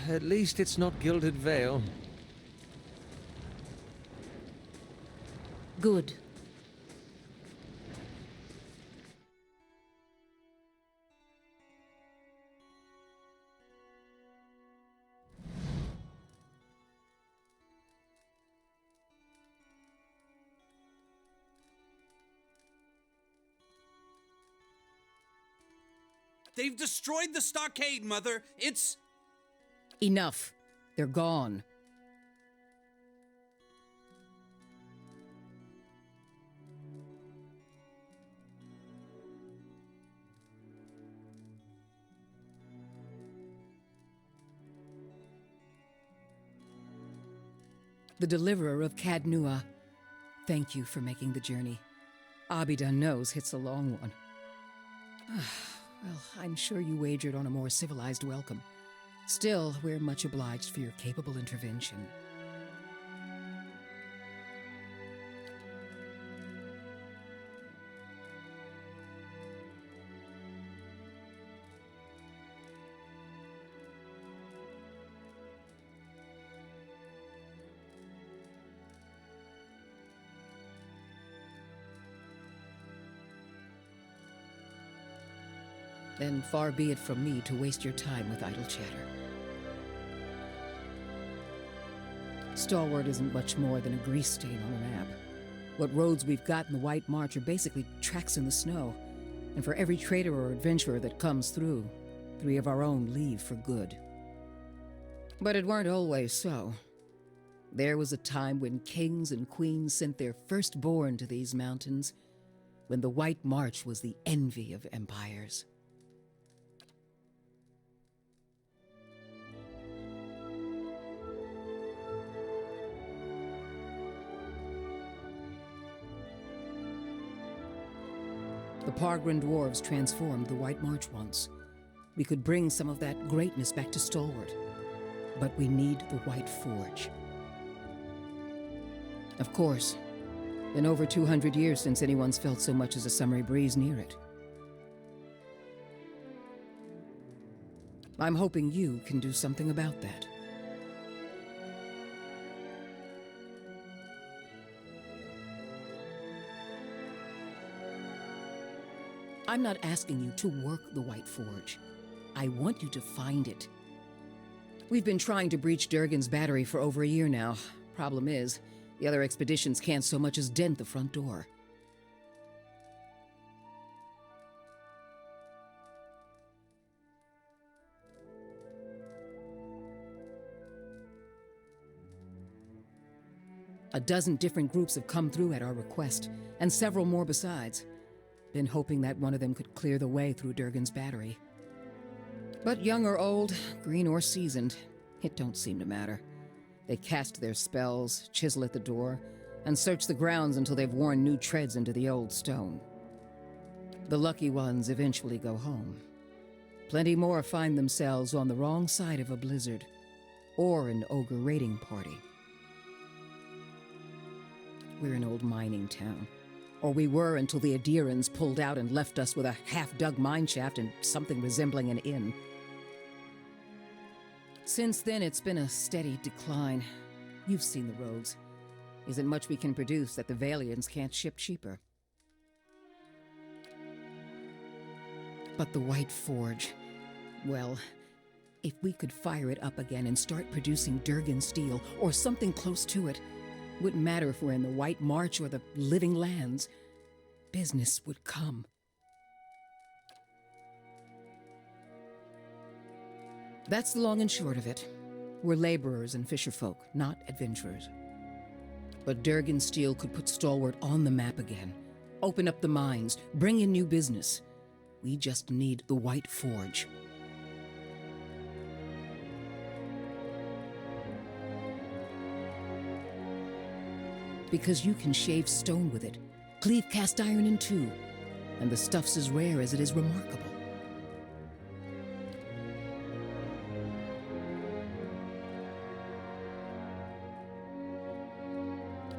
At least it's not Gilded Vale. Good. They've destroyed the stockade, Mother. It's... Enough. They're gone. The deliverer of Cadnua. Thank you for making the journey. Abidan knows it's a long one. Well, I'm sure you wagered on a more civilized welcome. Still, we're much obliged for your capable intervention. Then far be it from me to waste your time with idle chatter. Stalwart isn't much more than a grease stain on a map. What roads we've got in the White March are basically tracks in the snow. And for every trader or adventurer that comes through, 3 of our own leave for good. But it weren't always so. There was a time when kings and queens sent their firstborn to these mountains, when the White March was the envy of empires. The Pargrin dwarves transformed the White March once. We could bring some of that greatness back to Stalwart. But we need the White Forge. Of course, been over 200 years since anyone's felt so much as a summery breeze near it. I'm hoping you can do something about that. I'm not asking you to work the White Forge. I want you to find it. We've been trying to breach Durgan's battery for over a year now. Problem is, the other expeditions can't so much as dent the front door. A dozen different groups have come through at our request, and several more besides. Been hoping that one of them could clear the way through Durgan's battery. But young or old, green or seasoned, it don't seem to matter. They cast their spells, chisel at the door, and search the grounds until they've worn new treads into the old stone. The lucky ones eventually go home. Plenty more find themselves on the wrong side of a blizzard, or an ogre raiding party. We're an old mining town. Or we were until the Adirans pulled out and left us with a half-dug mineshaft and something resembling an inn. Since then, it's been a steady decline. You've seen the roads. Isn't much we can produce that the Valians can't ship cheaper. But the White Forge... well, if we could fire it up again and start producing Durgan steel, or something close to it, wouldn't matter if we're in the White March or the Living Lands. Business would come. That's the long and short of it. We're laborers and fisherfolk, not adventurers. But Durgan steel could put Stalwart on the map again, open up the mines, bring in new business. We just need the White Forge. Because you can shave stone with it, cleave cast iron in two, and the stuff's as rare as it is remarkable.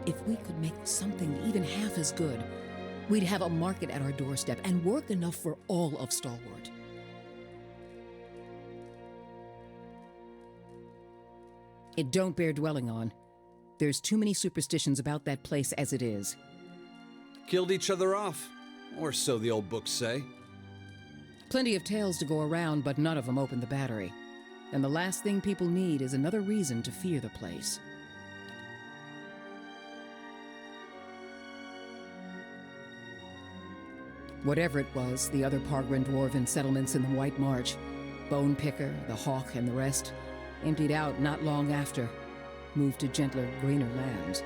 If we could make something even half as good, we'd have a market at our doorstep and work enough for all of Stalwart. It don't bear dwelling on. There's too many superstitions about that place as it is. Killed each other off. Or so the old books say. Plenty of tales to go around, but none of them open the battery. And the last thing people need is another reason to fear the place. Whatever it was, the other Pargren dwarven settlements in the White March, Bone Picker, the Hawk, and the rest, emptied out not long after, moved to gentler, greener lands.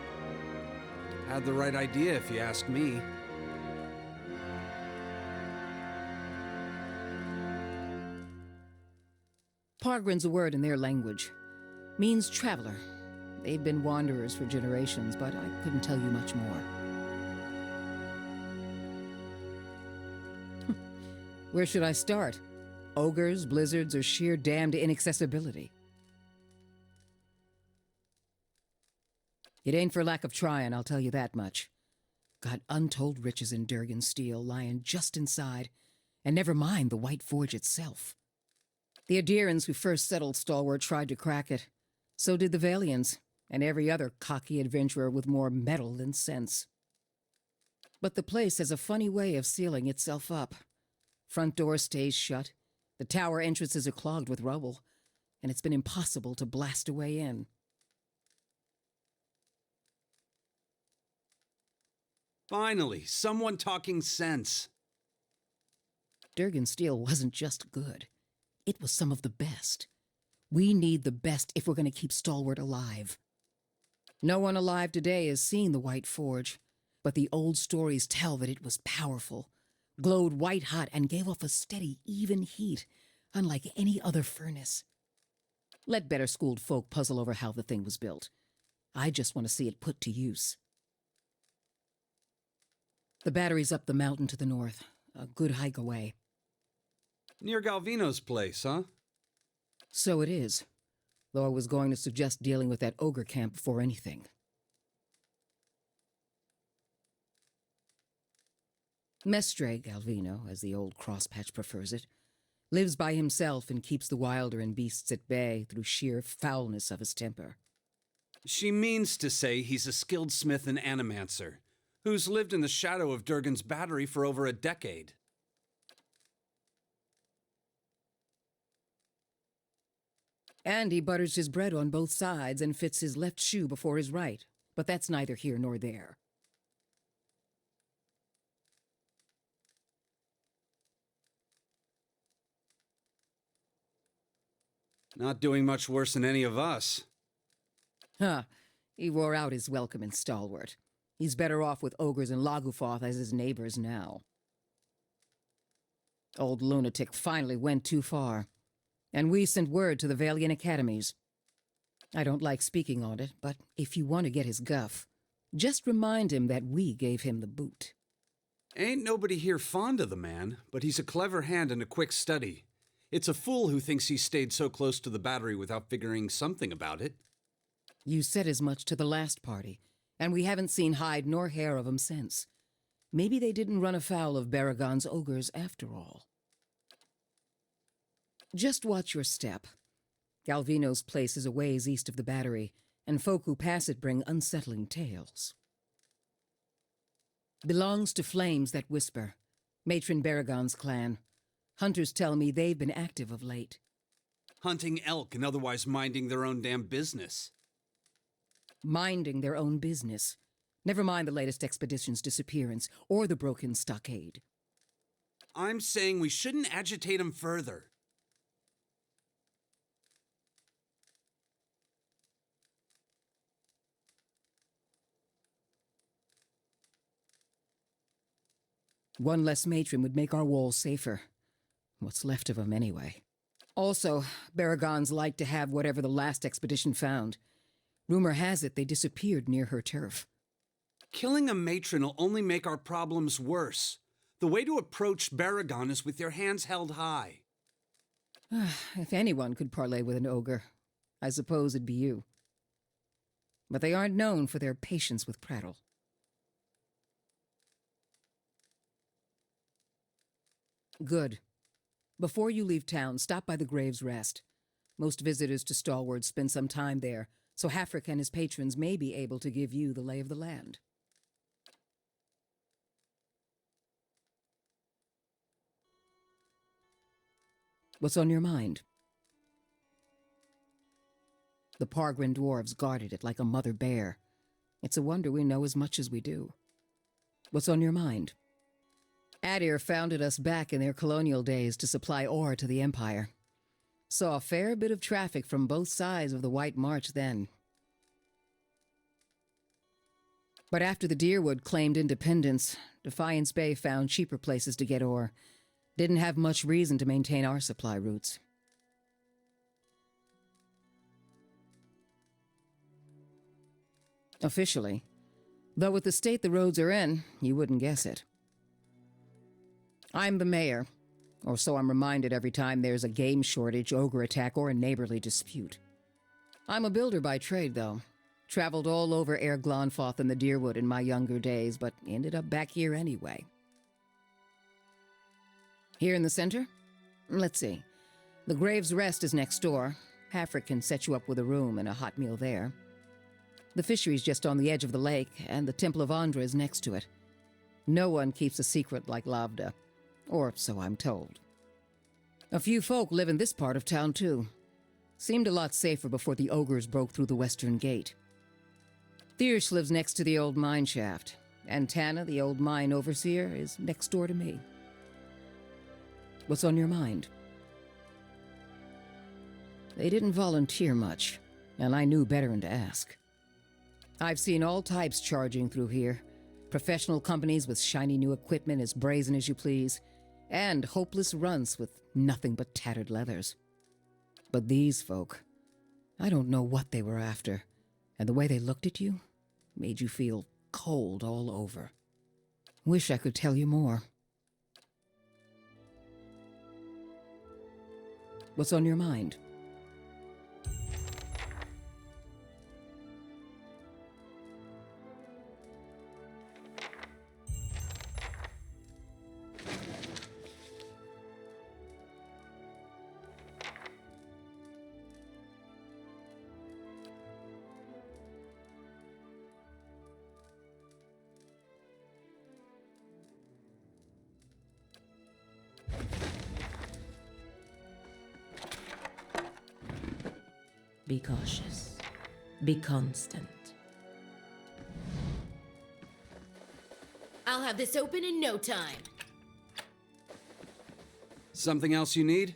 Had the right idea, if you ask me. Pargren's a word in their language. Means traveler. They've been wanderers for generations, but I couldn't tell you much more. Where should I start? Ogres, blizzards, or sheer damned inaccessibility? It ain't for lack of trying, I'll tell you that much. Got untold riches in Durgan steel lying just inside, and never mind the White Forge itself. The Adirans who first settled Stalwart tried to crack it. So did the Valians, and every other cocky adventurer with more metal than sense. But the place has a funny way of sealing itself up. Front door stays shut, the tower entrances are clogged with rubble, and it's been impossible to blast a way in. Finally, someone talking sense. Durgan steel wasn't just good. It was some of the best. We need the best if we're going to keep Stalwart alive. No one alive today has seen the White Forge, but the old stories tell that it was powerful, glowed white-hot, and gave off a steady, even heat, unlike any other furnace. Let better-schooled folk puzzle over how the thing was built. I just want to see it put to use. The battery's up the mountain to the north, a good hike away. Near Galvino's place, huh? So it is, though I was going to suggest dealing with that ogre camp before anything. Mestre Galvino, as the old crosspatch prefers it, lives by himself and keeps the wilder and beasts at bay through sheer foulness of his temper. She means to say he's a skilled smith and animancer, who's lived in the shadow of Durgan's battery for over a decade. And he butters his bread on both sides and fits his left shoe before his right, but that's neither here nor there. Not doing much worse than any of us. Huh. He wore out his welcome in Stalwart. He's better off with ogres and Lagufoth as his neighbors now. Old lunatic finally went too far, and we sent word to the Valian academies. I don't like speaking on it, but if you want to get his guff, just remind him that we gave him the boot. Ain't nobody here fond of the man, but he's a clever hand and a quick study. It's a fool who thinks he stayed so close to the battery without figuring something about it. You said as much to the last party, and we haven't seen hide nor hair of 'em since. Maybe they didn't run afoul of Baragon's ogres after all. Just watch your step. Galvino's place is a ways east of the battery, and folk who pass it bring unsettling tales. Belongs to Flames That Whisper, Matron Baragon's clan. Hunters tell me they've been active of late. Hunting elk and otherwise minding their own damn business. Minding their own business. Never mind the latest expedition's disappearance, or the broken stockade. I'm saying we shouldn't agitate him further. One less matron would make our walls safer. What's left of them, anyway. Also, Baragons like to have whatever the last expedition found. Rumor has it they disappeared near her turf. Killing a matron will only make our problems worse. The way to approach Baragon is with your hands held high. If anyone could parley with an ogre, I suppose it'd be you. But they aren't known for their patience with prattle. Good. Before you leave town, stop by the Grave's Rest. Most visitors to Stalwart spend some time there, So Hafrik and his patrons may be able to give you the lay of the land. What's on your mind? The Pargrin dwarves guarded it like a mother bear. It's a wonder we know as much as we do. What's on your mind? Adir founded us back in their colonial days to supply ore to the Empire. Saw a fair bit of traffic from both sides of the White March then. But after the Deerwood claimed independence, Defiance Bay found cheaper places to get ore. Didn't have much reason to maintain our supply routes. Officially. Though with the state the roads are in, you wouldn't guess it. I'm the mayor, or so I'm reminded every time there's a game shortage, ogre attack, or a neighborly dispute. I'm a builder by trade, though. Traveled all over Air Glonfoth and the Deerwood in my younger days, but ended up back here anyway. Here in the center? Let's see. The Graves Rest is next door. Hafrik can set you up with a room and a hot meal there. The fishery's just on the edge of the lake, and the Temple of Andra is next to it. No one keeps a secret like Lavda. Or so I'm told. A few folk live in this part of town, too. Seemed a lot safer before the ogres broke through the western gate. Thiersch lives next to the old mine shaft, and Tana, the old mine overseer, is next door to me. What's on your mind? They didn't volunteer much, and I knew better than to ask. I've seen all types charging through here. Professional companies with shiny new equipment as brazen as you please, and hopeless runts with nothing but tattered leathers. But these folk, I don't know what they were after, and the way they looked at you made you feel cold all over. Wish I could tell you more. What's on your mind? Be cautious. Be constant. I'll have this open in no time. Something else you need?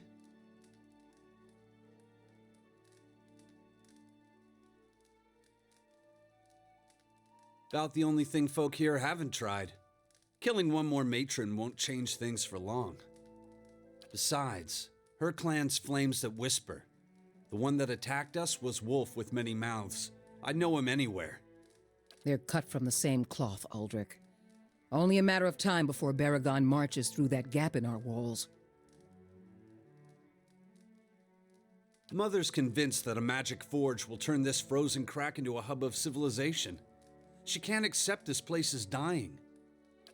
About the only thing folk here haven't tried. Killing one more matron won't change things for long. Besides, her clan's flames that whisper. The one that attacked us was Wolf with many mouths. I'd know him anywhere. They're cut from the same cloth, Aldrich. Only a matter of time before Baragon marches through that gap in our walls. Mother's convinced that a magic forge will turn this frozen crack into a hub of civilization. She can't accept this place is dying.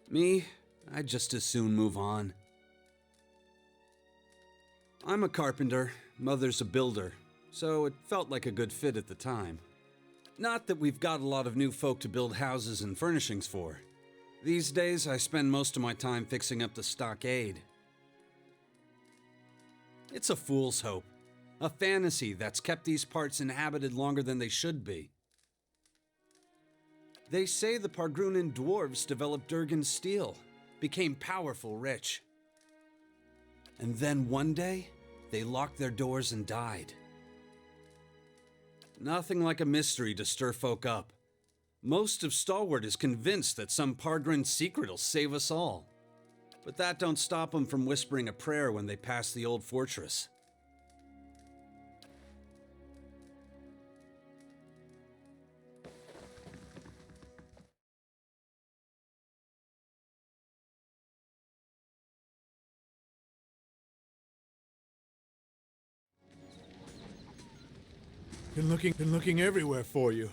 Me, I'd just as soon move on. I'm a carpenter, Mother's a builder, so it felt like a good fit at the time. Not that we've got a lot of new folk to build houses and furnishings for. These days, I spend most of my time fixing up the stockade. It's a fool's hope, a fantasy that's kept these parts inhabited longer than they should be. They say the Pargrunan dwarves developed Durgan steel, became powerful rich. And then one day, they locked their doors and died. Nothing like a mystery to stir folk up. Most of Stalwart is convinced that some Pargrin secret will save us all. But that don't stop them from whispering a prayer when they pass the old fortress. Been looking everywhere for you.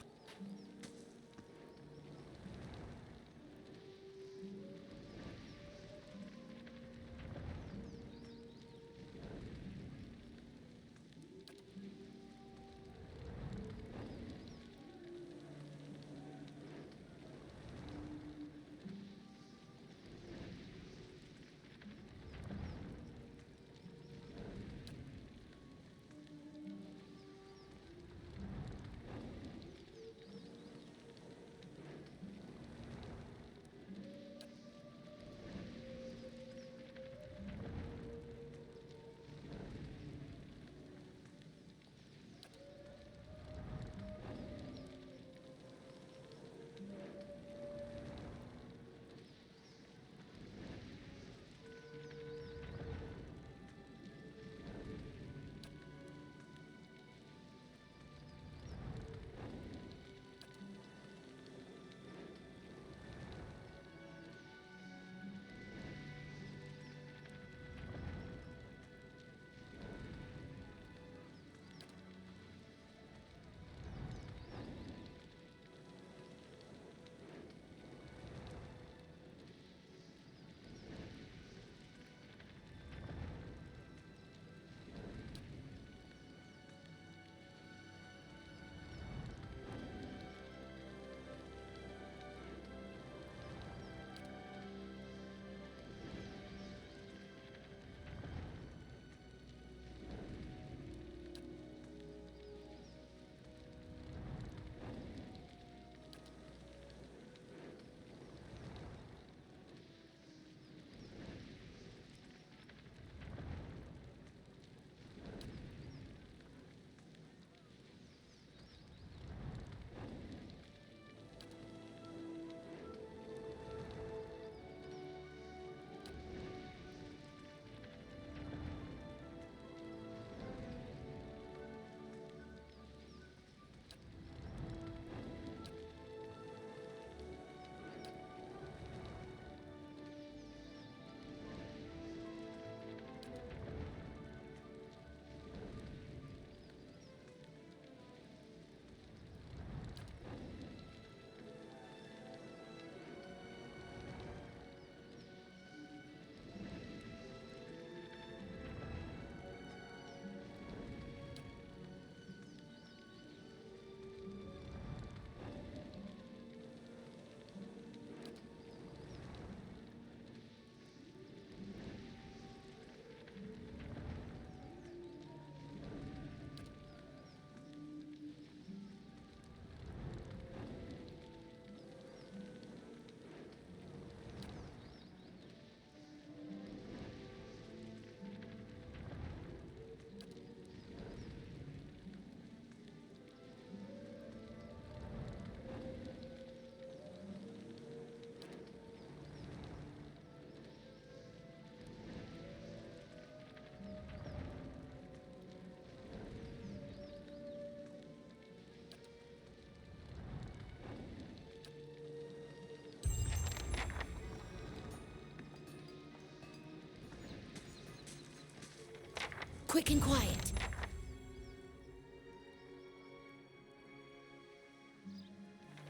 quick and quiet.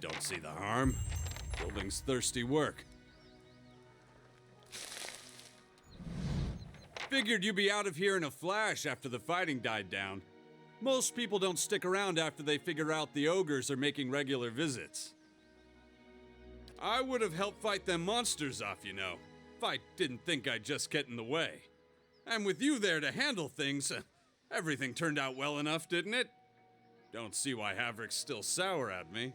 Don't see the harm. Building's thirsty work. Figured you'd be out of here in a flash after the fighting died down. Most people don't stick around after they figure out the ogres are making regular visits. I would have helped fight them monsters off, you know, if I didn't think I'd just get in the way. And with you there to handle things, everything turned out well enough, didn't it? Don't see why Havrick's still sour at me.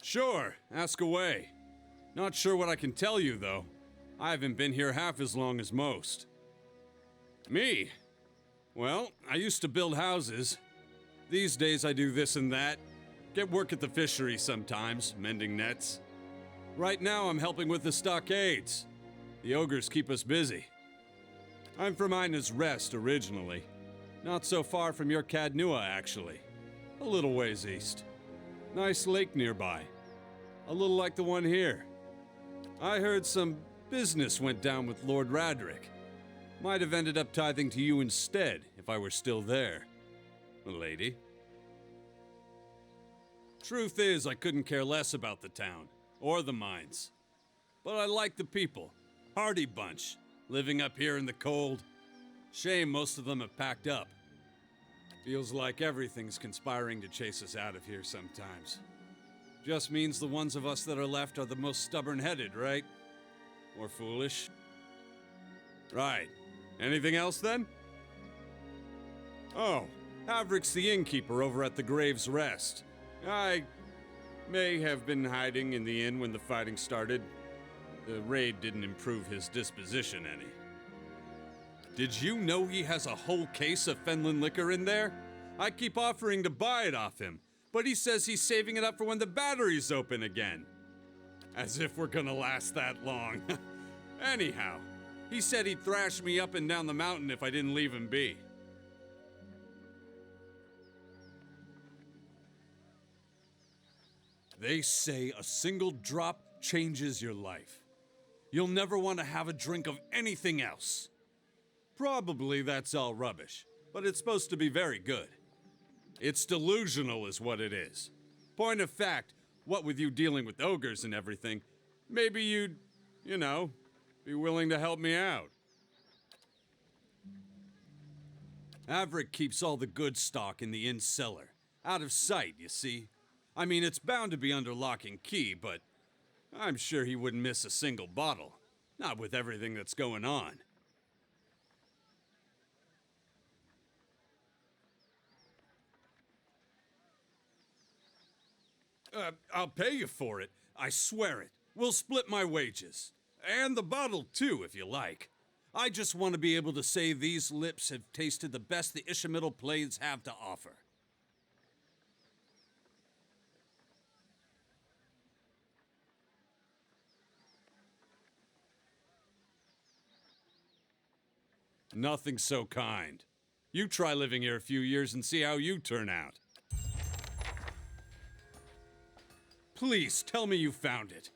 Sure, ask away. Not sure what I can tell you, though. I haven't been here half as long as most. Me? Well, I used to build houses. These days I do this and that. Get work at the fishery sometimes, mending nets. Right now I'm helping with the stockades. The ogres keep us busy. I'm from Ina's Rest originally. Not so far from your Cadnua, actually. A little ways east. Nice lake nearby. A little like the one here. I heard some business went down with Lord Radric. Might have ended up tithing to you instead, if I were still there. Lady. Truth is, I couldn't care less about the town, or the mines. But I like the people. Hardy bunch, living up here in the cold. Shame most of them have packed up. Feels like everything's conspiring to chase us out of here sometimes. Just means the ones of us that are left are the most stubborn-headed, right? Or foolish. Right. Anything else, then? Oh, Havrick's the innkeeper over at the Grave's Rest. I may have been hiding in the inn when the fighting started. The raid didn't improve his disposition any. Did you know he has a whole case of Fenlin liquor in there? I keep offering to buy it off him, but he says he's saving it up for when the battery's open again. As if we're gonna last that long. Anyhow, he said he'd thrash me up and down the mountain if I didn't leave him be. They say a single drop changes your life. You'll never want to have a drink of anything else. Probably that's all rubbish, but it's supposed to be very good. It's delusional is what it is. Point of fact, what with you dealing with ogres and everything, maybe you'd, you know, be willing to help me out. Avric keeps all the good stock in the inn cellar. Out of sight, you see. I mean, it's bound to be under lock and key, but I'm sure he wouldn't miss a single bottle. Not with everything that's going on. I'll pay you for it. I swear it. We'll split my wages. And the bottle, too, if you like. I just want to be able to say these lips have tasted the best the Ishamael Plains have to offer. Nothing so kind. You try living here a few years and see how you turn out. Please, tell me you found it.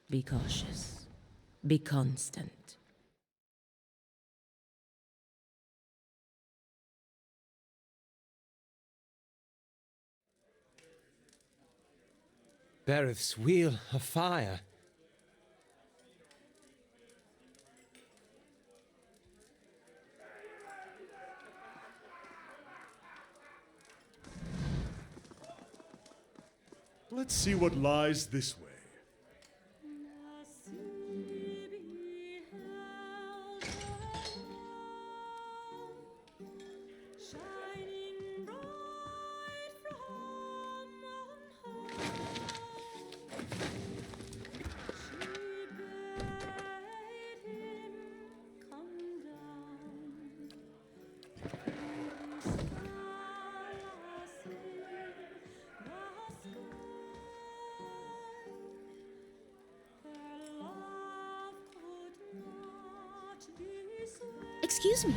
Be cautious. Be constant. Bereth's wheel afire. Let's see what lies this way. Excuse me,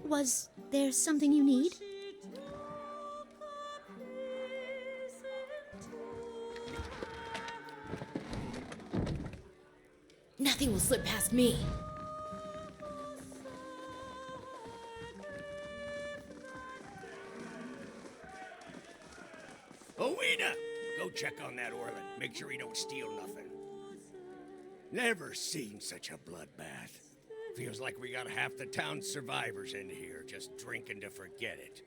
was there something you need? Nothing will slip past me. Owena! Go check on that Orlin. Make sure he don't steal nothing. Never seen such a bloodbath. Feels like we got half the town's survivors in here, just drinking to forget it.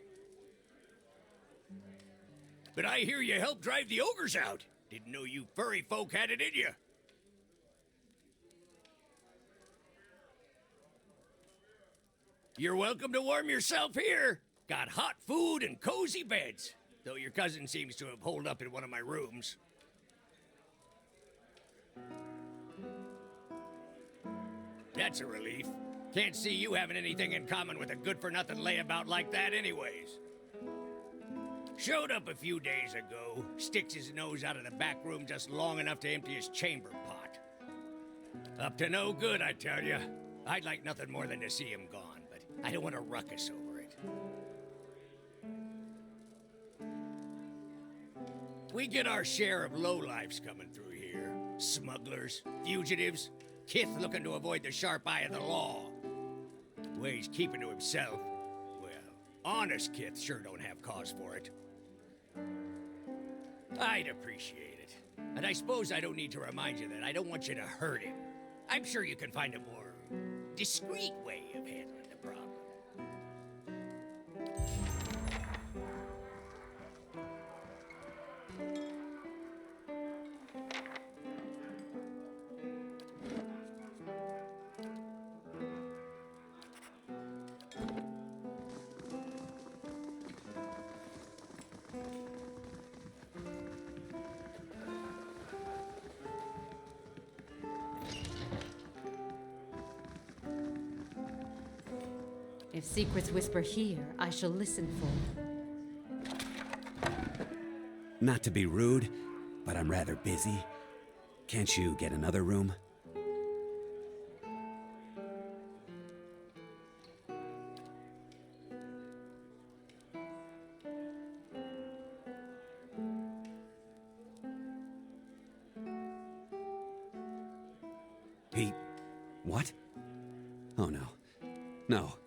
But I hear you helped drive the ogres out. Didn't know you furry folk had it in you. You're welcome to warm yourself here. Got hot food and cozy beds. Though your cousin seems to have holed up in one of my rooms. That's a relief. Can't see you having anything in common with a good-for-nothing layabout like that anyways. Showed up a few days ago, sticks his nose out of the back room just long enough to empty his chamber pot. Up to no good, I tell you. I'd like nothing more than to see him gone, but I don't want to ruckus over it. We get our share of lowlifes coming through here. Smugglers, fugitives, Kith looking to avoid the sharp eye of the law. The way he's keeping to himself, well, honest Kith sure don't have cause for it. I'd appreciate it. And I suppose I don't need to remind you that I don't want you to hurt him. I'm sure you can find a more discreet way of handling the problem. If secrets whisper here, I shall listen for. Not to be rude, but I'm rather busy. Can't you get another room? Pete, what? Oh no. No.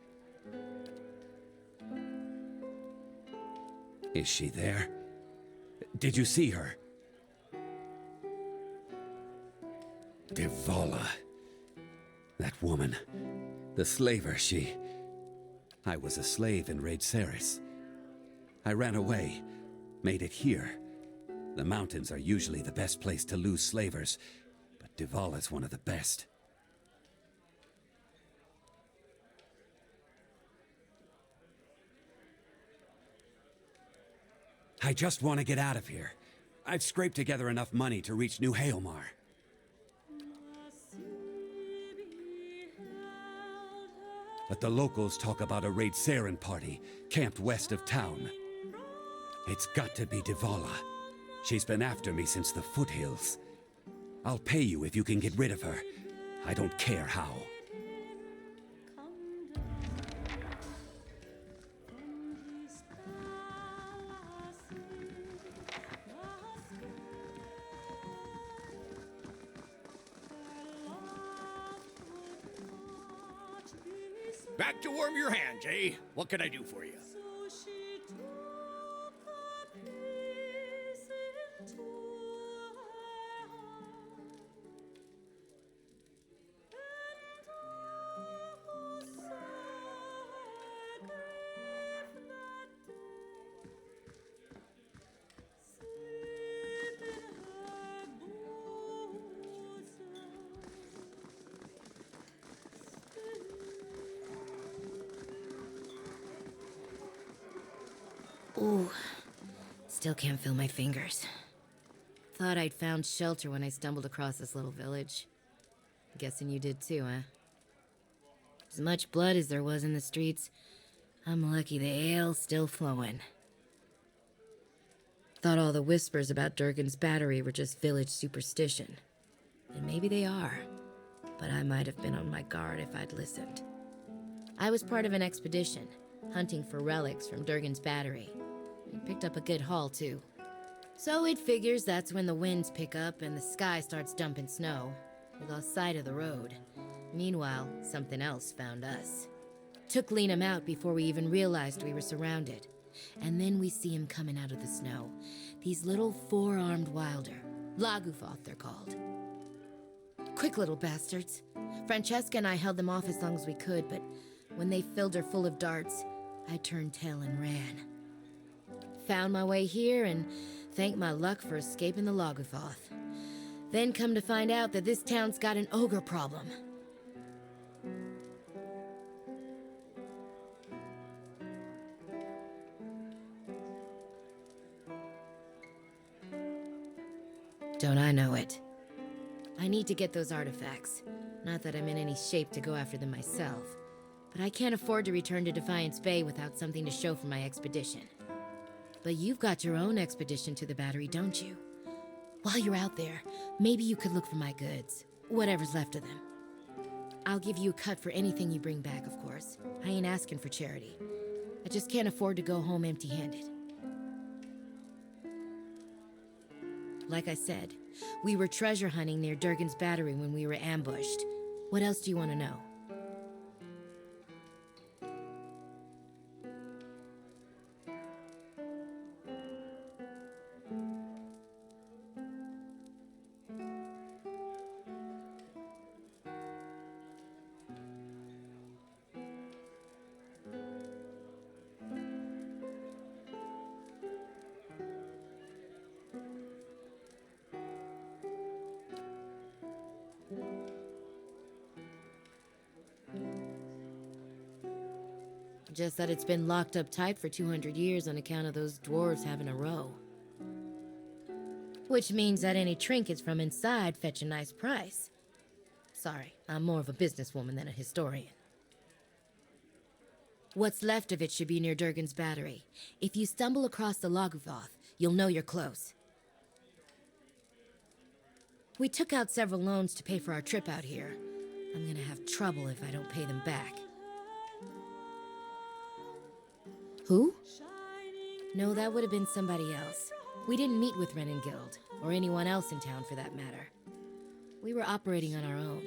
Is she there? Did you see her? Devala. That woman. The slaver, she... I was a slave in Raid Ceres. I ran away. Made it here. The mountains are usually the best place to lose slavers, but Devala's one of the best. I just want to get out of here. I've scraped together enough money to reach New Haelmar. But the locals talk about a Raid Saren party, camped west of town. It's got to be Devala. She's been after me since the foothills. I'll pay you if you can get rid of her. I don't care how. Back to warm your hands, eh? What can I do for you? Ooh, still can't feel my fingers. Thought I'd found shelter when I stumbled across this little village. Guessing you did too, huh? As much blood as there was in the streets, I'm lucky the ale's still flowing. Thought all the whispers about Durgan's battery were just village superstition. And maybe they are, but I might have been on my guard if I'd listened. I was part of an expedition, hunting for relics from Durgan's battery. We picked up a good haul, too. So it figures that's when the winds pick up and the sky starts dumping snow. We lost sight of the road. Meanwhile, something else found us. Took Liam out before we even realized we were surrounded. And then we see him coming out of the snow. These little four-armed wilder. Lagufoth, they're called. Quick little bastards. Francesca and I held them off as long as we could, but when they filled her full of darts, I turned tail and ran. Found my way here and thanked my luck for escaping the Lagufoth. Then come to find out that this town's got an ogre problem. Don't I know it? I need to get those artifacts. Not that I'm in any shape to go after them myself, but I can't afford to return to Defiance Bay without something to show for my expedition. But you've got your own expedition to the Battery, don't you? While you're out there, maybe you could look for my goods. Whatever's left of them. I'll give you a cut for anything you bring back, of course. I ain't asking for charity. I just can't afford to go home empty-handed. Like I said, we were treasure hunting near Durgan's Battery when we were ambushed. What else do you want to know? Just that it's been locked up tight for 200 years on account of those dwarves having a row. Which means that any trinkets from inside fetch a nice price. Sorry, I'm more of a businesswoman than a historian. What's left of it should be near Durgan's Battery. If you stumble across the Lagufoth, you'll know you're close. We took out several loans to pay for our trip out here. I'm gonna have trouble if I don't pay them back. Who? No, that would have been somebody else. We didn't meet with Renengild, or anyone else in town for that matter. We were operating on our own.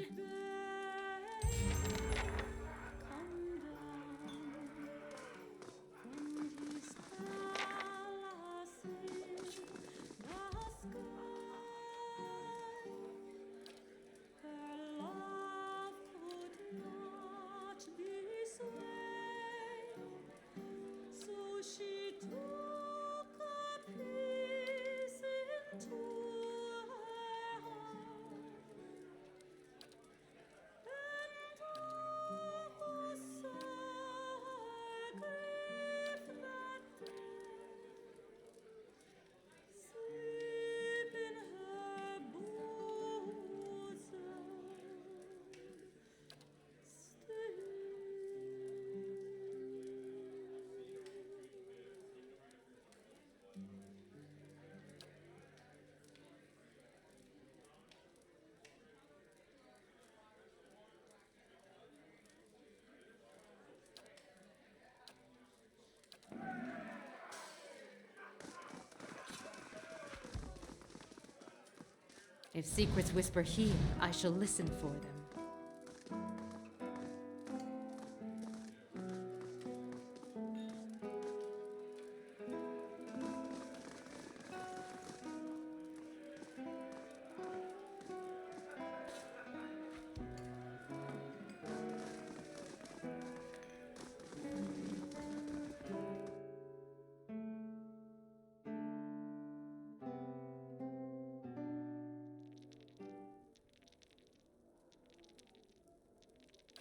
If secrets whisper here, I shall listen for them.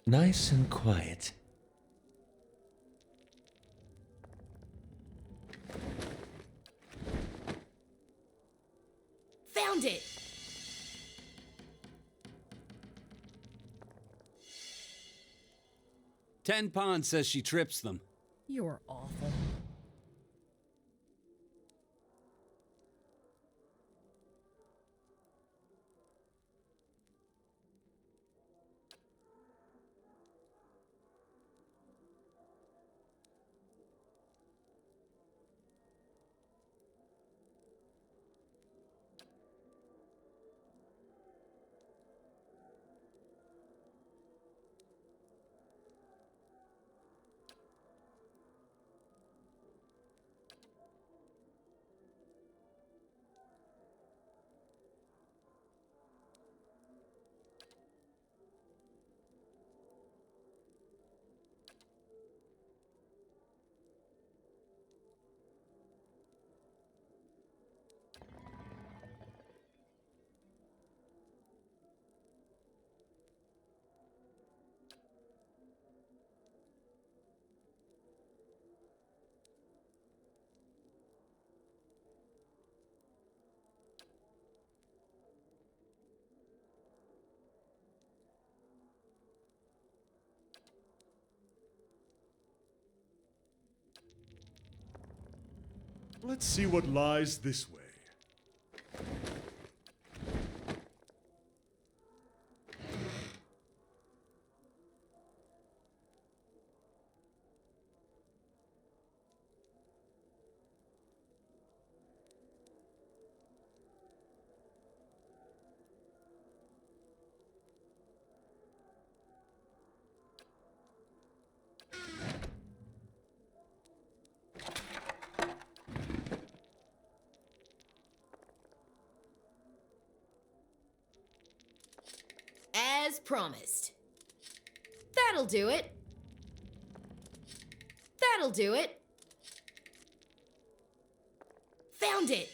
Nice and quiet. Found it! Ten Pond says she trips them. You're awful. Let's see what lies this way. As promised. That'll do it. That'll do it. Found it.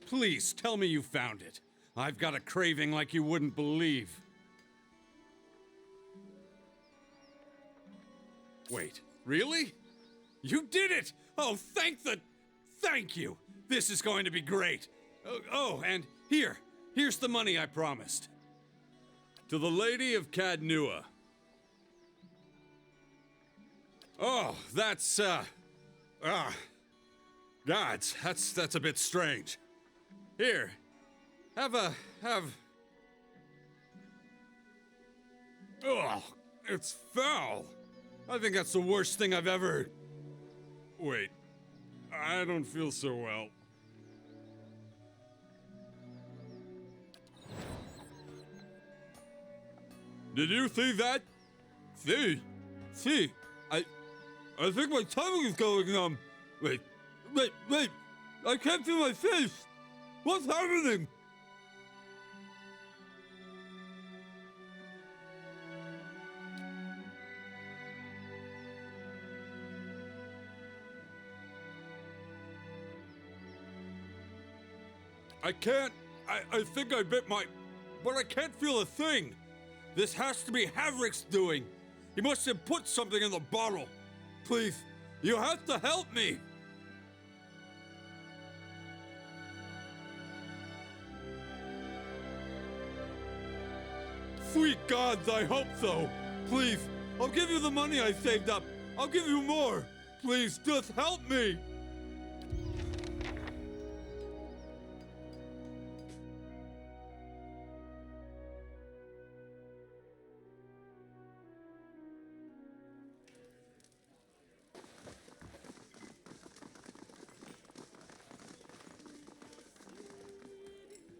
Please tell me you found it. I've got a craving like you wouldn't believe. Wait, really? You did it! Oh, thank you! This is going to be great. Oh, and here's the money I promised. To the Lady of Cadnua. Oh, that's, gods, that's a bit strange. Here, have... Ugh, it's foul. I think that's the worst thing I've ever... Wait, I don't feel so well. Did you see that? See, I think my tongue is going, wait, I can't feel my face. What's happening? I think I bit my... But I can't feel a thing. This has to be Havrick's doing. He must have put something in the bottle. Please, you have to help me. Sweet gods, I hope so. Please, I'll give you the money I saved up. I'll give you more. Please, just help me.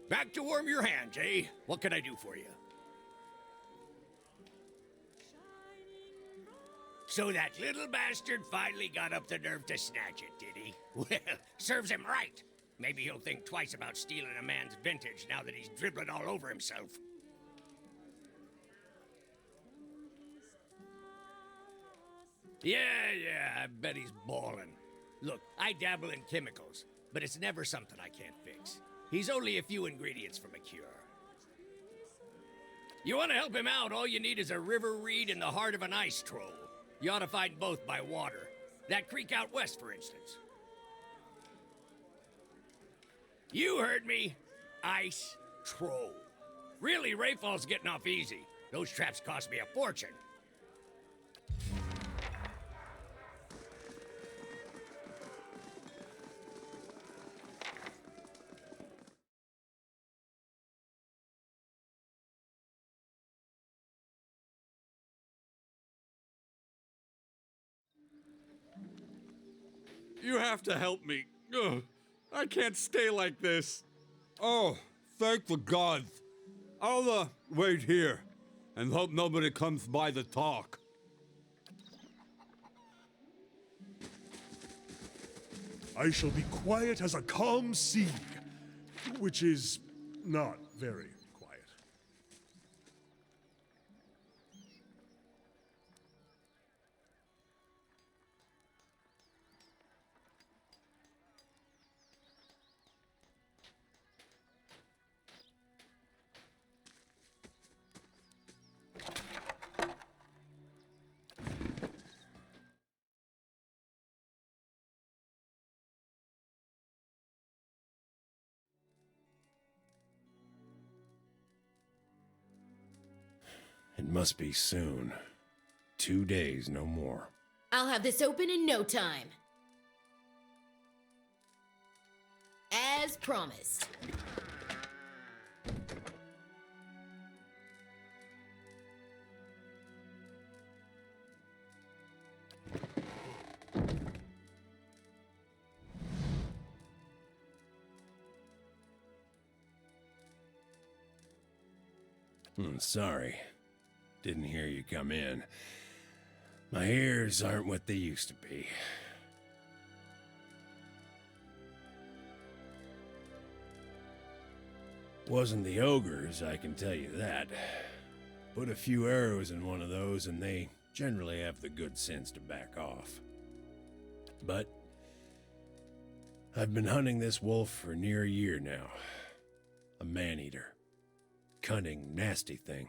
Back to warm your hands, eh? What can I do for you? So that little bastard finally got up the nerve to snatch it, did he? Well, serves him right. Maybe he'll think twice about stealing a man's vintage now that he's dribbling all over himself. Yeah, I bet he's ballin'. Look, I dabble in chemicals, but it's never something I can't fix. He's only a few ingredients from a cure. You want to help him out, all you need is a river reed in the heart of an ice troll. You ought to find both by water. That creek out west, for instance. You heard me. Ice troll. Really, Rayfall's getting off easy. Those traps cost me a fortune. You have to help me. Ugh, I can't stay like this. Oh, thank the gods. I'll, wait here and hope nobody comes by to talk. I shall be quiet as a calm sea, which is not very quiet. It must be soon. 2 days, no more. I'll have this open in no time. As promised. Sorry. Didn't hear you come in. My ears aren't what they used to be. Wasn't the ogres, I can tell you that. Put a few arrows in one of those and they generally have the good sense to back off. But I've been hunting this wolf for near a year now. A man-eater. Cunning, nasty thing.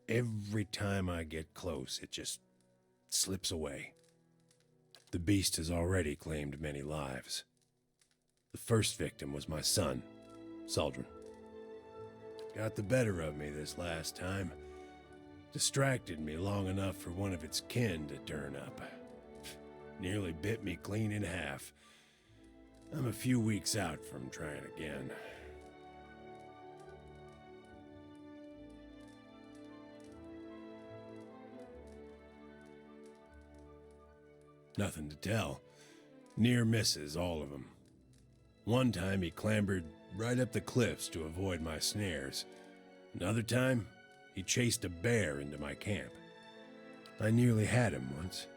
Every time I get close, it just slips away. The beast has already claimed many lives. The first victim was my son, Saldren. Got the better of me this last time. Distracted me long enough for one of its kin to turn up. Nearly bit me clean in half. I'm a few weeks out from trying again. Nothing to tell. Near misses, all of them. One time he clambered right up the cliffs to avoid my snares. Another time, he chased a bear into my camp. I nearly had him once.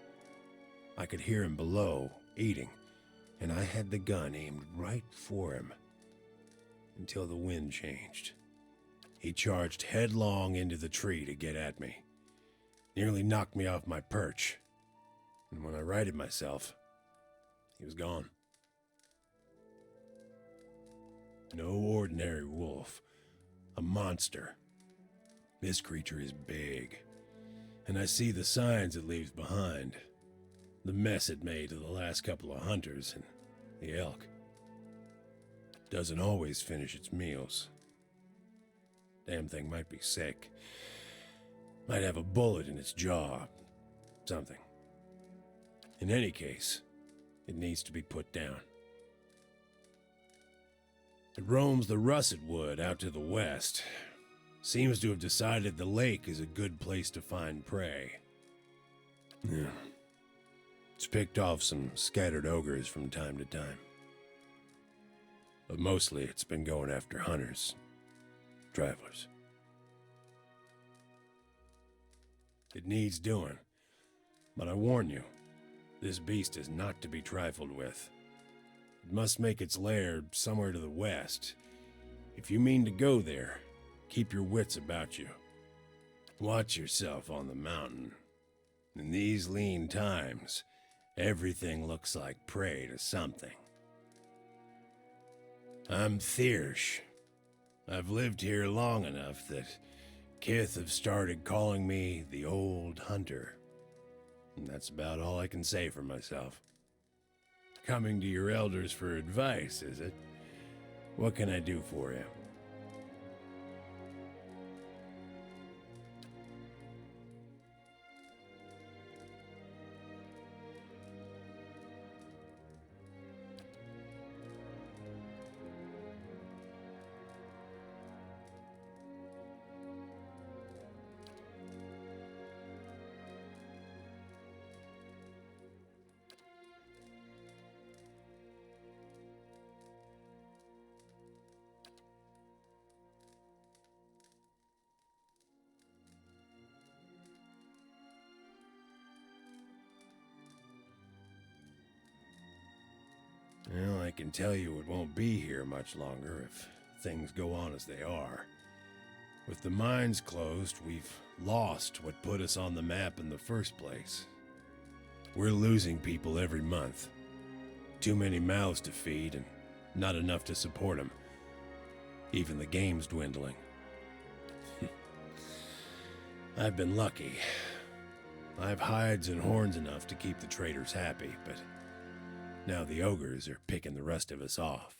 I could hear him below, eating, and I had the gun aimed right for him. Until the wind changed. He charged headlong into the tree to get at me. Nearly knocked me off my perch. And when I righted myself, he was gone. No ordinary wolf. A monster. This creature is big. And I see the signs it leaves behind. The mess it made to the last couple of hunters and the elk. Doesn't always finish its meals. Damn thing might be sick. Might have a bullet in its jaw. Something. In any case, it needs to be put down. It roams the russet wood out to the west. Seems to have decided the lake is a good place to find prey. Yeah. It's picked off some scattered ogres from time to time. But mostly it's been going after hunters, travelers. It needs doing, but I warn you, this beast is not to be trifled with. It must make its lair somewhere to the west. If you mean to go there, keep your wits about you. Watch yourself on the mountain. In these lean times, everything looks like prey to something. I'm Thiersch. I've lived here long enough that Kith have started calling me the Old Hunter. And that's about all I can say for myself. Coming to your elders for advice, is it? What can I do for you? tell you it won't be here much longer if things go on as they are. With the mines closed, we've lost what put us on the map in the first place. We're losing people every month. Too many mouths to feed and not enough to support them. Even the game's dwindling. I've been lucky. I've hides and horns enough to keep the traders happy, but now the ogres are picking the rest of us off.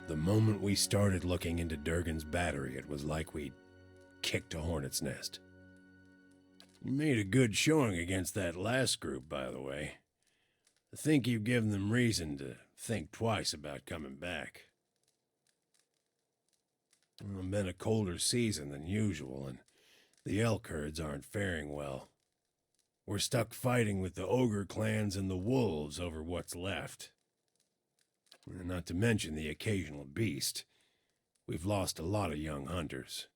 The moment we started looking into Durgan's battery, it was like we'd kicked a hornet's nest. You made a good showing against that last group, by the way. I think you've given them reason to think twice about coming back. It's been a colder season than usual, and the elk herds aren't faring well. We're stuck fighting with the ogre clans and the wolves over what's left. Not to mention the occasional beast. We've lost a lot of young hunters.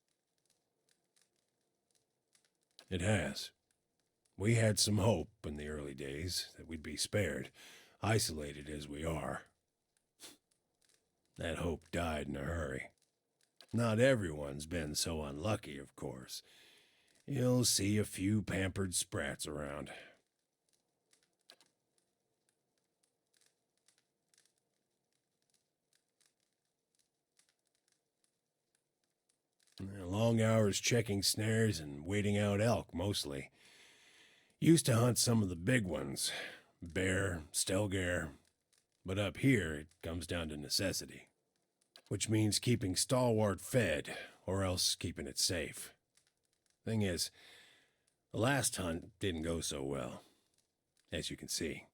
It has. We had some hope in the early days that we'd be spared, isolated as we are. That hope died in a hurry. Not everyone's been so unlucky, of course. You'll see a few pampered sprats around. Long hours checking snares and waiting out elk, mostly. Used to hunt some of the big ones. Bear, stelgare. But up here, it comes down to necessity. Which means keeping Stalwart fed, or else keeping it safe. Thing is, the last hunt didn't go so well, as you can see.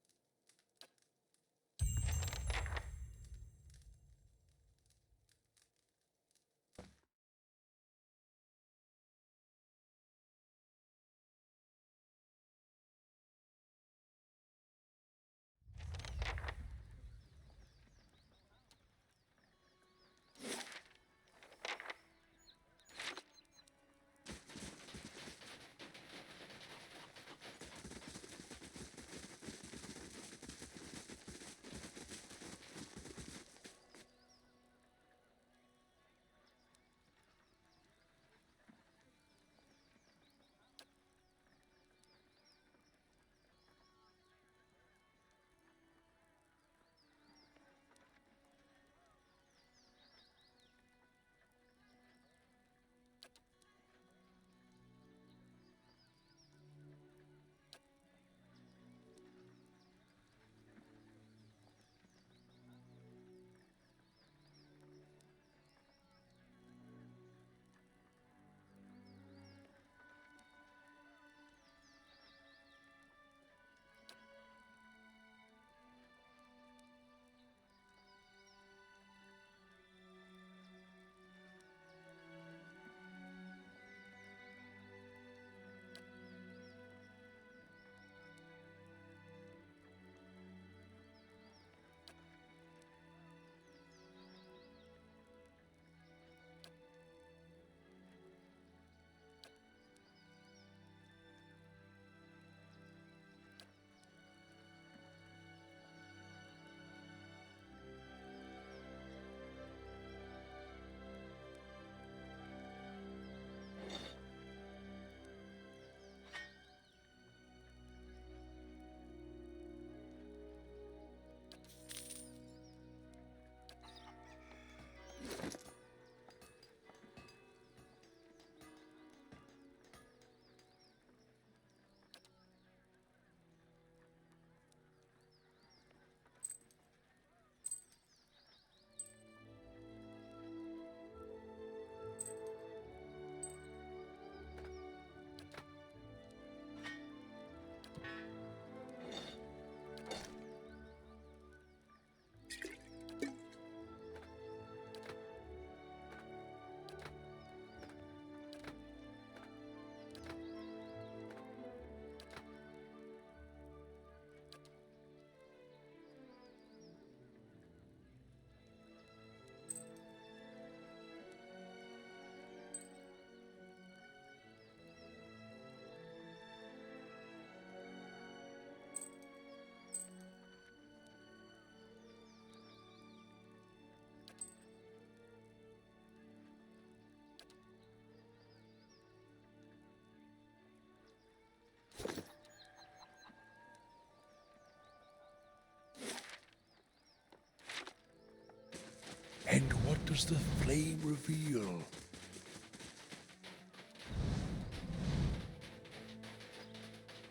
does the flame reveal?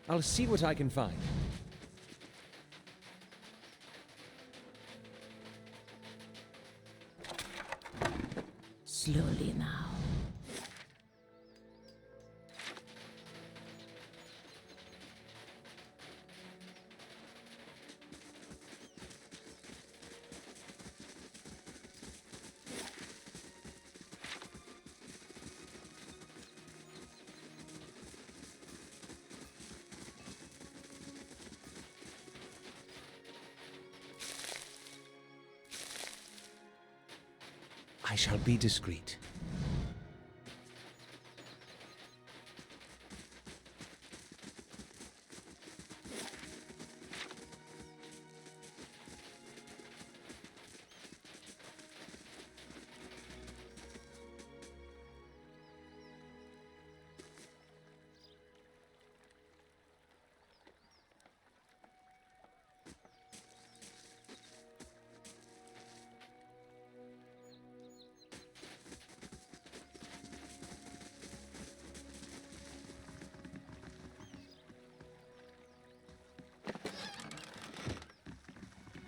I'll see what I can find. Slowly now. I shall be discreet.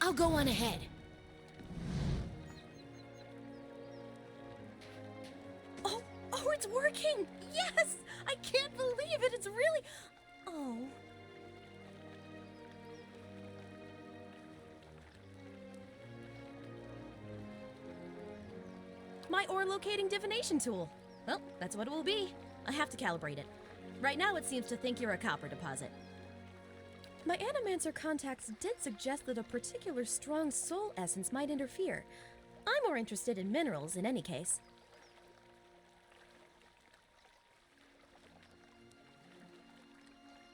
I'll go on ahead. Oh, it's working! Yes! I can't believe it! It's really... Oh. My ore locating divination tool. Well, that's what it will be. I have to calibrate it. Right now it seems to think you're a copper deposit. My Animancer contacts did suggest that a particular strong soul essence might interfere. I'm more interested in minerals in any case.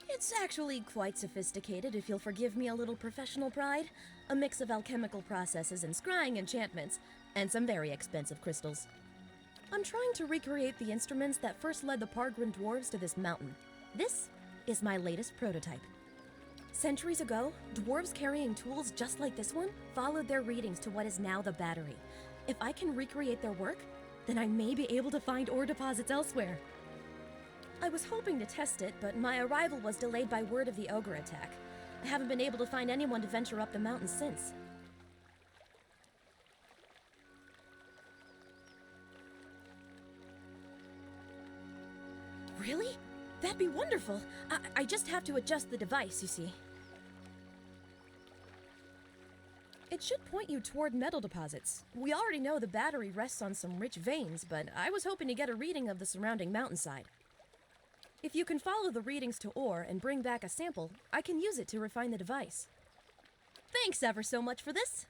It's actually quite sophisticated, if you'll forgive me a little professional pride. A mix of alchemical processes and scrying enchantments, and some very expensive crystals. I'm trying to recreate the instruments that first led the Pargrin dwarves to this mountain. This is my latest prototype. Centuries ago, dwarves carrying tools just like this one followed their readings to what is now the Battery. If I can recreate their work, then I may be able to find ore deposits elsewhere. I was hoping to test it, but my arrival was delayed by word of the ogre attack. I haven't been able to find anyone to venture up the mountain since. Really? That'd be wonderful. I just have to adjust the device, you see. It should point you toward metal deposits. We already know the Battery rests on some rich veins, but I was hoping to get a reading of the surrounding mountainside. If you can follow the readings to ore and bring back a sample, I can use it to refine the device. Thanks ever so much for this.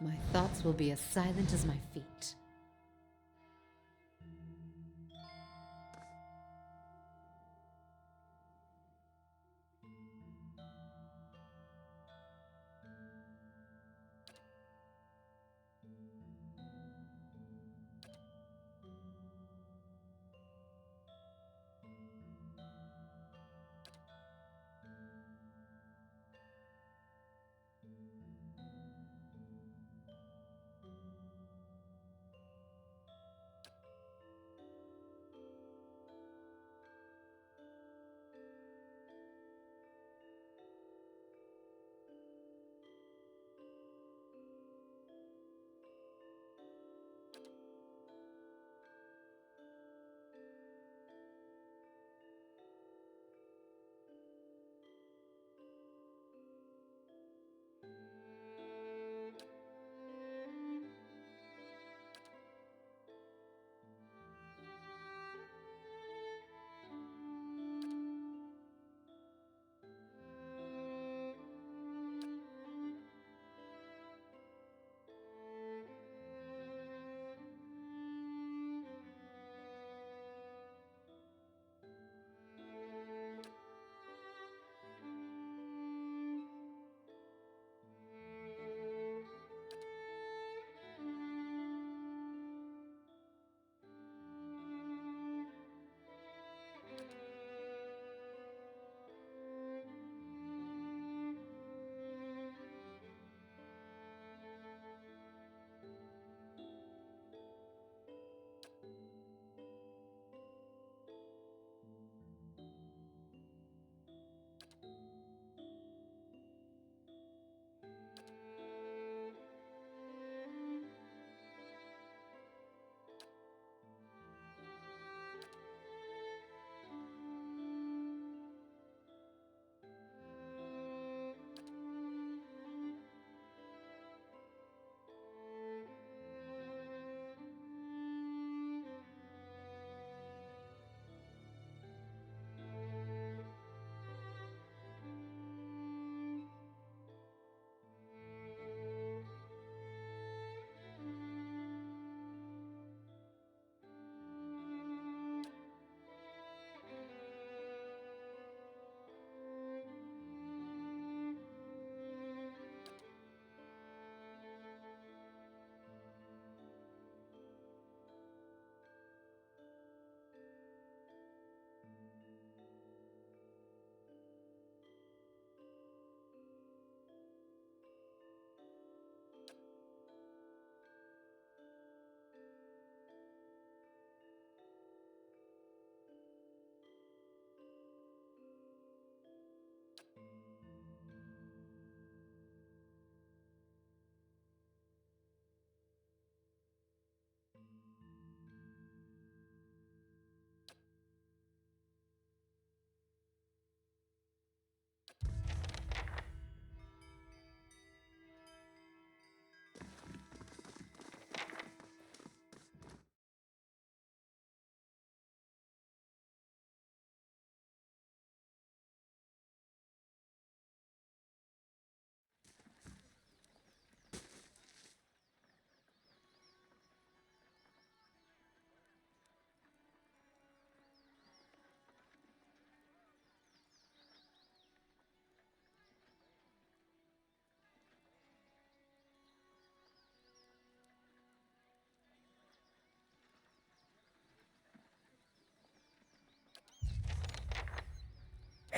My thoughts will be as silent as my feet.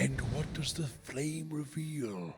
And what does the flame reveal?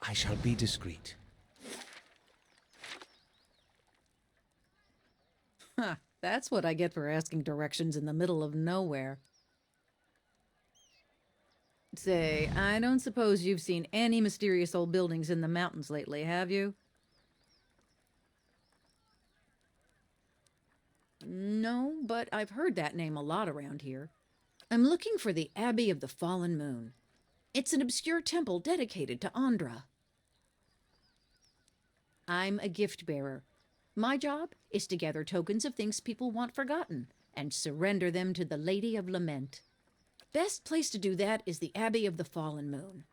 I shall be discreet. Ha, that's what I get for asking directions in the middle of nowhere. Say, I don't suppose you've seen any mysterious old buildings in the mountains lately, have you? No, but I've heard that name a lot around here. I'm looking for the Abbey of the Fallen Moon. It's an obscure temple dedicated to Andra. I'm a gift bearer. My job is to gather tokens of things people want forgotten and surrender them to the Lady of Lament. Best place to do that is the Abbey of the Fallen Moon.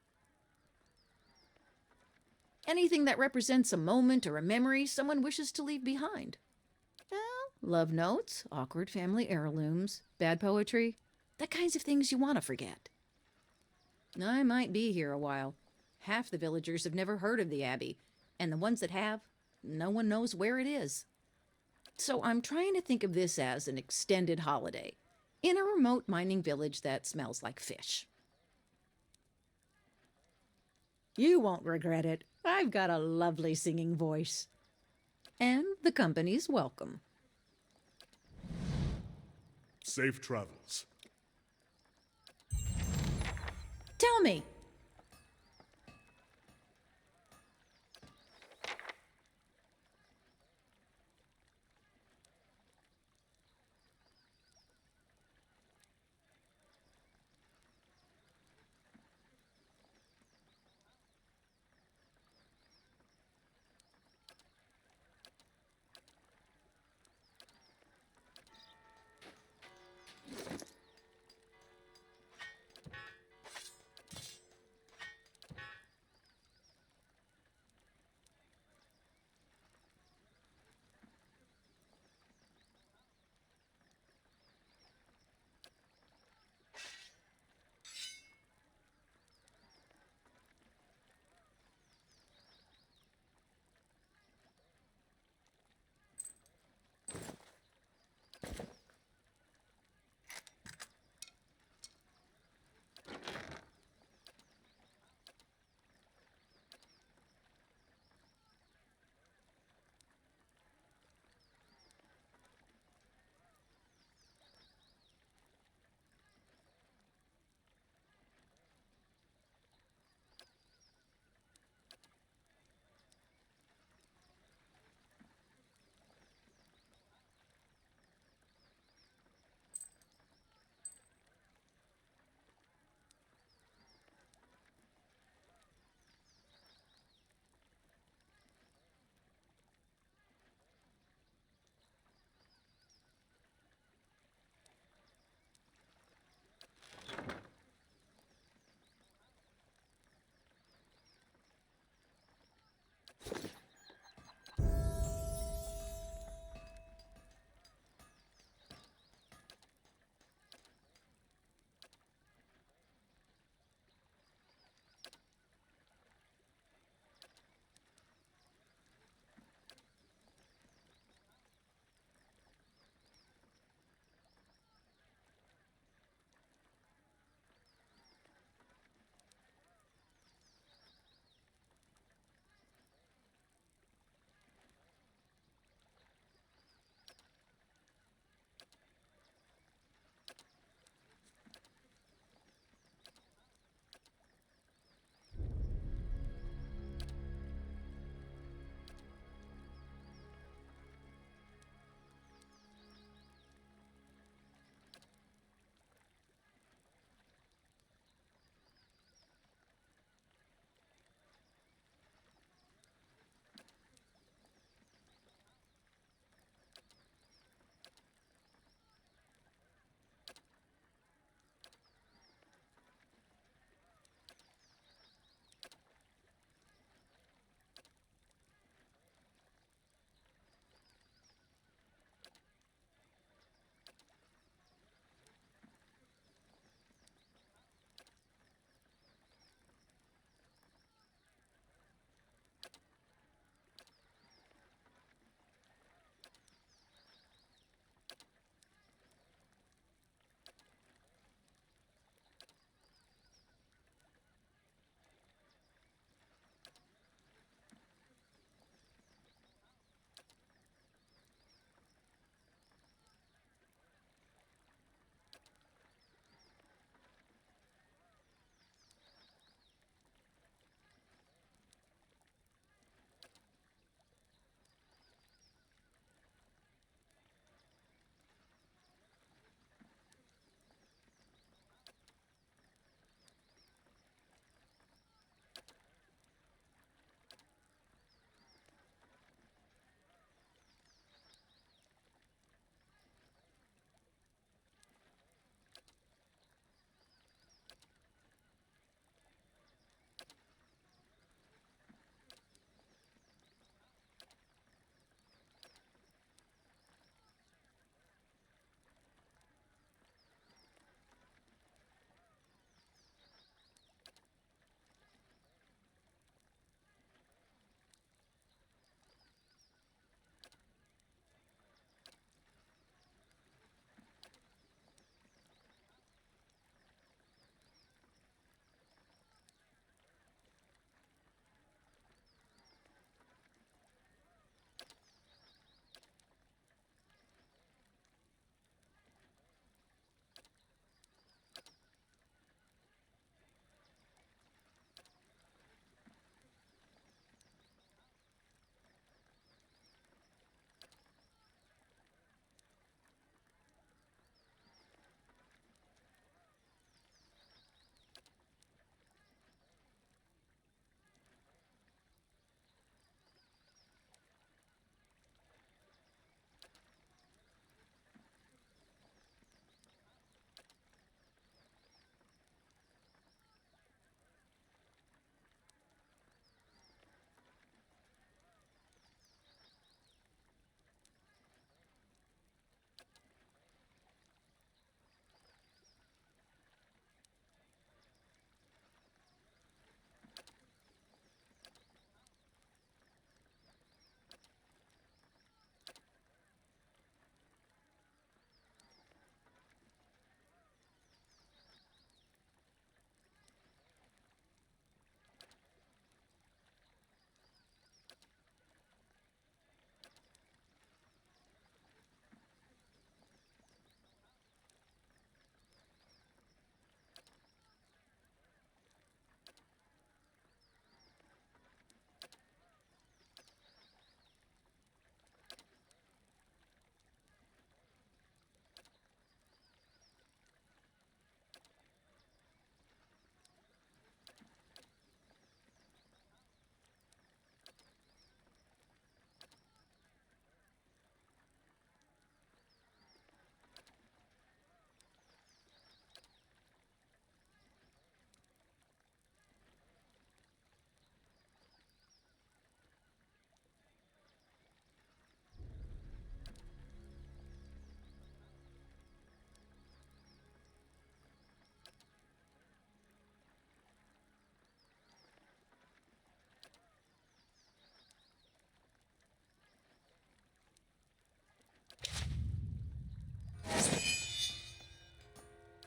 Anything that represents a moment or a memory someone wishes to leave behind. Well, love notes, awkward family heirlooms, bad poetry, the kinds of things you want to forget. I might be here a while. Half the villagers have never heard of the Abbey, and the ones that have, no one knows where it is. So I'm trying to think of this as an extended holiday in a remote mining village that smells like fish. You won't regret it. I've got a lovely singing voice. And the company's welcome. Safe travels. Tell me.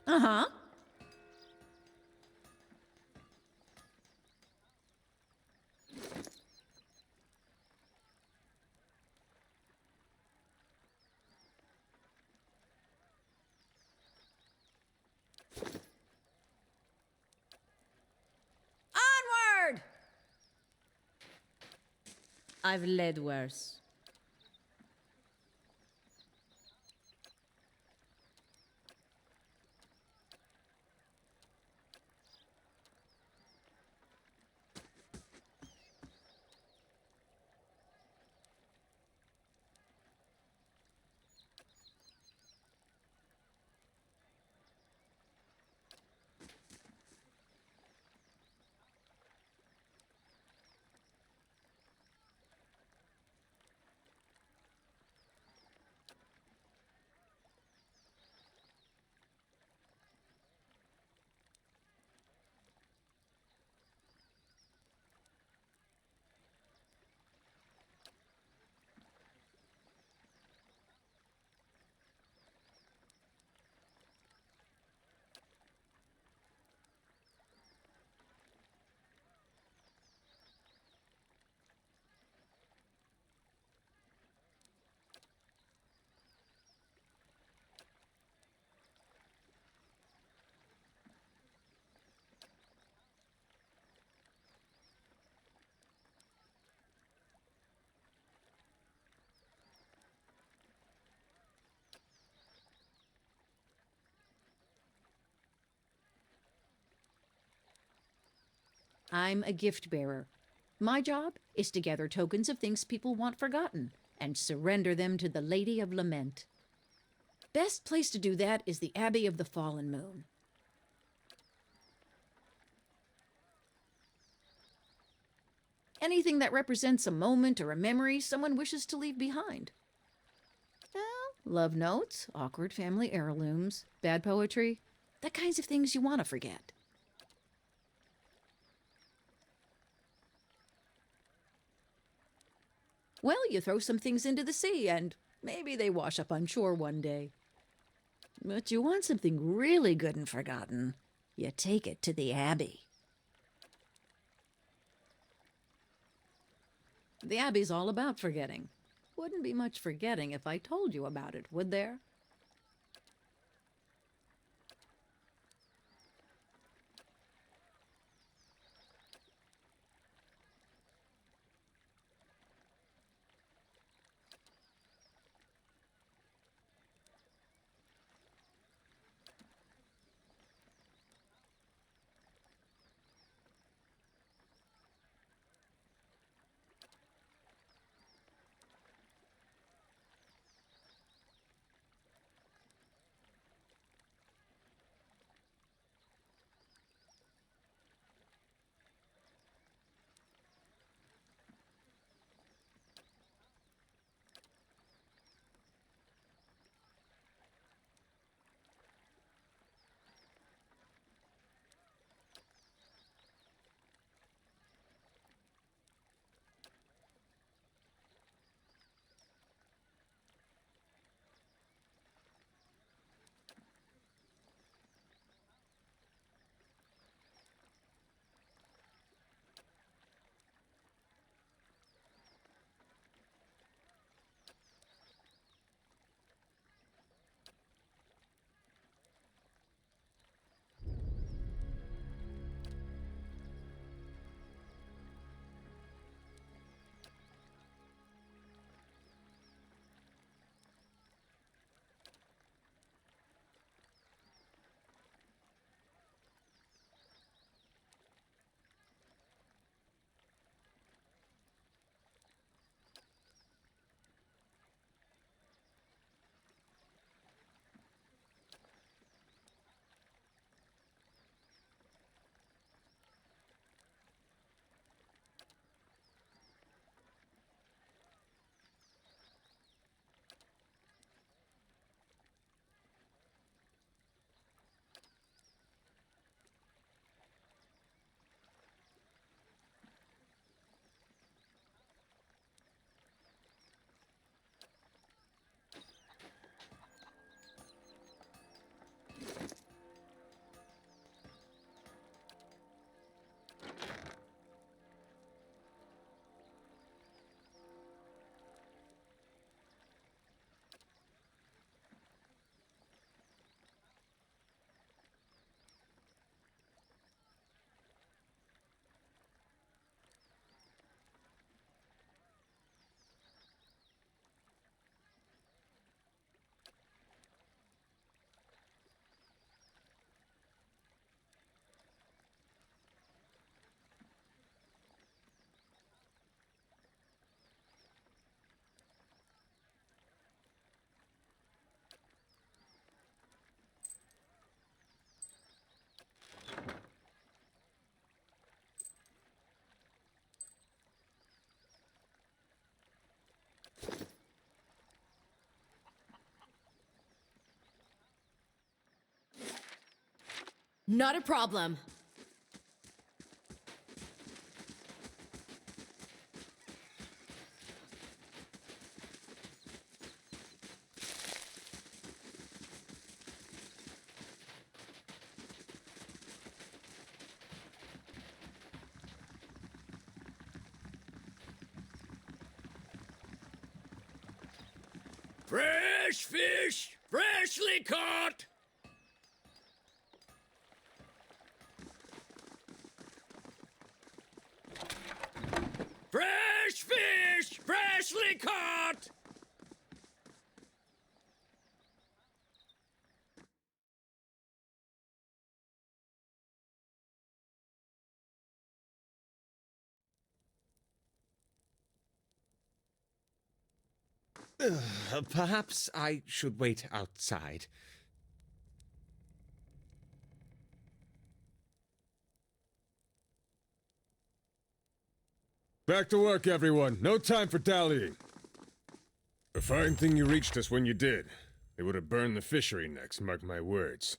Uh-huh. Onward! I've led worse. I'm a gift bearer. My job is to gather tokens of things people want forgotten and surrender them to the Lady of Lament. Best place to do that is the Abbey of the Fallen Moon. Anything that represents a moment or a memory someone wishes to leave behind. Well, love notes, awkward family heirlooms, bad poetry, the kinds of things you want to forget. Well, you throw some things into the sea, and maybe they wash up on shore one day. But you want something really good and forgotten, you take it to the Abbey. The Abbey's all about forgetting. Wouldn't be much forgetting if I told you about it, would there? Not a problem. Fresh fish, freshly caught. Fresh fish, freshly caught. Perhaps I should wait outside. Back to work, everyone. No time for dallying. A fine thing you reached us when you did. They would have burned the fishery next, mark my words.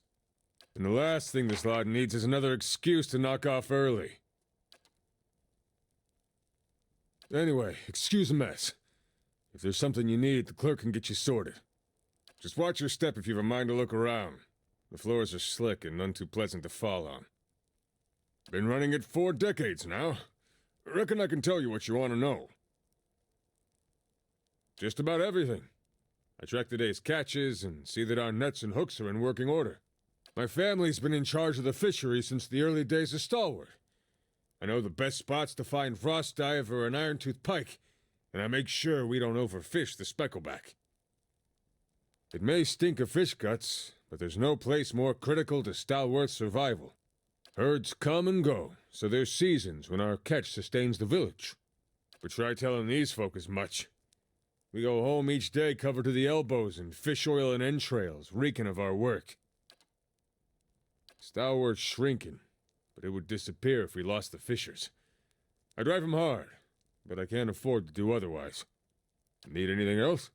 And the last thing this lot needs is another excuse to knock off early. Anyway, excuse the mess. If there's something you need, the clerk can get you sorted. Just watch your step if you have a mind to look around. The floors are slick and none too pleasant to fall on. Been running it 4 decades now. Reckon I can tell you what you want to know. Just about everything. I track the day's catches and see that our nets and hooks are in working order. My family's been in charge of the fishery since the early days of Stalwart. I know the best spots to find frost dive or an iron-tooth pike, and I make sure we don't overfish the speckleback. It may stink of fish guts, but there's no place more critical to Stalwart's survival. Herds come and go, so there's seasons when our catch sustains the village. But try telling these folk as much. We go home each day covered to the elbows in fish oil and entrails, reeking of our work. Stalwart's shrinking, but it would disappear if we lost the fishers. I drive 'em hard, but I can't afford to do otherwise. Need anything else?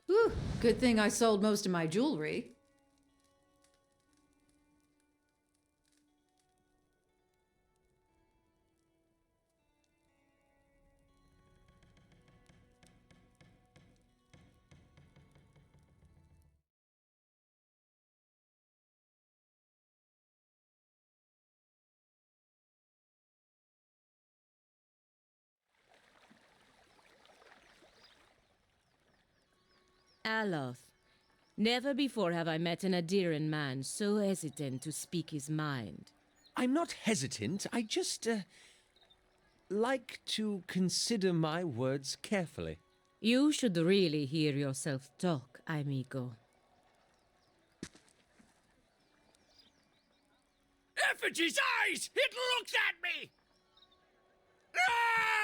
Whew, good thing I sold most of my jewelry. Aloth, never before have I met an Adiran man so hesitant to speak his mind. I'm not hesitant. I just, like to consider my words carefully. You should really hear yourself talk, amigo. Effigy's eyes! It looks at me! Ah!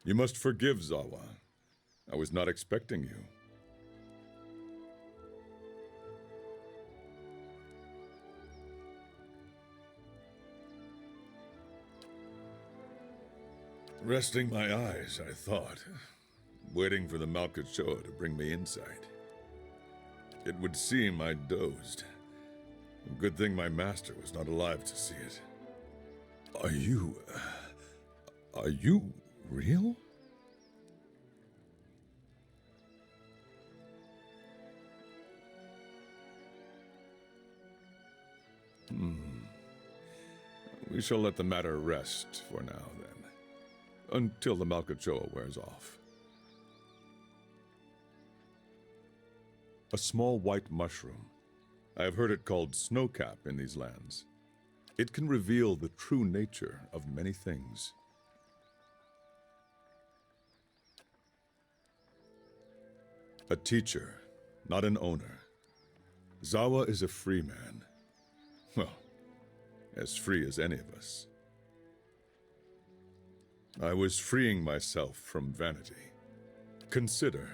You must forgive, Zawa. I was not expecting you. Resting my eyes, I thought, waiting for the Malkachoa to bring me insight. It would seem I dozed. Good thing my master was not alive to see it. Are you real? We shall let the matter rest for now, then. Until the Malkachoa wears off. A small white mushroom. I have heard it called snowcap in these lands. It can reveal the true nature of many things. A teacher, not an owner. Zawa is a free man. Well, as free as any of us. I was freeing myself from vanity. Consider,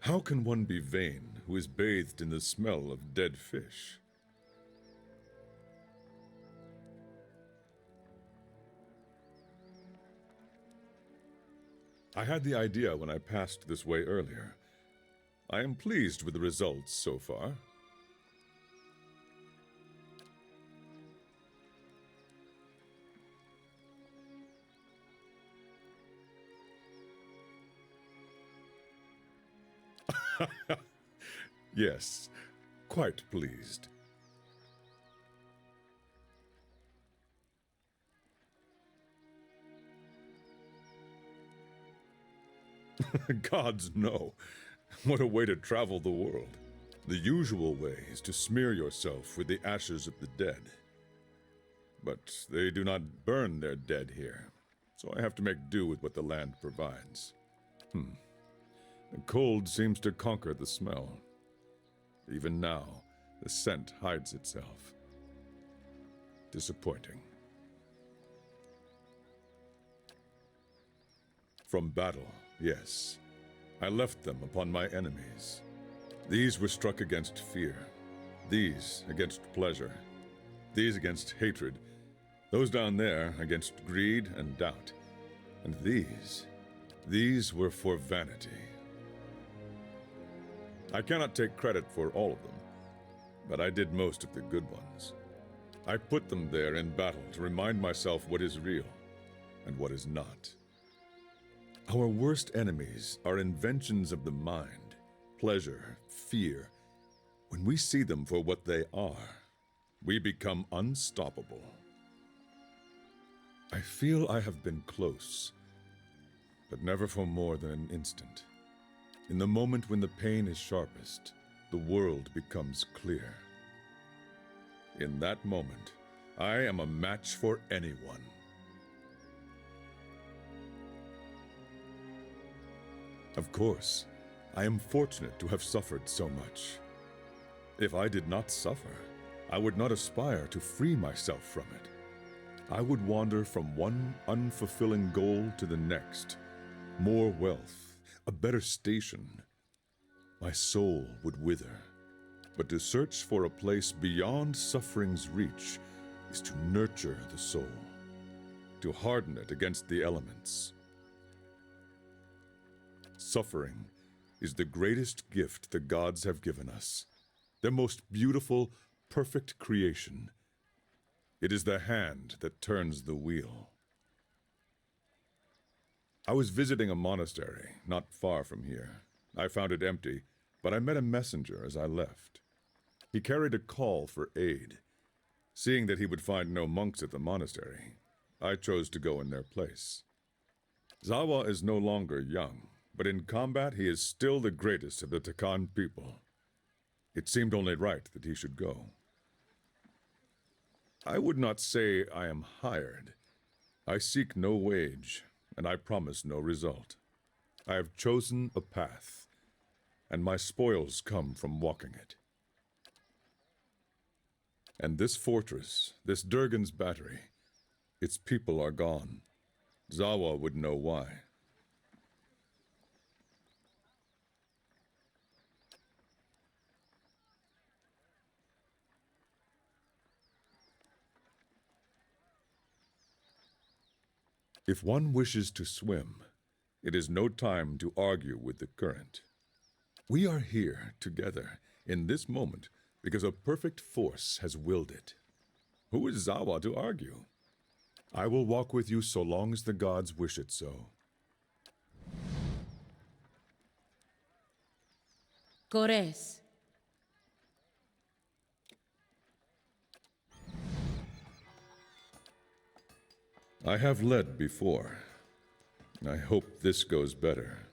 how can one be vain who is bathed in the smell of dead fish? I had the idea when I passed this way earlier. I am pleased with the results so far. Yes, quite pleased. Gods, no. What a way to travel the world. The usual way is to smear yourself with the ashes of the dead. But they do not burn their dead here, so I have to make do with what the land provides. The cold seems to conquer the smell. Even now, the scent hides itself. Disappointing. From battle, yes. I left them upon my enemies. These were struck against fear. These against pleasure. These against hatred. Those down there against greed and doubt. And these were for vanity. I cannot take credit for all of them, but I did most of the good ones. I put them there in battle to remind myself what is real and what is not. Our worst enemies are inventions of the mind, pleasure, fear. When we see them for what they are, we become unstoppable. I feel I have been close, but never for more than an instant. In the moment when the pain is sharpest, the world becomes clear. In that moment, I am a match for anyone. Of course, I am fortunate to have suffered so much. If I did not suffer, I would not aspire to free myself from it. I would wander from one unfulfilling goal to the next. More wealth, a better station. My soul would wither. But to search for a place beyond suffering's reach is to nurture the soul, to harden it against the elements. Suffering is the greatest gift the gods have given us, their most beautiful, perfect creation. It is the hand that turns the wheel. I was visiting a monastery not far from here. I found it empty, but I met a messenger as I left. He carried a call for aid. Seeing that he would find no monks at the monastery, I chose to go in their place. Zawa is no longer young, but in combat he is still the greatest of the Takan people. It seemed only right that he should go. I would not say I am hired. I seek no wage, and I promise no result. I have chosen a path, and my spoils come from walking it. And this fortress, this Durgan's battery, its people are gone. Zawa would know why. If one wishes to swim, it is no time to argue with the current. We are here together in this moment because a perfect force has willed it. Who is Zawa to argue? I will walk with you so long as the gods wish it so. Gores. I have led before. I hope this goes better.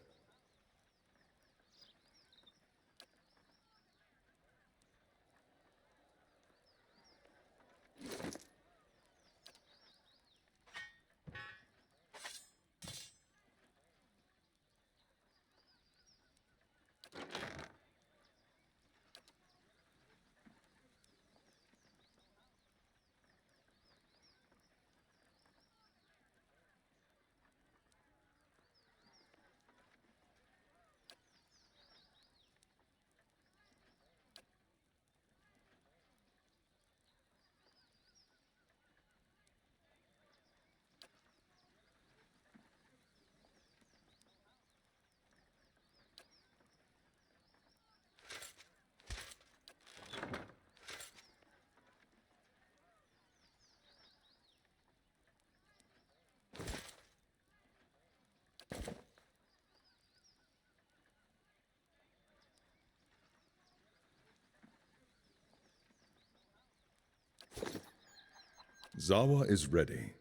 Zawa is ready.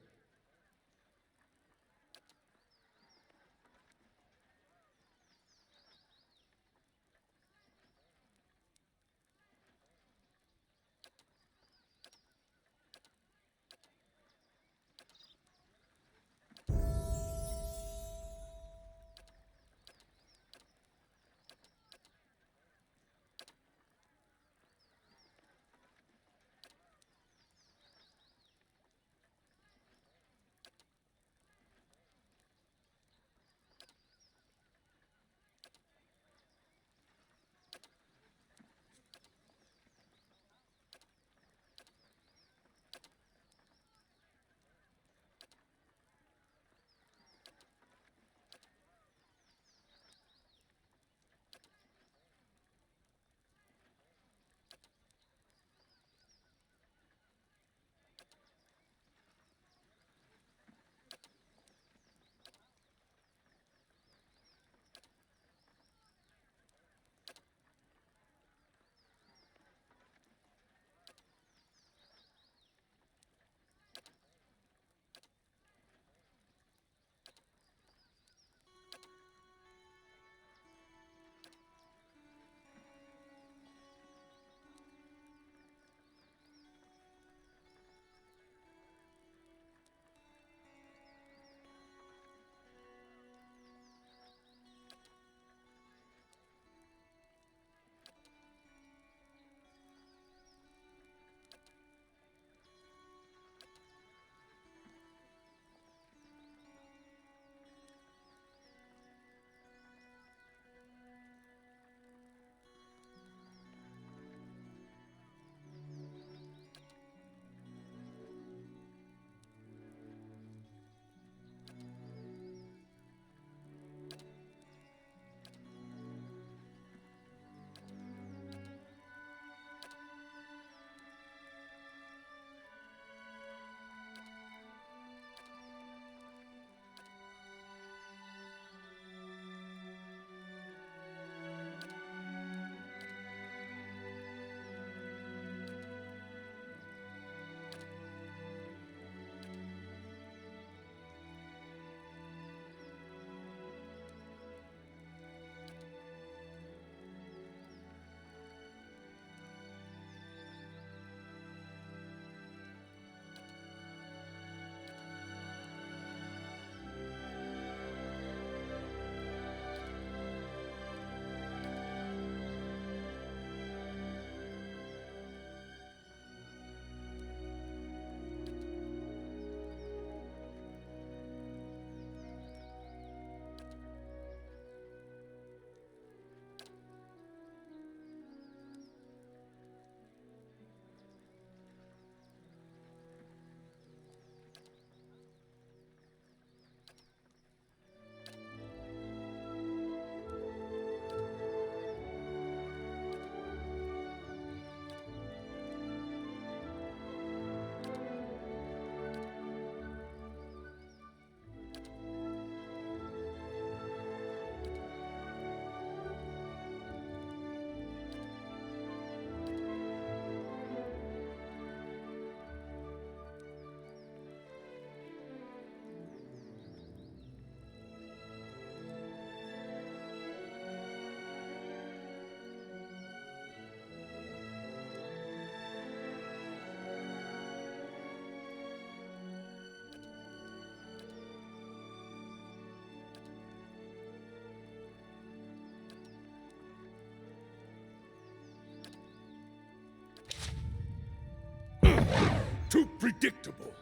Too predictable.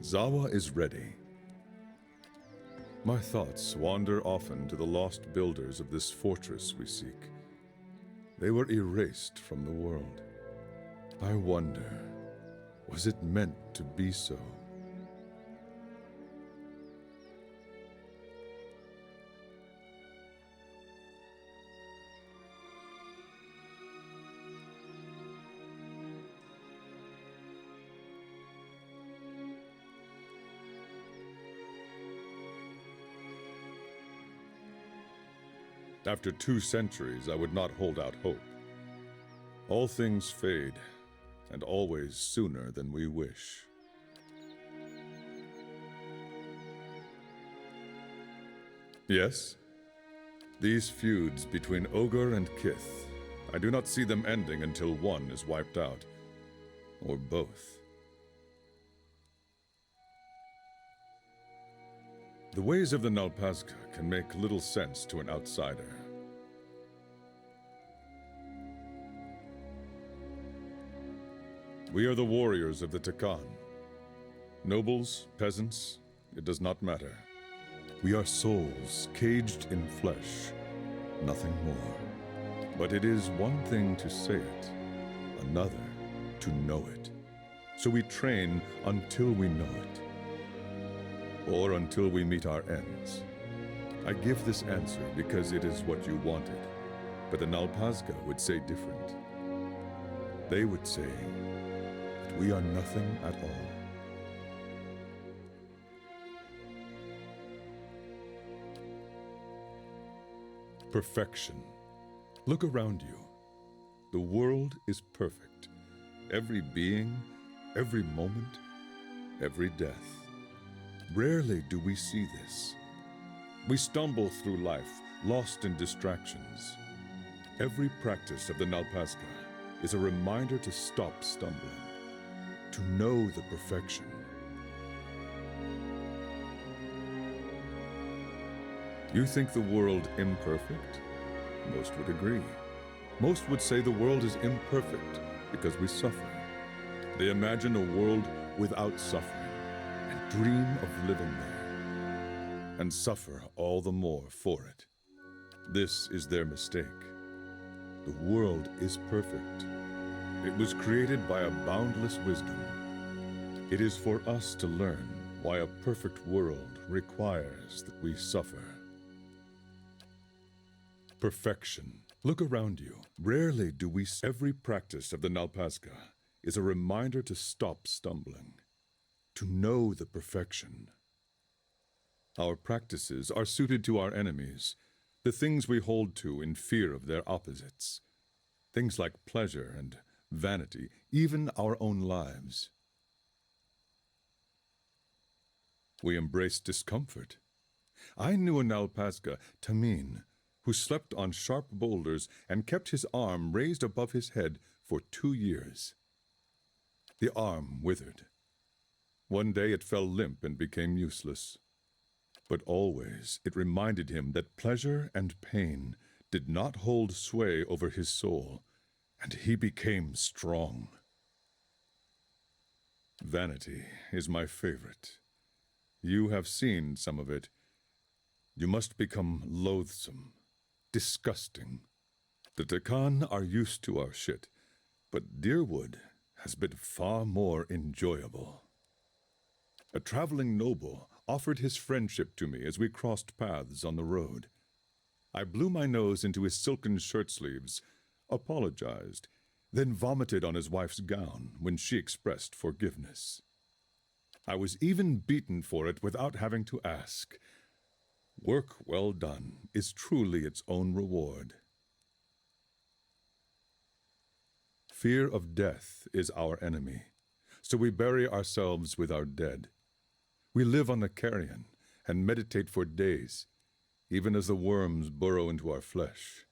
Zawa is ready. My thoughts wander often to the lost builders of this fortress we seek. They were erased from the world. I wonder, was it meant to be so? After 2 centuries, I would not hold out hope. All things fade, and always sooner than we wish. Yes? These feuds between Ogre and Kith, I do not see them ending until one is wiped out. Or both. The ways of the Nalpazga can make little sense to an outsider. We are the warriors of the Takan. Nobles, peasants, it does not matter. We are souls caged in flesh, nothing more. But it is one thing to say it, another to know it. So we train until we know it. Or until we meet our ends. I give this answer because it is what you wanted, but the Nalpazga would say different. They would say that we are nothing at all. Perfection. Look around you. The world is perfect. Every being, every moment, every death. Rarely do we see this. We stumble through life, lost in distractions. Every practice of the Nalpazga is a reminder to stop stumbling, to know the perfection. You think the world imperfect? Most would agree. Most would say the world is imperfect because we suffer. They imagine a world without suffering. Dream of living there, and suffer all the more for it. This is their mistake. The world is perfect. It was created by a boundless wisdom. It is for us to learn why a perfect world requires that we suffer. Perfection. Look around you. Rarely do we see every practice of the Nalpazga is a reminder to stop stumbling. To know the perfection. Our practices are suited to our enemies, the things we hold to in fear of their opposites. Things like pleasure and vanity, even our own lives. We embrace discomfort. I knew a Nalpazga, Tamin, who slept on sharp boulders and kept his arm raised above his head for 2 years. The arm withered. One day it fell limp and became useless. But always it reminded him that pleasure and pain did not hold sway over his soul, and he became strong. Vanity is my favorite. You have seen some of it. You must become loathsome, disgusting. The Takan are used to our shit, but Deerwood has been far more enjoyable. A traveling noble offered his friendship to me as we crossed paths on the road. I blew my nose into his silken shirt sleeves, apologized, then vomited on his wife's gown when she expressed forgiveness. I was even beaten for it without having to ask. Work well done is truly its own reward. Fear of death is our enemy, so we bury ourselves with our dead. We live on the carrion and meditate for days, even as the worms burrow into our flesh.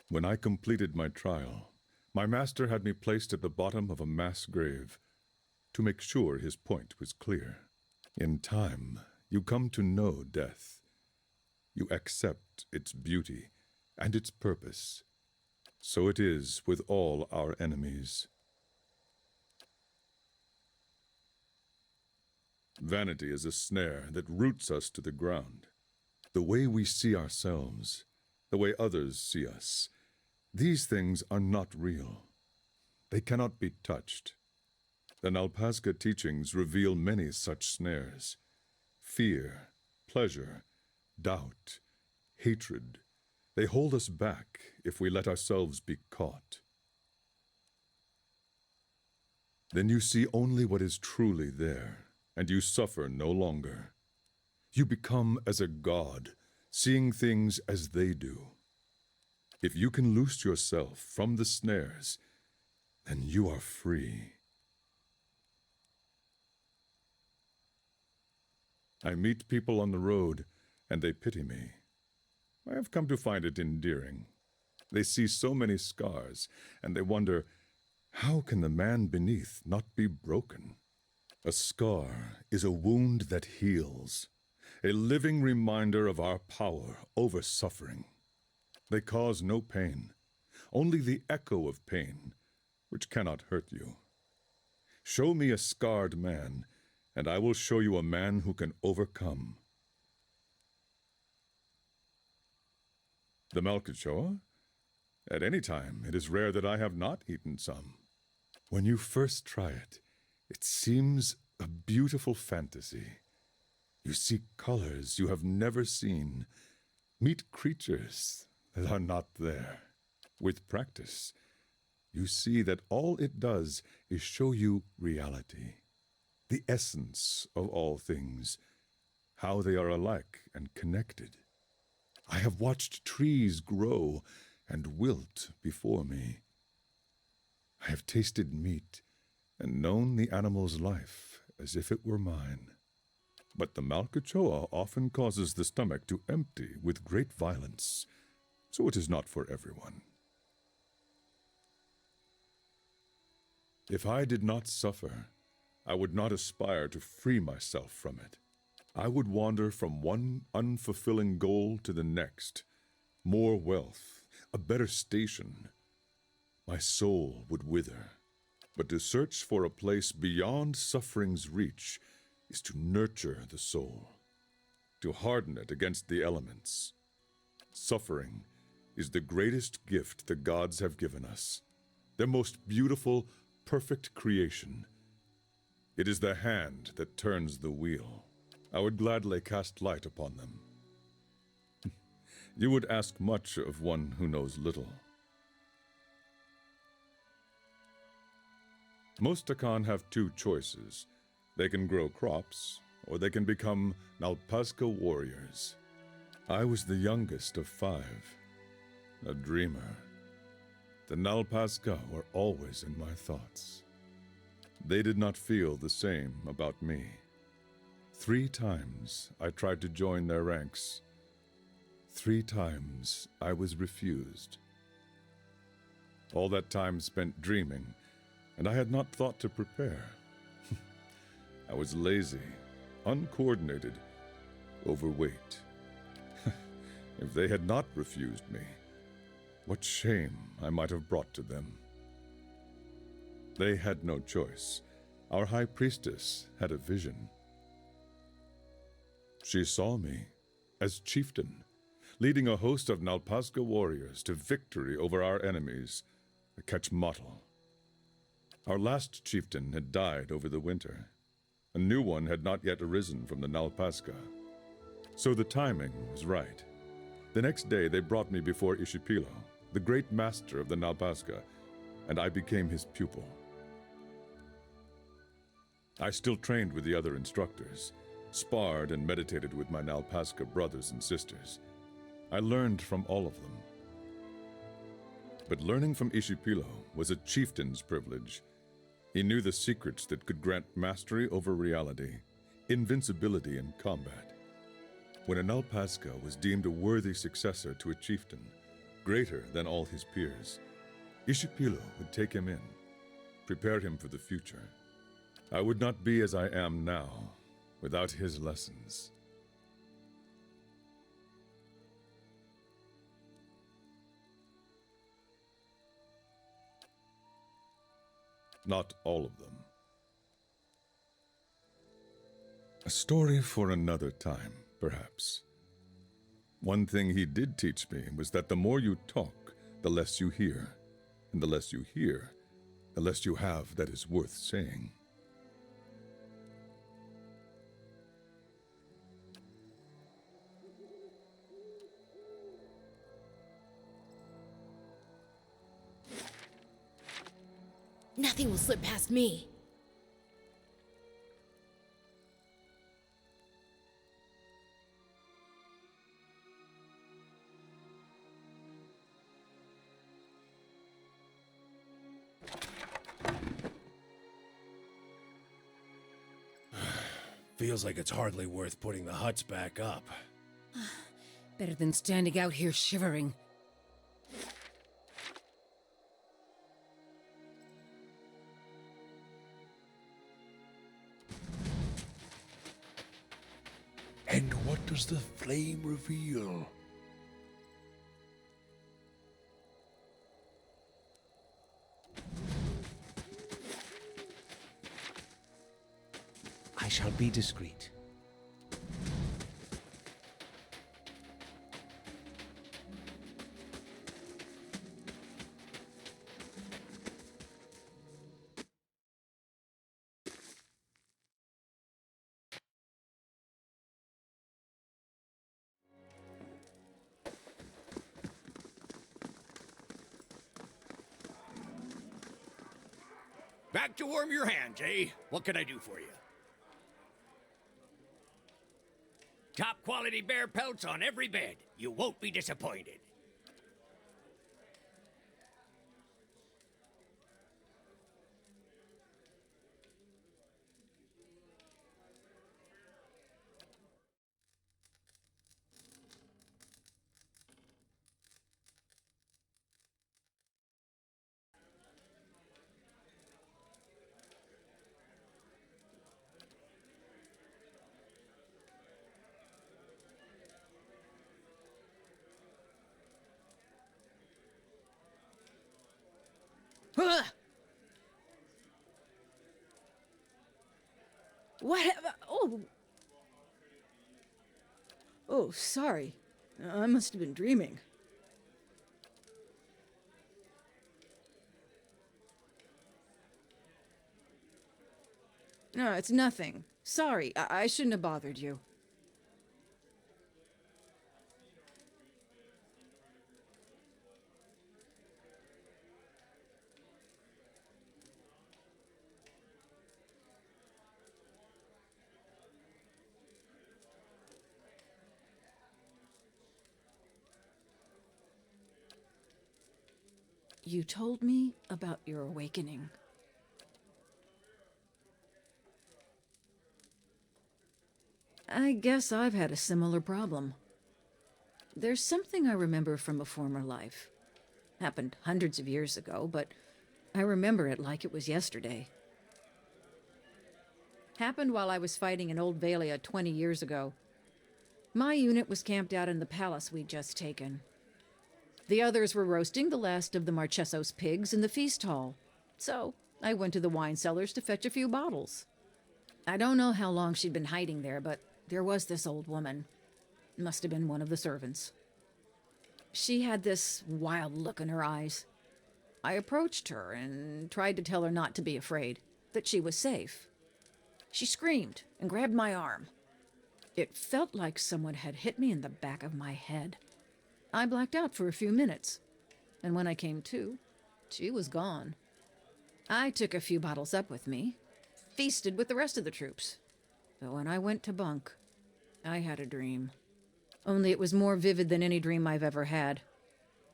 When I completed my trial, my master had me placed at the bottom of a mass grave. to make sure his point was clear. In time, you come to know death. You accept its beauty and its purpose. So it is with all our enemies. Vanity is a snare that roots us to the ground. The way we see ourselves, the way others see us, these things are not real. They cannot be touched. The Nalpazga teachings reveal many such snares. Fear, pleasure, doubt, hatred. They hold us back if we let ourselves be caught. Then you see only what is truly there, and you suffer no longer. You become as a god, seeing things as they do. If you can loose yourself from the snares, then you are free. I meet people on the road, and they pity me. I have come to find it endearing. They see so many scars, and they wonder, how can the man beneath not be broken? A scar is a wound that heals, a living reminder of our power over suffering. They cause no pain, only the echo of pain, which cannot hurt you. Show me a scarred man, and I will show you a man who can overcome. The Malkachoa? At any time, it is rare that I have not eaten some. When you first try it, it seems a beautiful fantasy. You see colors you have never seen, meet creatures that are not there. With practice, you see that all it does is show you reality, the essence of all things, how they are alike and connected. I have watched trees grow and wilt before me. I have tasted meat and known the animal's life as if it were mine. But the Malkachoa often causes the stomach to empty with great violence, so it is not for everyone. If I did not suffer, I would not aspire to free myself from it. I would wander from one unfulfilling goal to the next. More wealth, a better station. My soul would wither. But to search for a place beyond suffering's reach is to nurture the soul, to harden it against the elements. Suffering is the greatest gift the gods have given us, their most beautiful, perfect creation. It is the hand that turns the wheel. I would gladly cast light upon them. You would ask much of one who knows little. Most Akan have two choices. They can grow crops, or they can become Nalpazga warriors. I was the youngest of 5, a dreamer. The Nalpazga were always in my thoughts. They did not feel the same about me. 3 times I tried to join their ranks. 3 times I was refused. All that time spent dreaming, and I had not thought to prepare. I was lazy, uncoordinated, overweight. If they had not refused me, what shame I might have brought to them. They had no choice. Our high priestess had a vision. She saw me as chieftain, leading a host of Nalpazga warriors to victory over our enemies, the Kechmatl. Our last chieftain had died over the winter. A new one had not yet arisen from the Nalpazga. So the timing was right. The next day they brought me before Ishipilo, the great master of the Nalpazga, and I became his pupil. I still trained with the other instructors, sparred and meditated with my Nalpazga brothers and sisters. I learned from all of them. But learning from Ishipilo was a chieftain's privilege. He knew the secrets that could grant mastery over reality, invincibility in combat. When a Nalpazga was deemed a worthy successor to a chieftain, greater than all his peers, Ishipilo would take him in, prepare him for the future. I would not be as I am now without his lessons. Not all of them. A story for another time, perhaps. One thing he did teach me was that the more you talk, the less you hear. And the less you hear, the less you have that is worth saying. Nothing will slip past me. Feels like it's hardly worth putting the huts back up. Better than standing out here shivering. And what does the flame reveal? I shall be discreet. Back to warm your hands, eh? What can I do for you? Top quality bear pelts on every bed. You won't be disappointed. Oh. Oh, sorry. I must have been dreaming. No, it's nothing. Sorry, I shouldn't have bothered you. You told me about your awakening. I guess I've had a similar problem. There's something I remember from a former life. Happened hundreds of years ago, but I remember it like it was yesterday. Happened while I was fighting in Old Valia 20 years ago. My unit was camped out in the palace we'd just taken. The others were roasting the last of the Marchesos pigs in the feast hall. So I went to the wine cellars to fetch a few bottles. I don't know how long she'd been hiding there, but there was this old woman. Must have been one of the servants. She had this wild look in her eyes. I approached her and tried to tell her not to be afraid, that she was safe. She screamed and grabbed my arm. It felt like someone had hit me in the back of my head. I blacked out for a few minutes, and when I came to, she was gone. I took a few bottles up with me, feasted with the rest of the troops. But when I went to bunk, I had a dream. Only it was more vivid than any dream I've ever had.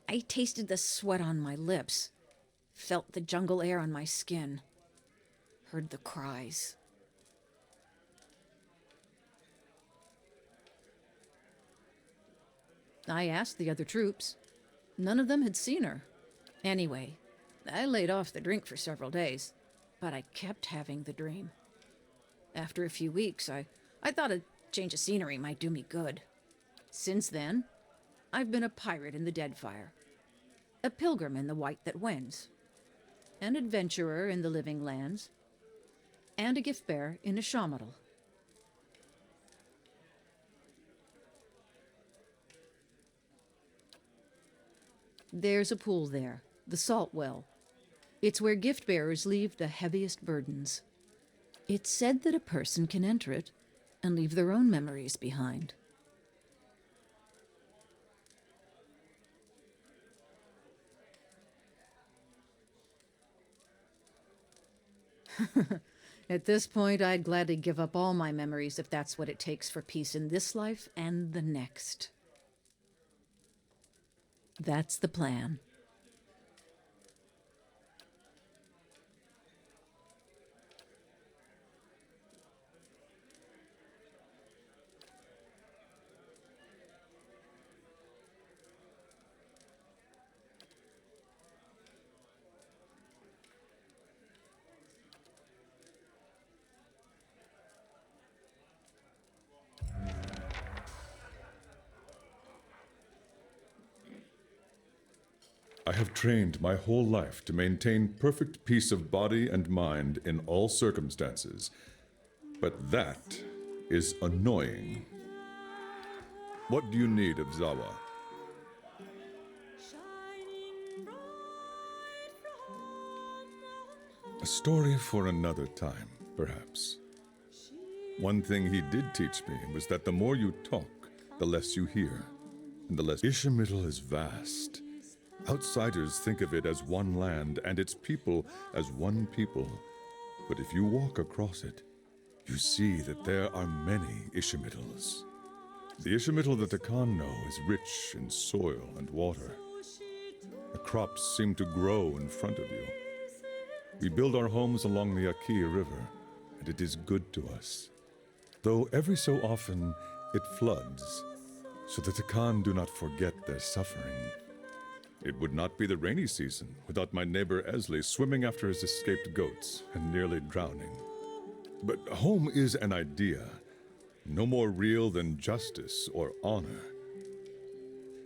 I tasted the sweat on my lips, felt the jungle air on my skin, heard the cries. I asked the other troops. None of them had seen her. Anyway, I laid off the drink for several days, but I kept having the dream. After a few weeks, I thought a change of scenery might do me good. Since then, I've been a pirate in the Deadfire, a pilgrim in the White That Wends, an adventurer in the Living Lands, and a gift bearer in Ashamadal. There's a pool there, the Salt Well. It's where gift bearers leave the heaviest burdens. It's said that a person can enter it and leave their own memories behind. At this point, I'd gladly give up all my memories if that's what it takes for peace in this life and the next. That's the plan. I have trained my whole life to maintain perfect peace of body and mind in all circumstances. But that is annoying. What do you need of Zawa? A story for another time, perhaps. One thing he did teach me was that the more you talk, the less you hear, and the less. Ishamital is vast. Outsiders think of it as one land and its people as one people. But if you walk across it, you see that there are many Ishamitals. The Ishamital that the Khan know is rich in soil and water. The crops seem to grow in front of you. We build our homes along the Akia River, and it is good to us. Though every so often it floods, so that the Khan do not forget their suffering. It would not be the rainy season without my neighbor Esley swimming after his escaped goats and nearly drowning. But home is an idea, no more real than justice or honor.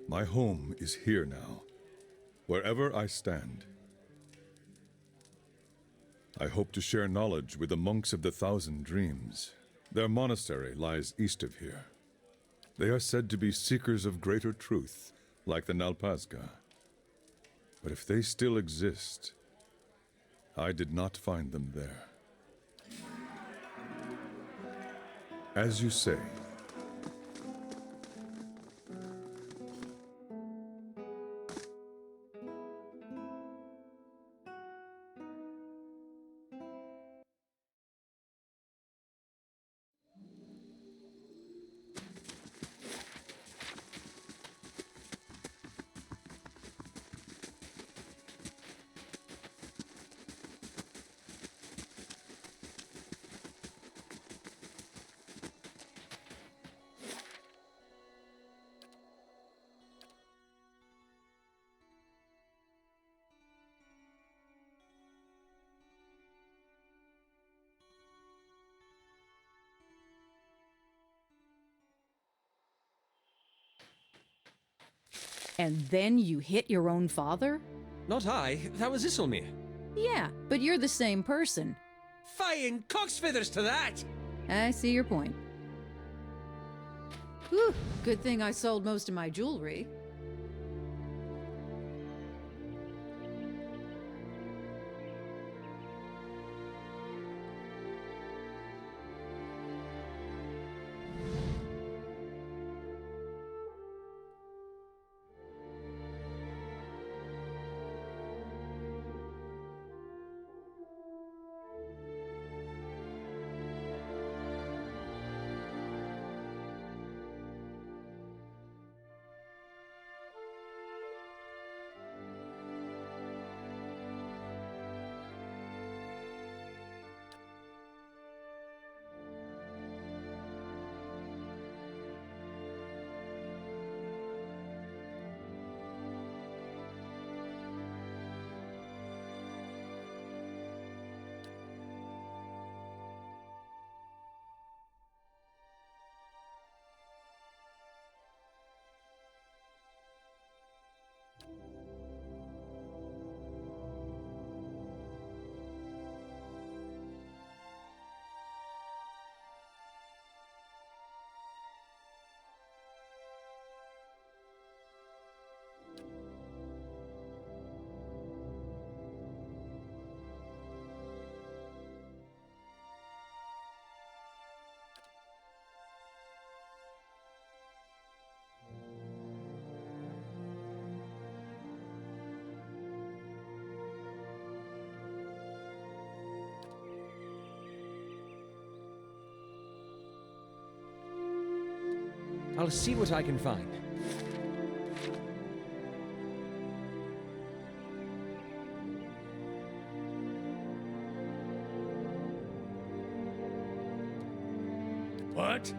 My home is here now, wherever I stand. I hope to share knowledge with the monks of the Thousand Dreams. Their monastery lies east of here. They are said to be seekers of greater truth, like the Nalpazga. But if they still exist, I did not find them there. As you say. And then you hit your own father? Not I. That was Isilmir. Yeah, but you're the same person. Flying cock's feathers to that! I see your point. Whew, good thing I sold most of my jewelry. I'll see what I can find. What?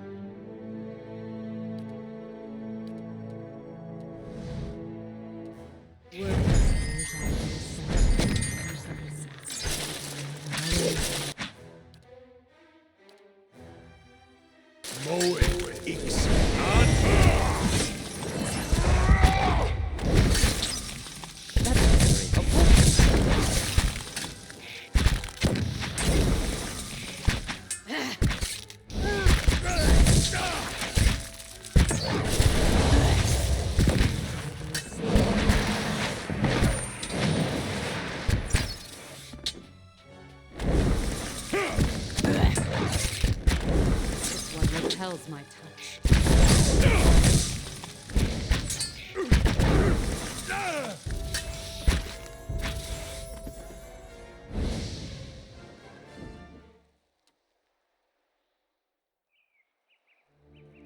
This one repels my touch.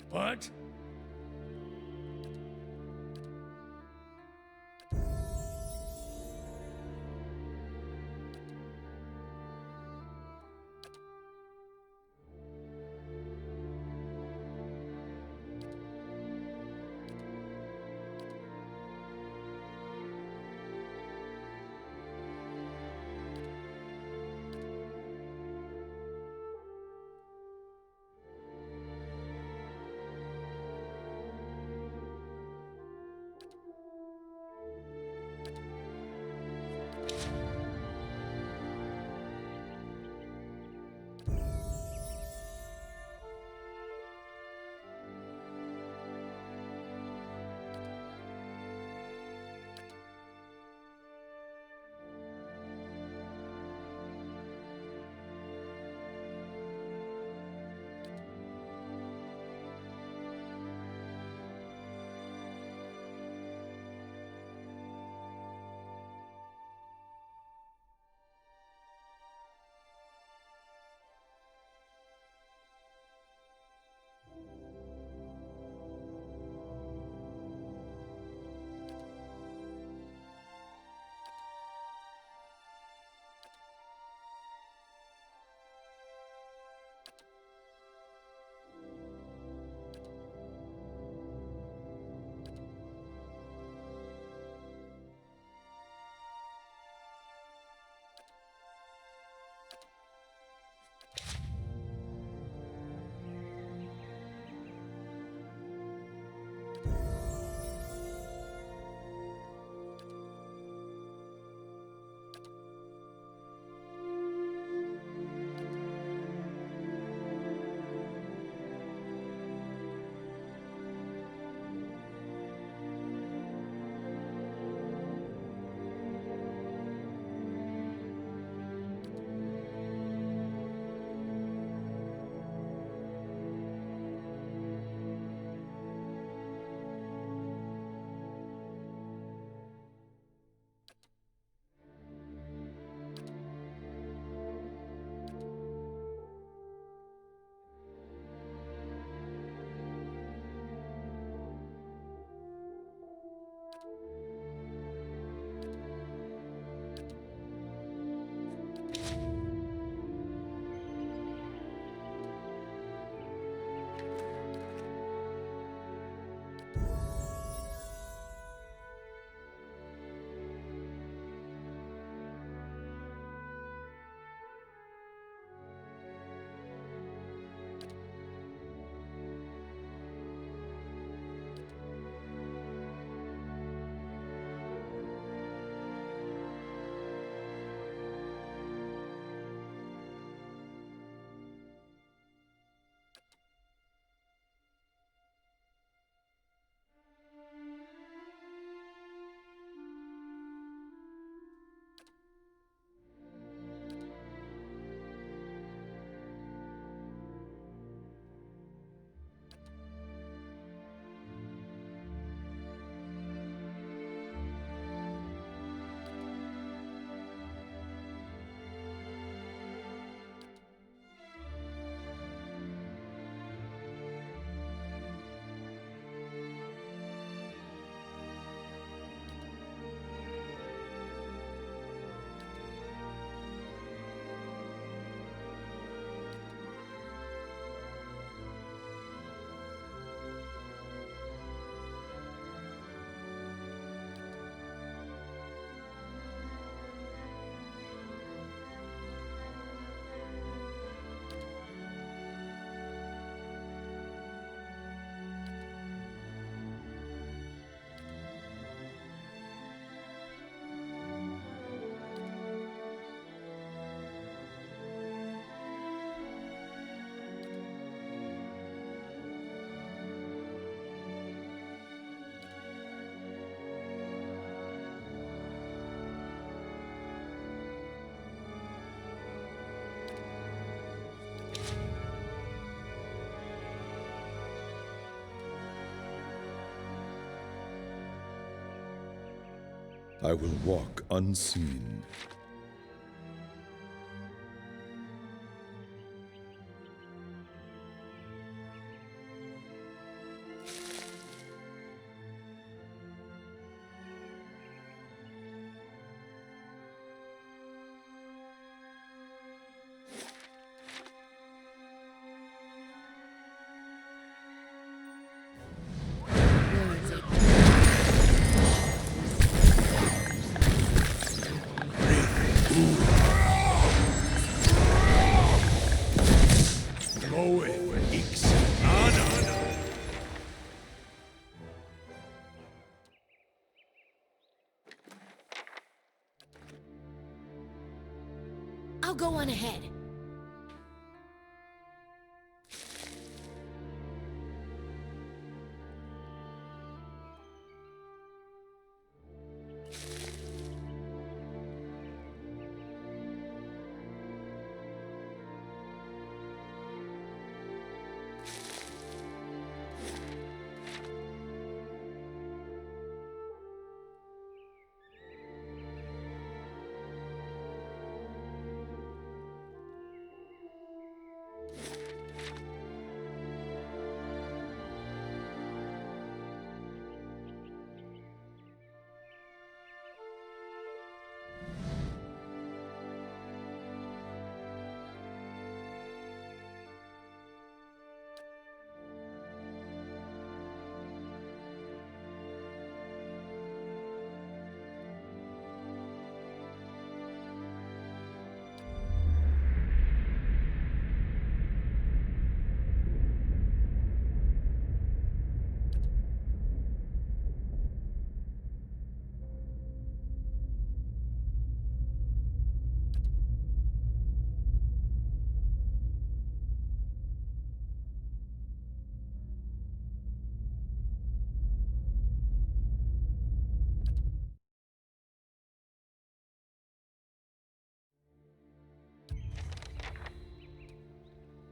What? I will walk unseen. I'll go on ahead.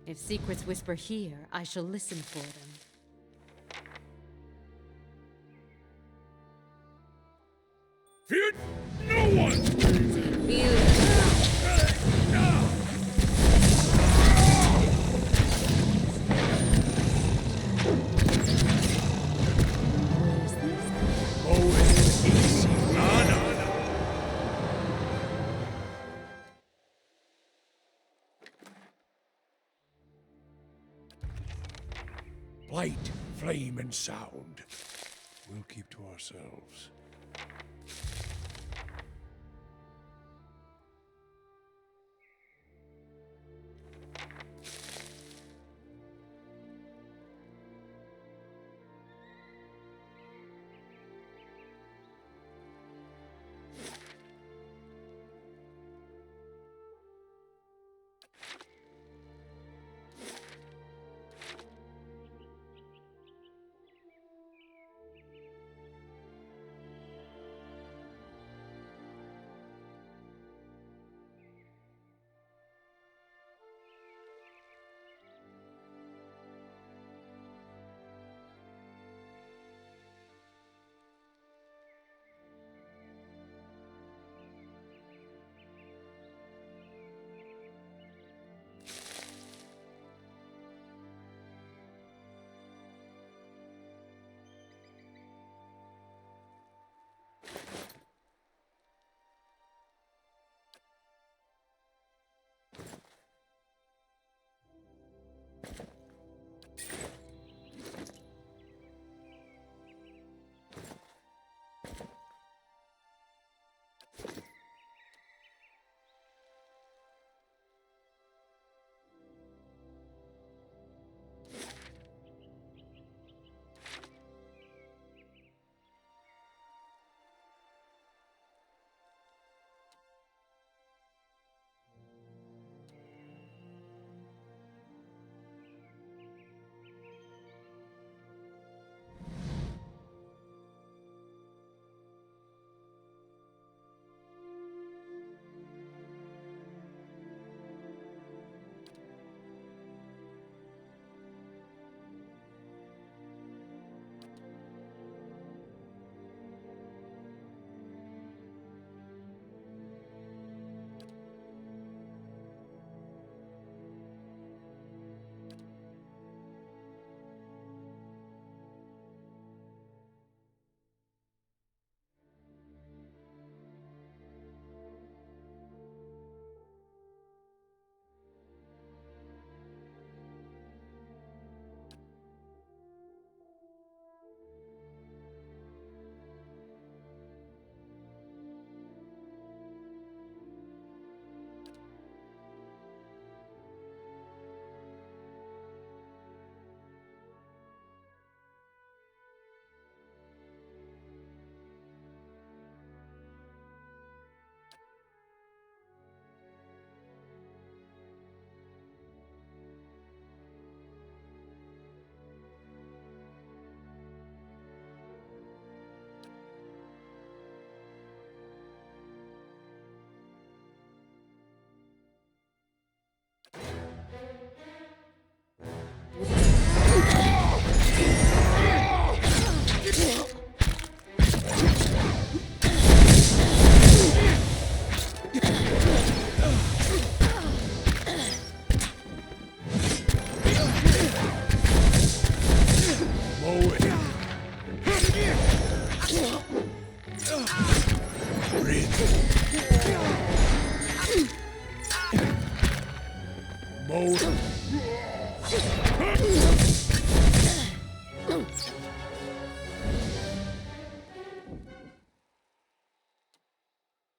If secrets whisper here, I shall listen for them. Fear no one! Light, flame, and sound. We'll keep to ourselves.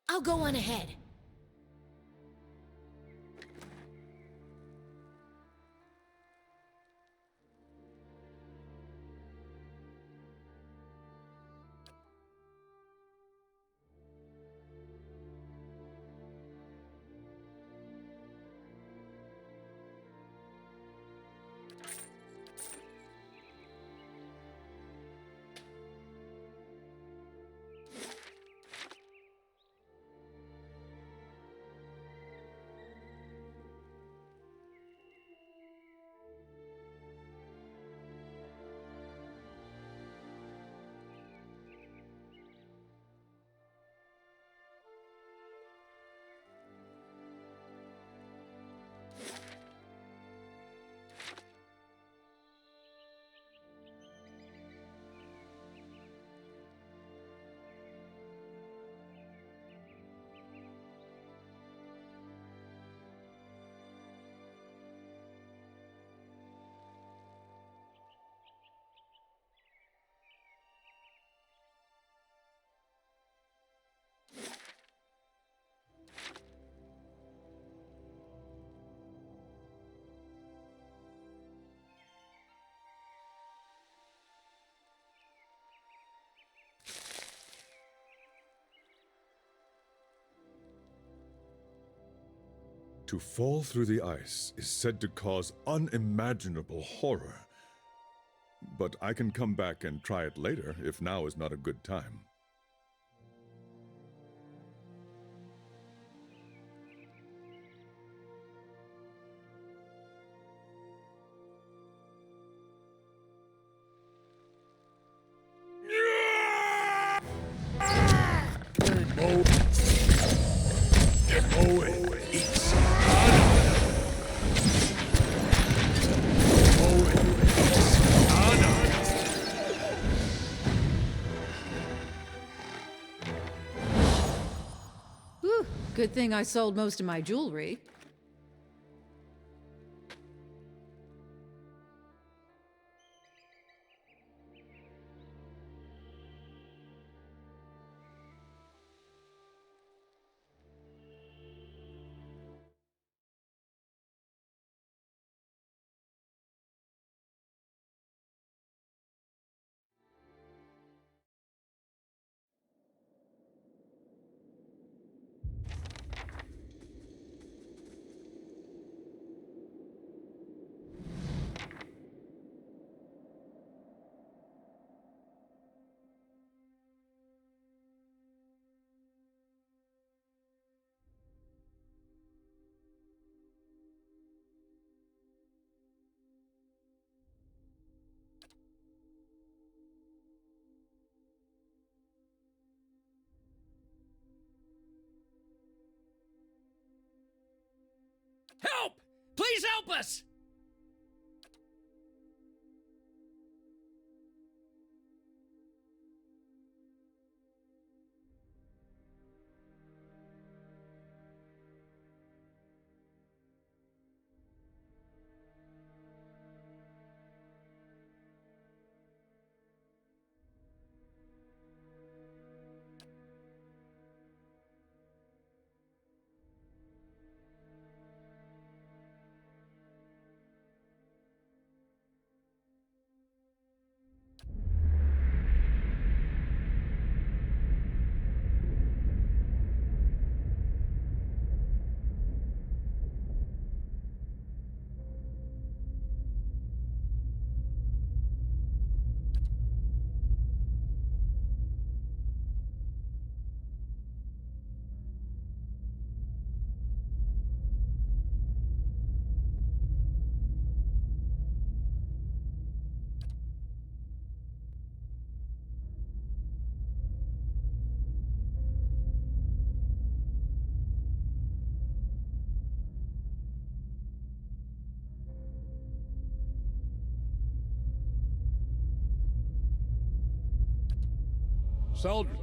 I'll go on ahead. To fall through the ice is said to cause unimaginable horror. But I can come back and try it later if now is not a good time. Whew, good thing I sold most of my jewelry. Help! Please help us! Saldren.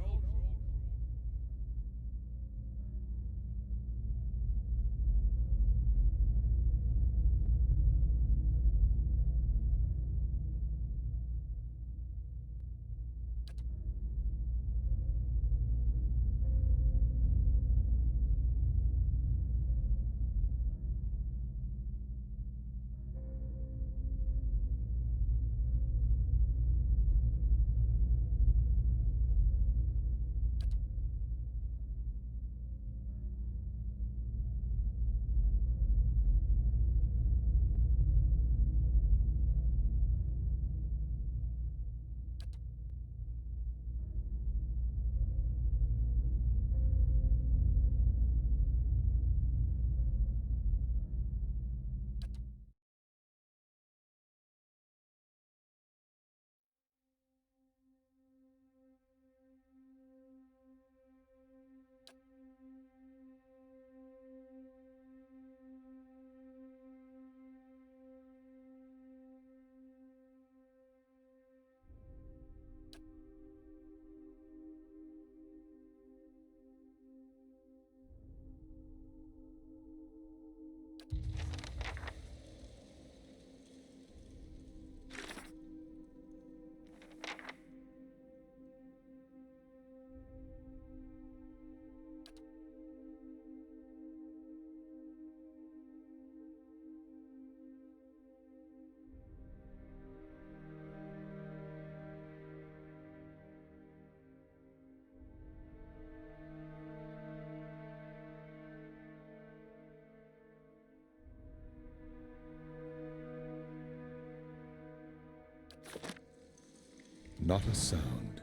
Not a sound.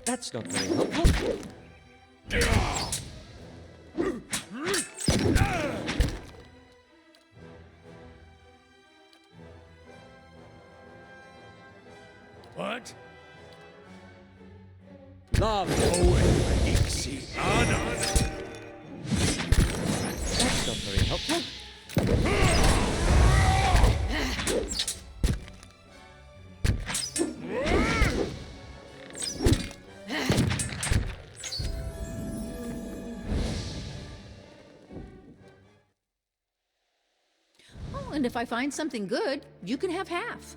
That's not very helpful. What? Love. That's not very helpful. Oh, and if I find something good, you can have half.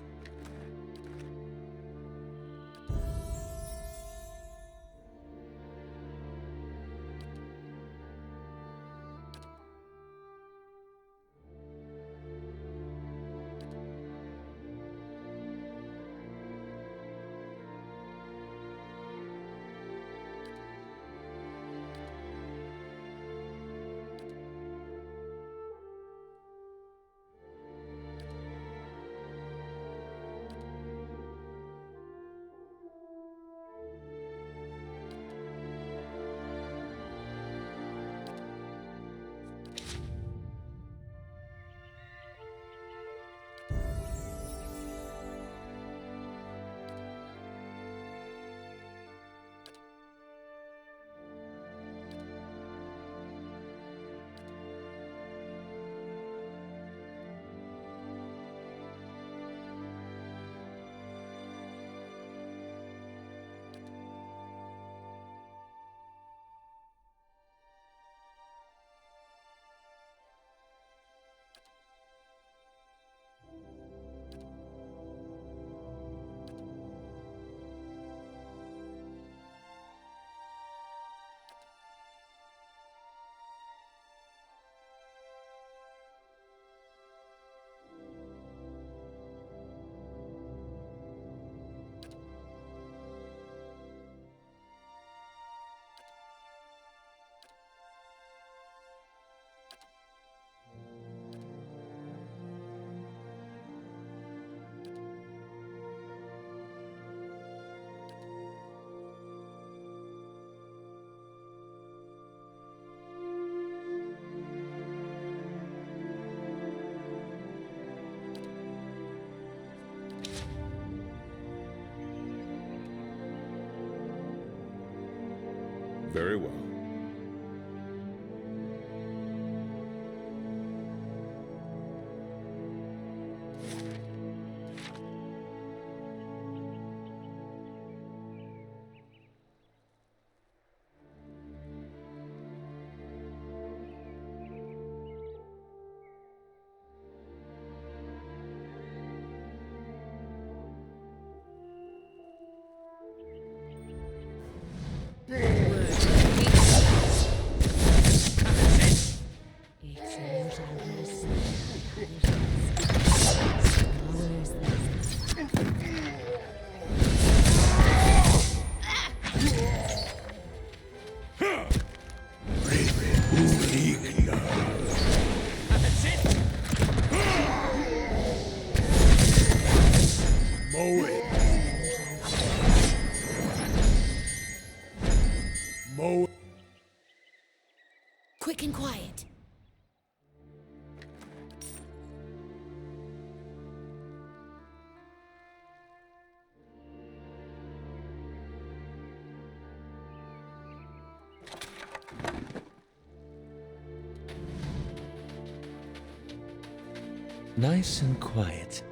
Very well. quick and quiet. Nice and quiet.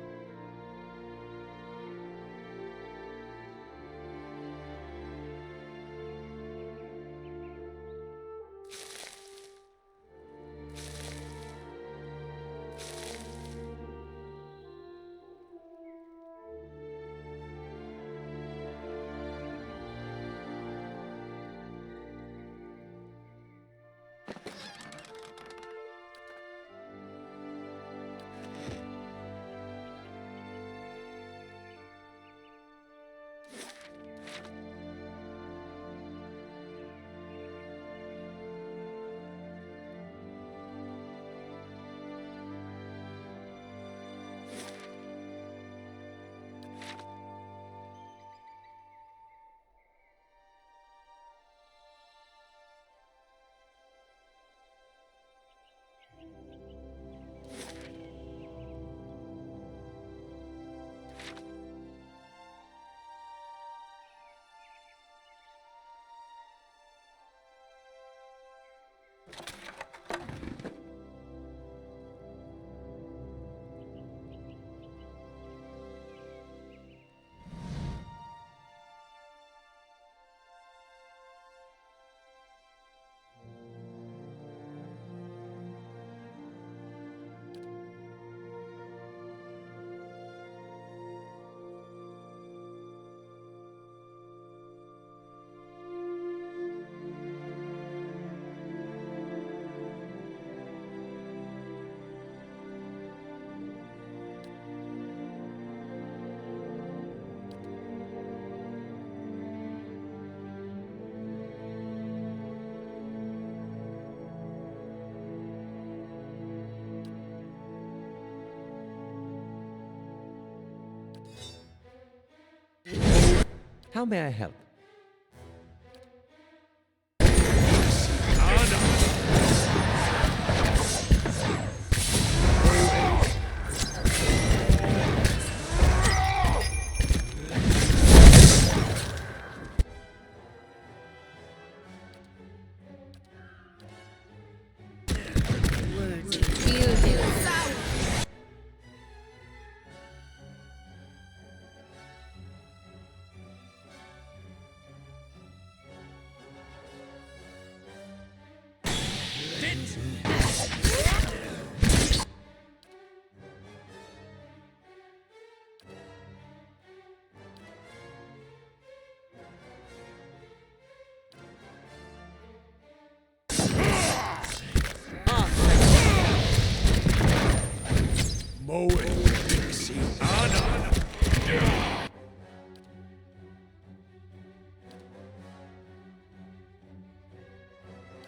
How may I help?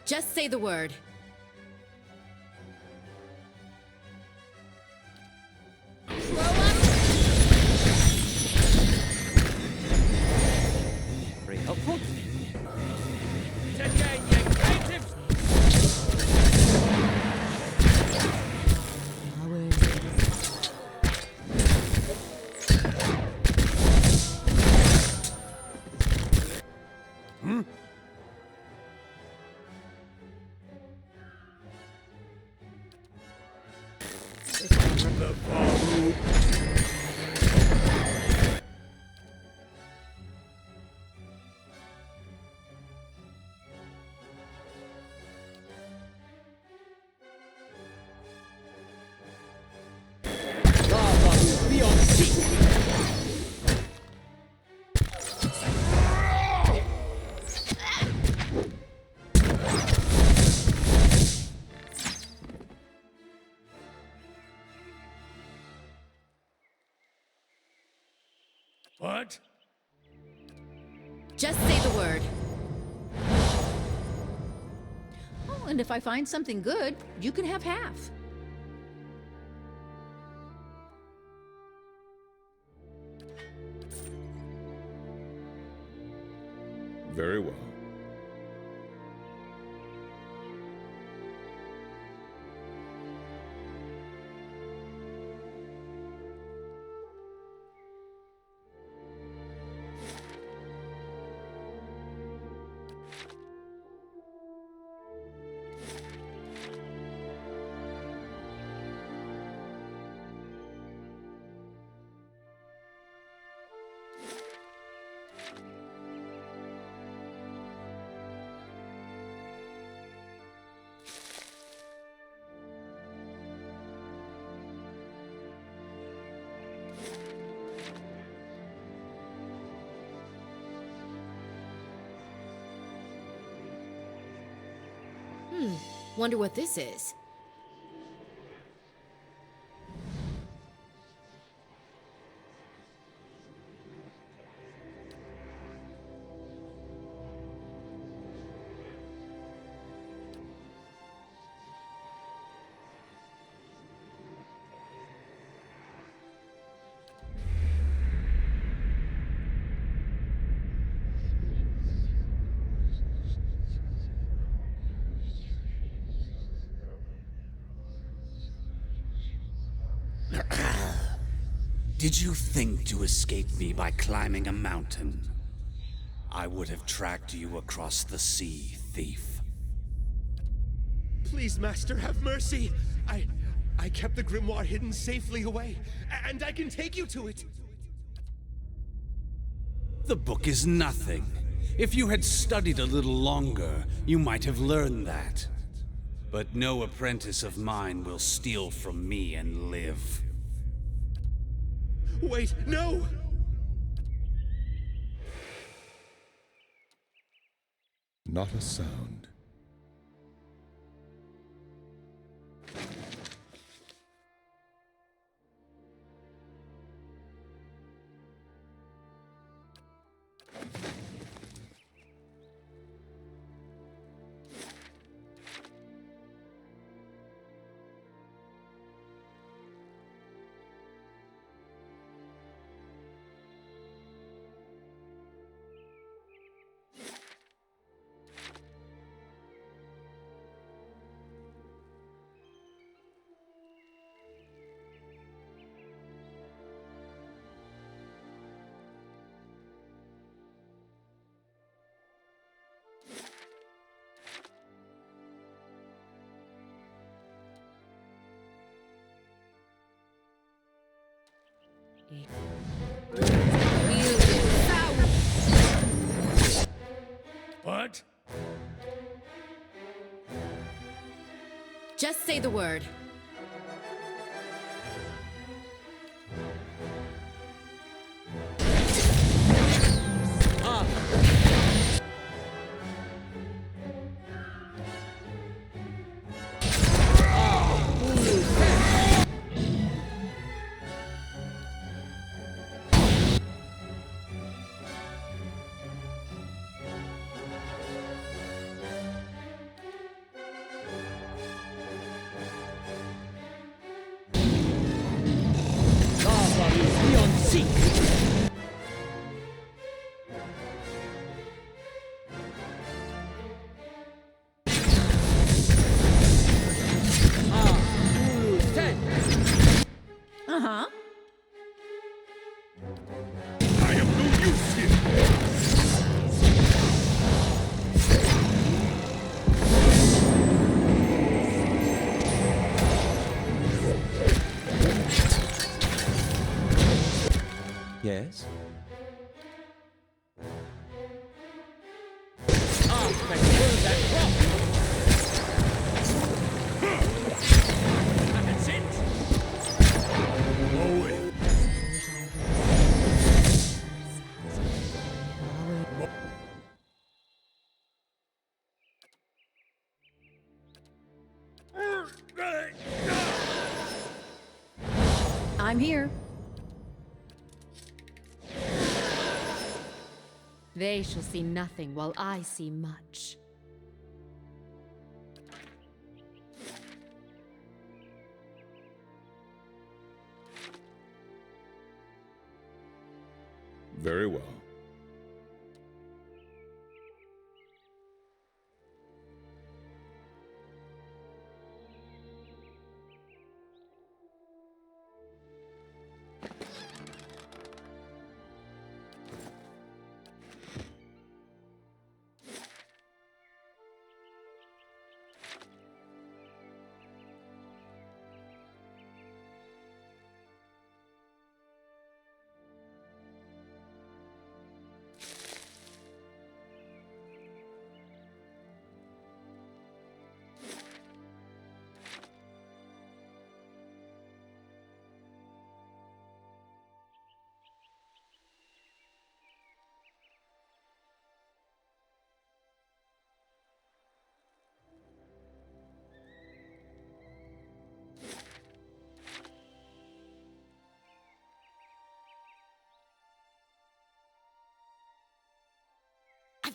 Just say the word. Very helpful. What? Just say the word. Oh, and if I find something good, you can have half. Very well. Wonder what this is. Did you think to escape me by climbing a mountain? I would have tracked you across the sea, thief. Please, Master, have mercy. I kept the grimoire hidden safely away, and I can take you to it. The book is nothing. If you had studied a little longer, you might have learned that. But no apprentice of mine will steal from me and live. Wait, no! Not a sound. What? Just say the word. Uh-huh. I am no use here. Yes? That's it. Go away. I'm here. They shall see nothing while I see much. Very well.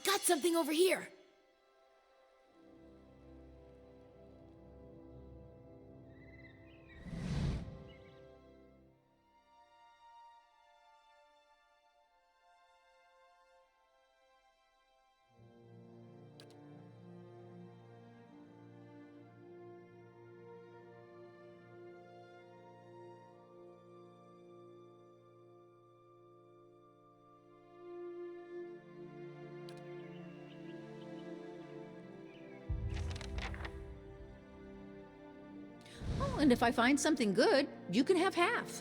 got something over here. Oh, and if I find something good, you can have half.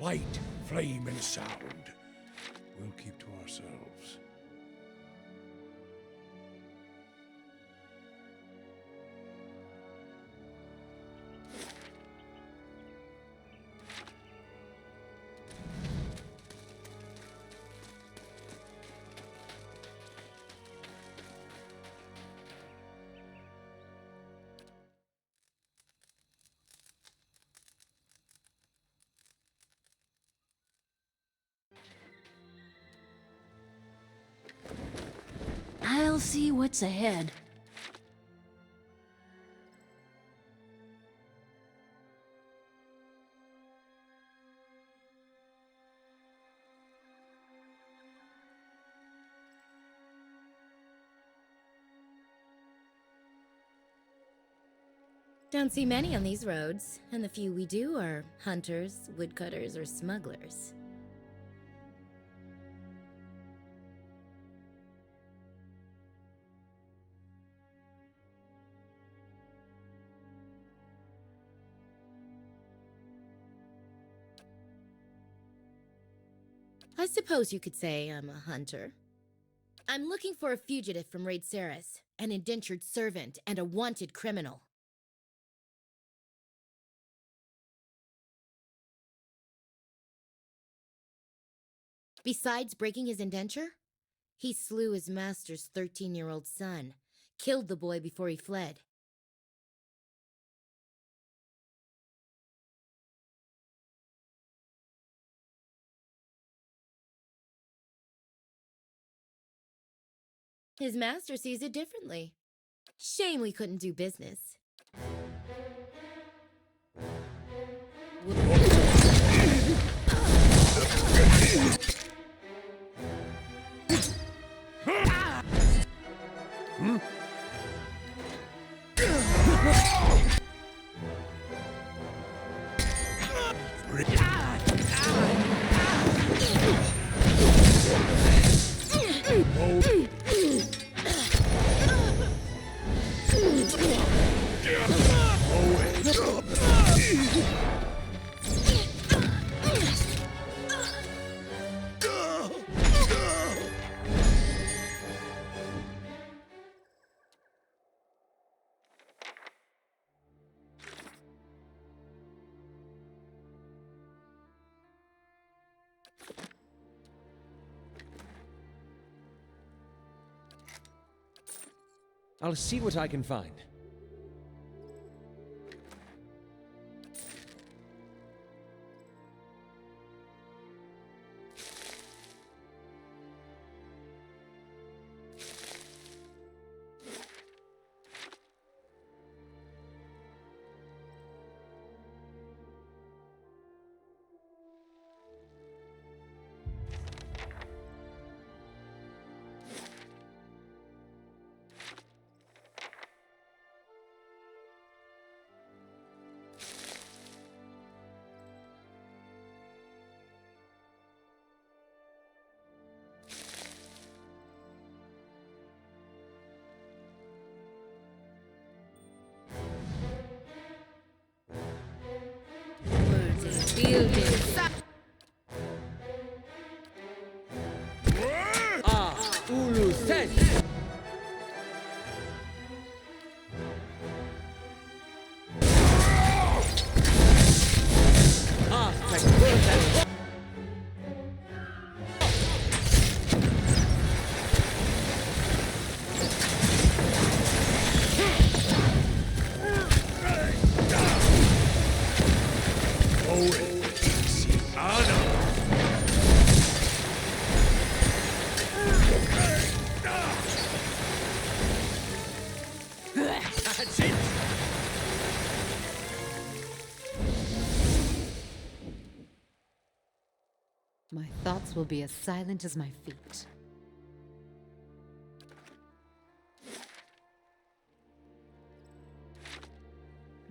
Light, flame, and sound. We'll keep to ourselves. I'll see what's ahead. Don't see many on these roads, and the few we do are hunters, woodcutters, or smugglers. I suppose you could say I'm a hunter. I'm looking for a fugitive from Raid Ceres, an indentured servant, and a wanted criminal. Besides breaking his indenture, he slew his master's 13-year-old son, killed the boy before he fled. His master sees it differently. Shame we couldn't do business. I'll see what I can find. Ulu Sen! That's it! My thoughts will be as silent as my feet.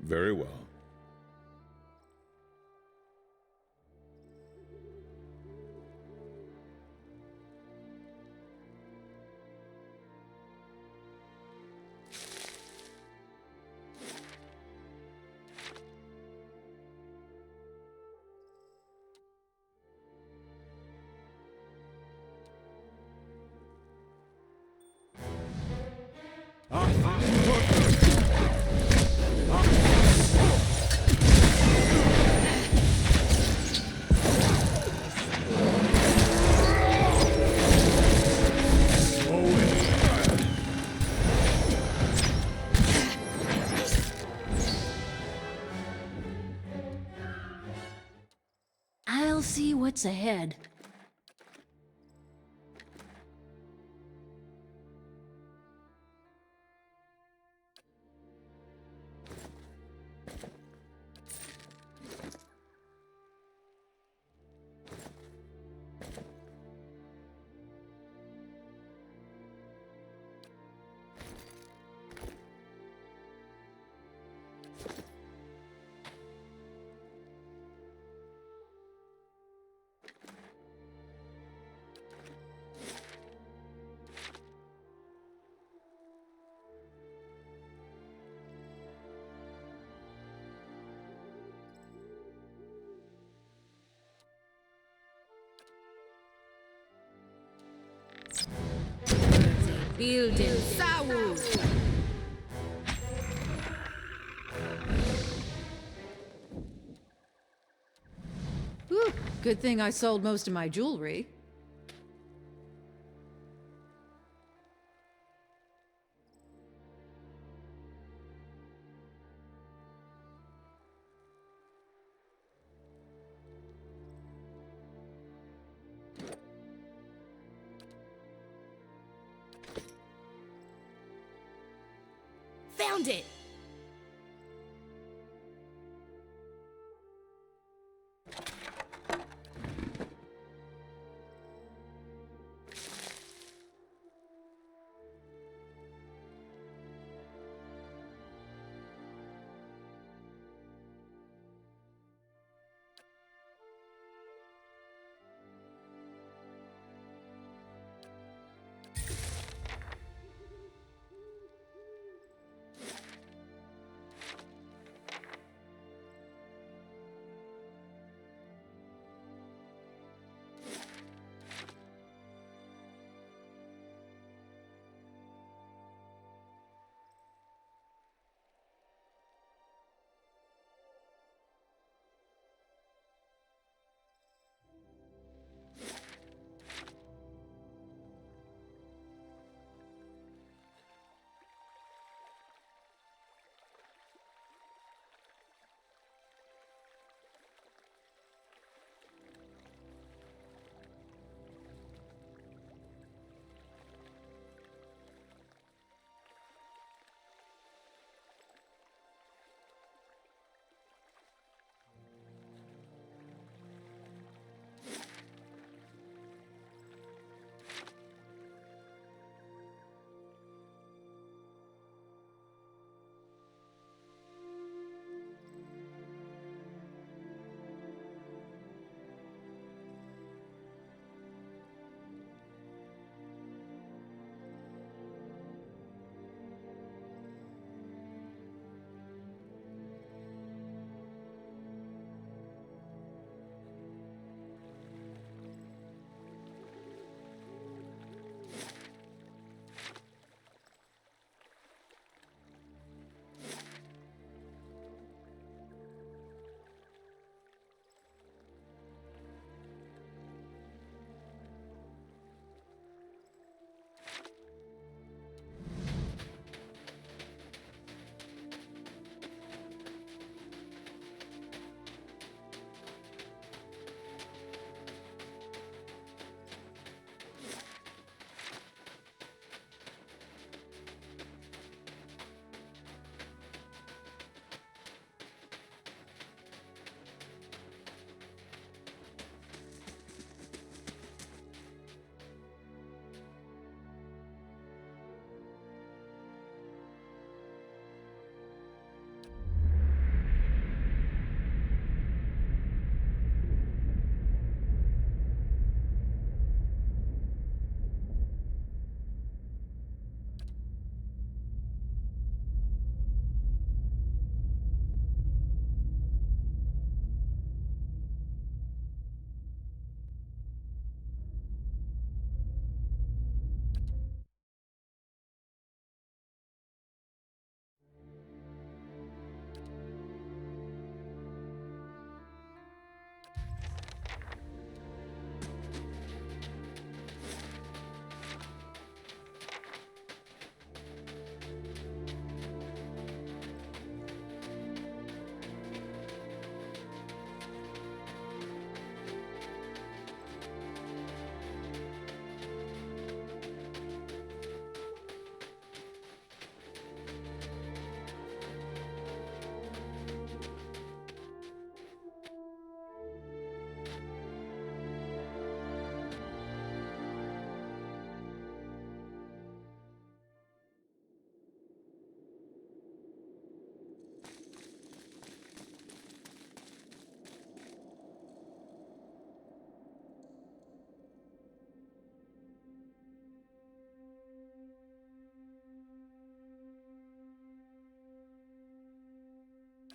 Very well. I'll see what's ahead. Building Sawu! Whew, good thing I sold most of my jewelry. Found it!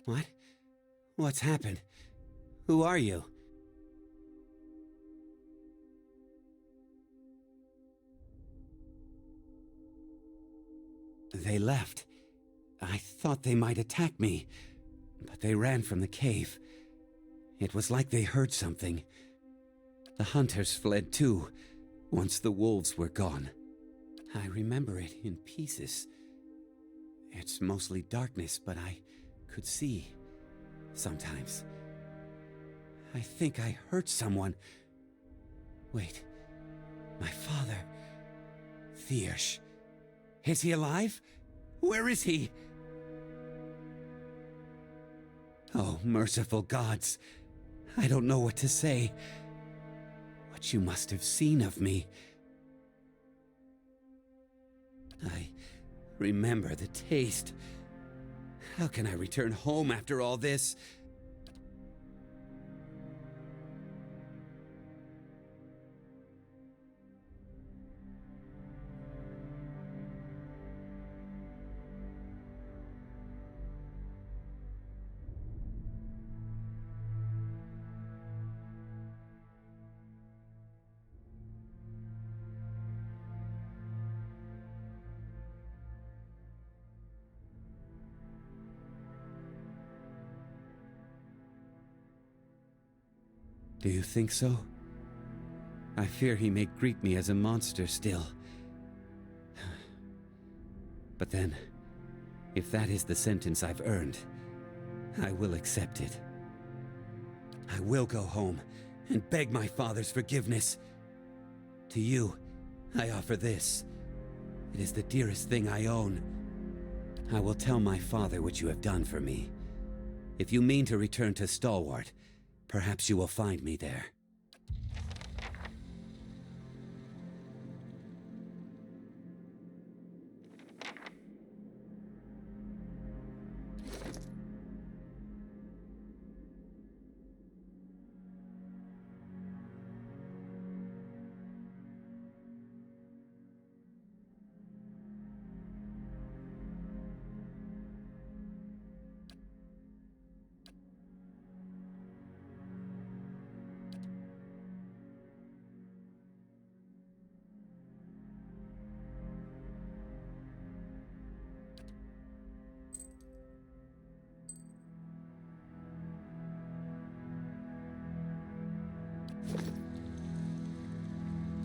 What? What's happened? Who are you? They left. I thought they might attack me, but they ran from the cave. It was like they heard something. The hunters fled too, once the wolves were gone. I remember it in pieces. It's mostly darkness, but I could see sometimes. I think I heard someone. Wait, my father. Thiersch. Is he alive? Where is he? Oh, merciful gods. I don't know what to say. What you must have seen of me. I remember the taste. How can I return home after all this? Do you think so? I fear he may greet me as a monster still. But then, if that is the sentence I've earned, I will accept it. I will go home and beg my father's forgiveness. To you, I offer this. It is the dearest thing I own. I will tell my father what you have done for me. If you mean to return to Stalwart, perhaps you will find me there.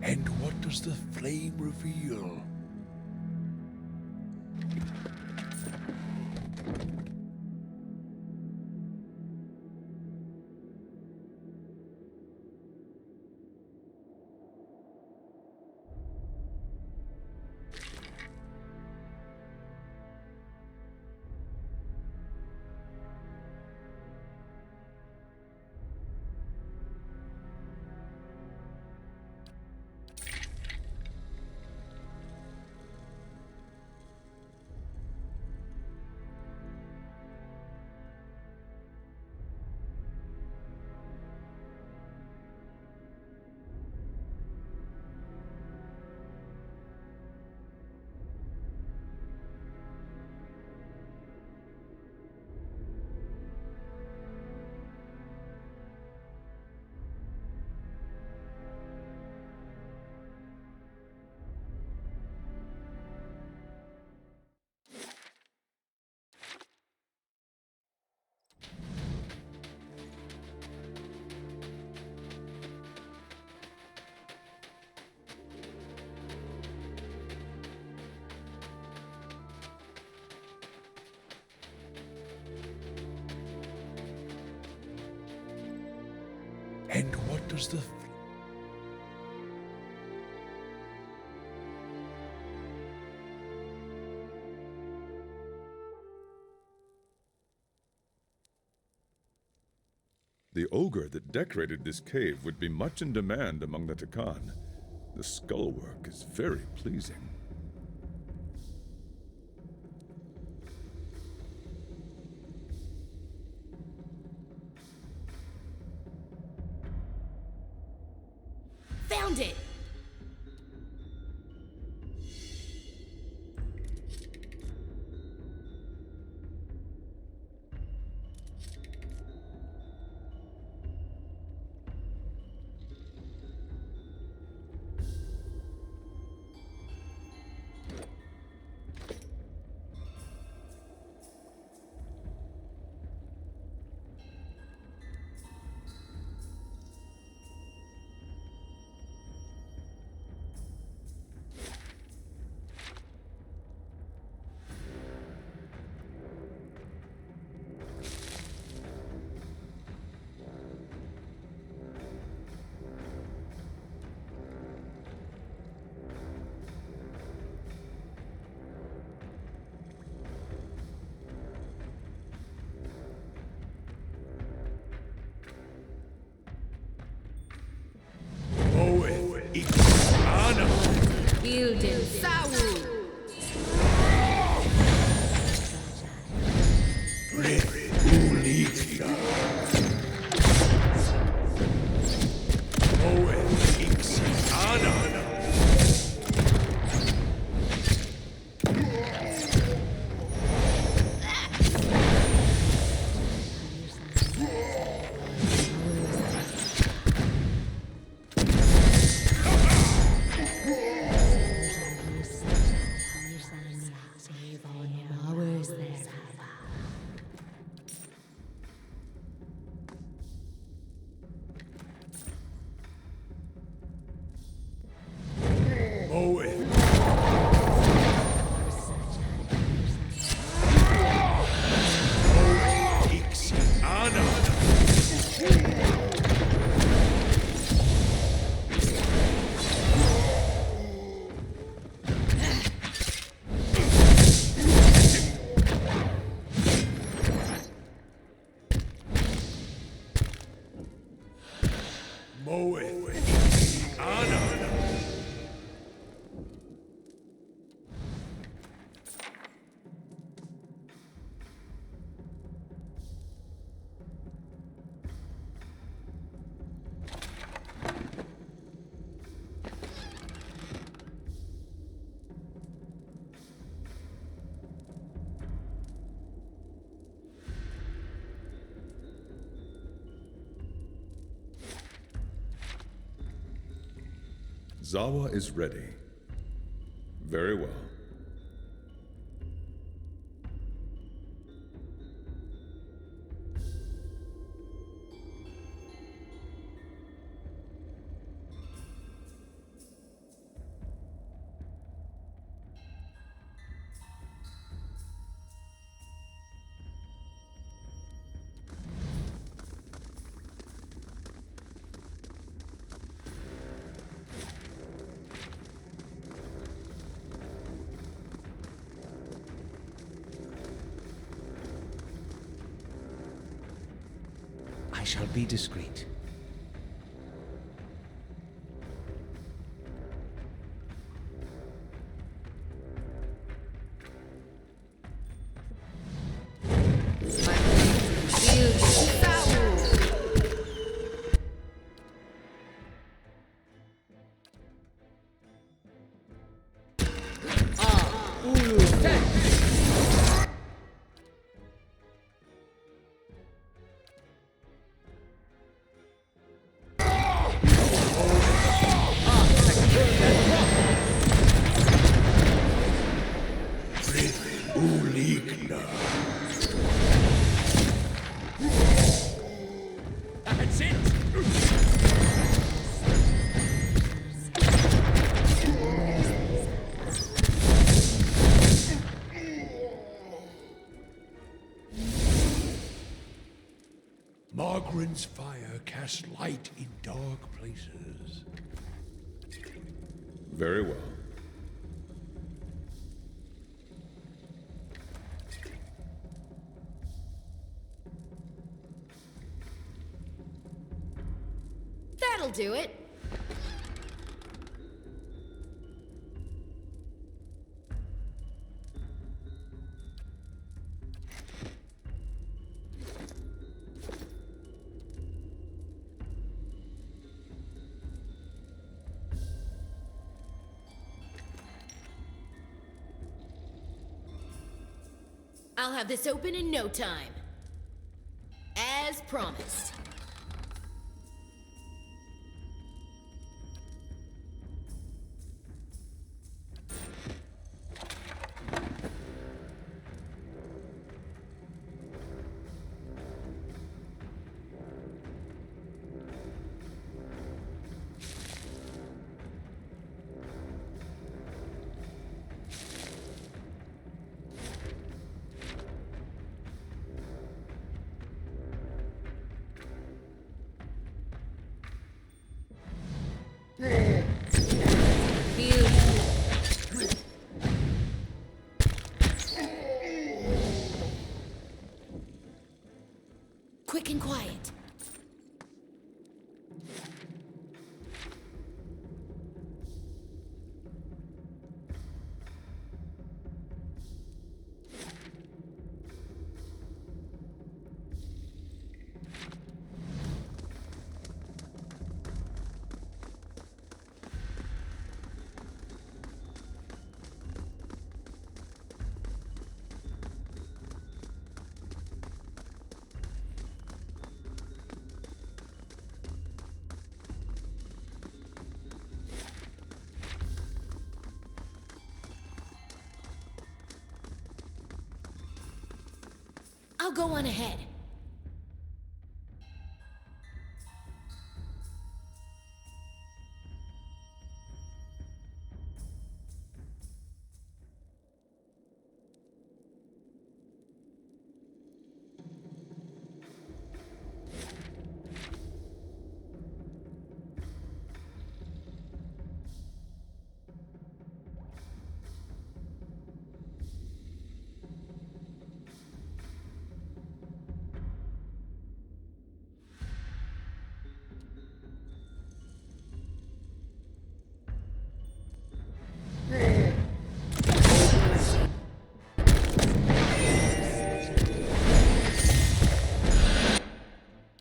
And what does the flame reveal? And what does the The ogre that decorated this cave would be much in demand among the Takan. The skullwork is very pleasing. Found it! Zawa is ready. Very well. I shall be discreet. That's it! Margren's fire casts light in dark places. Very well. That'll do it. I'll have this open in no time. As promised. Quick and quiet. I'll go on ahead.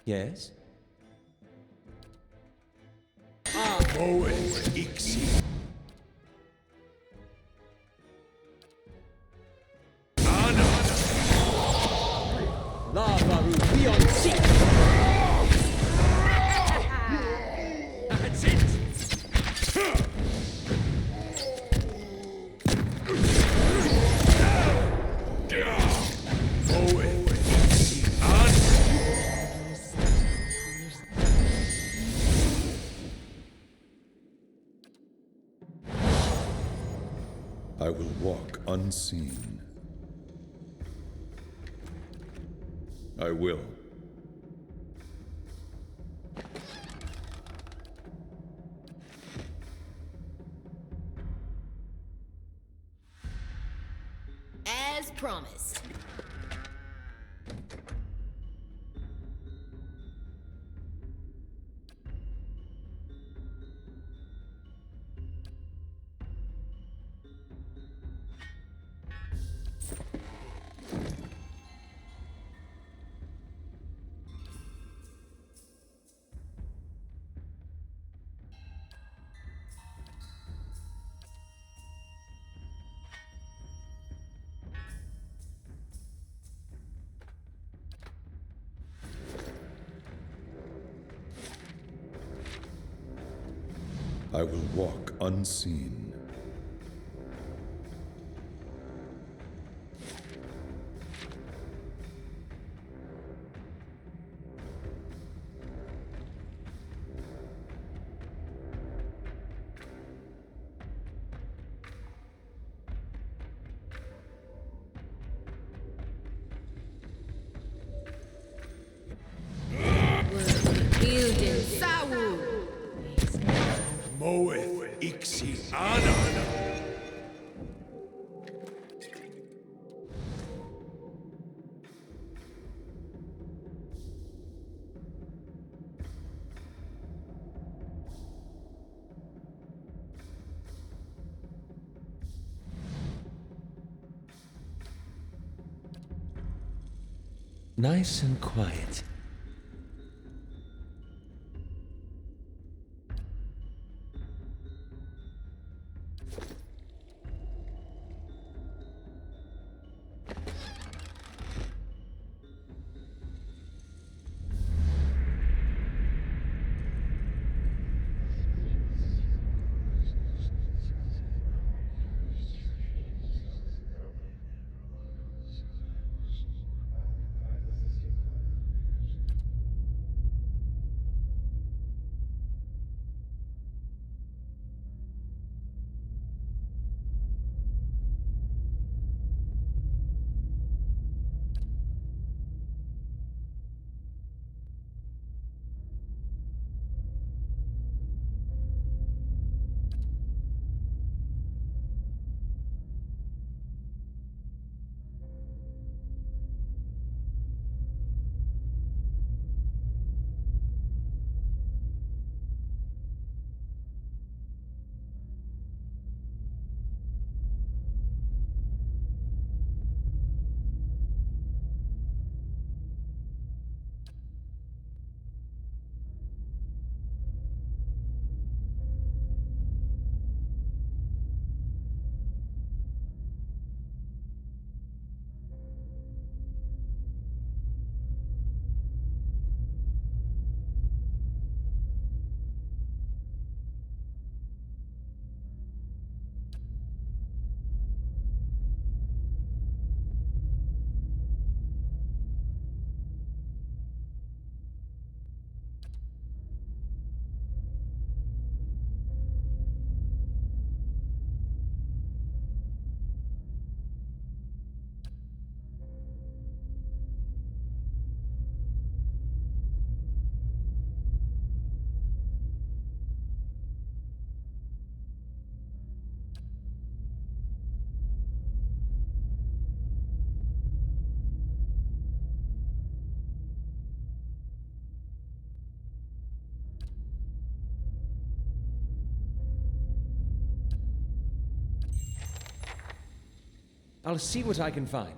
Yes? Moed Ixi. Lavaru beyond sea! That's it! unseen. I will. As promised. I will walk unseen. Moeth ixi anana. Nice and quiet. I'll see what I can find.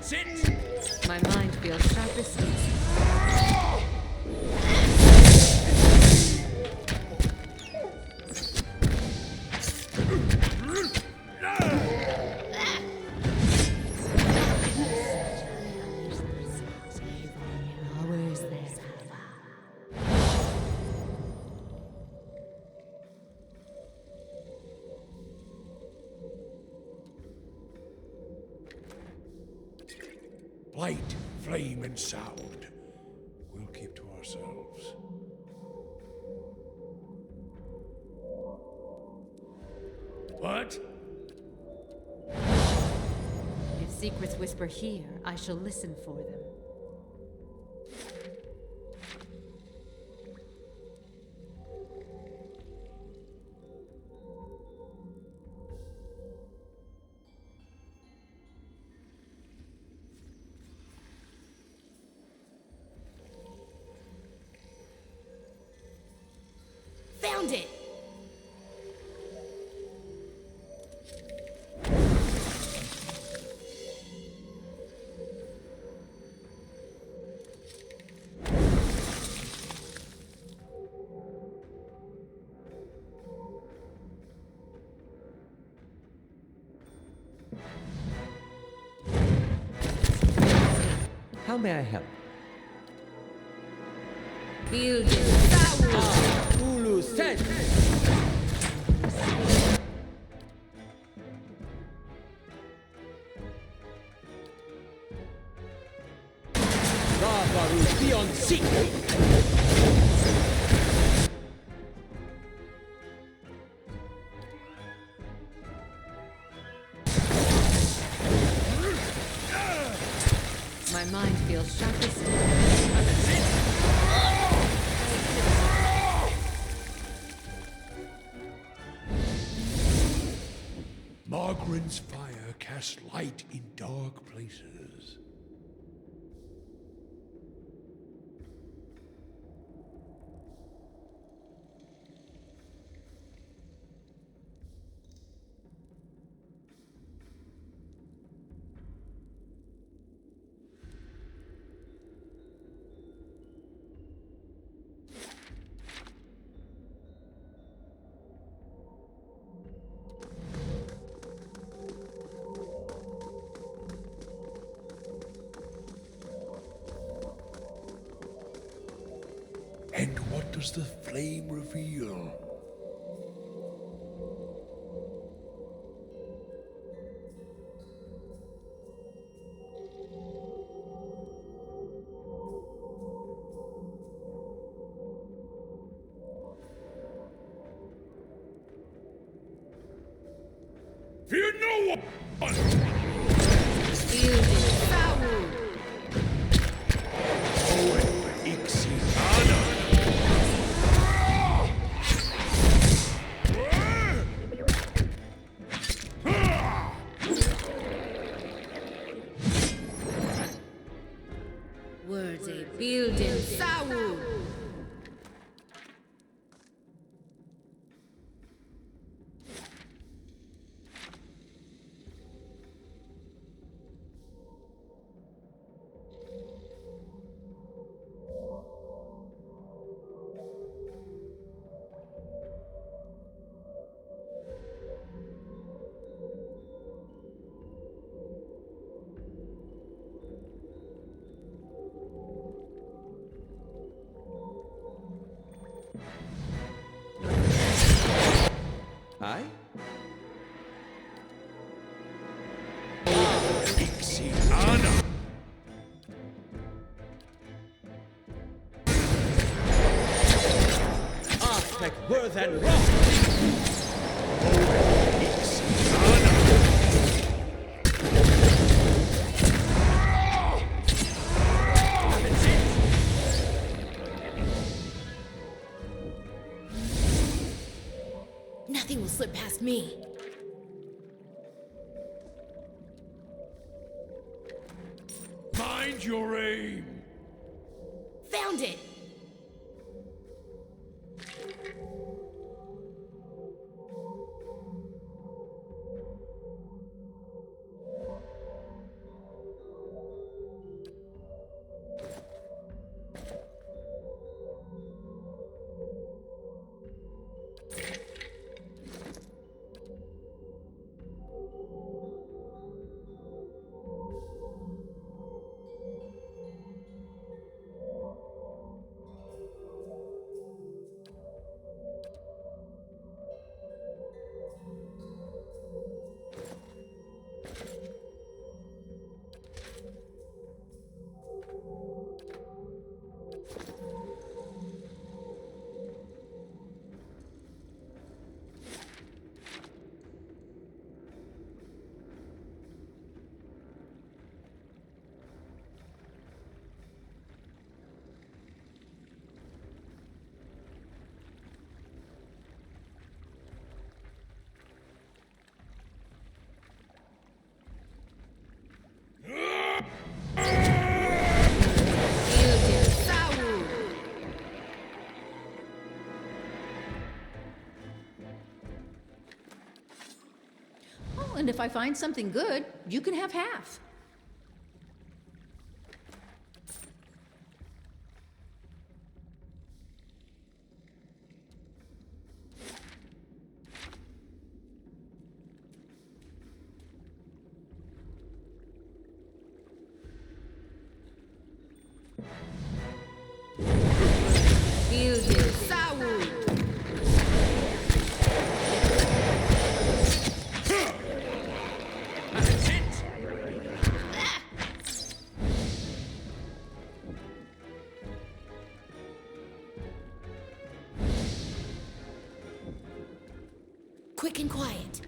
That's it! My mind feels sharp as steel. Light, flame, and sound. We'll keep to ourselves. What? If secrets whisper here, I shall listen for them. Found it! How may I help? Build it. Ulu Sen! Ravaru beyond seek! My mind feels sharp as steel. Margren's fire casts light in dark places. And what does the flame reveal? Fear no one! Build it. Foul. Words a Building. Sawu. Aye? Ixiana! Architect Worth and Rock! Nothing will slip past me. Mind your aim! Found it! and if I find something good, you can have half. Quick and quiet.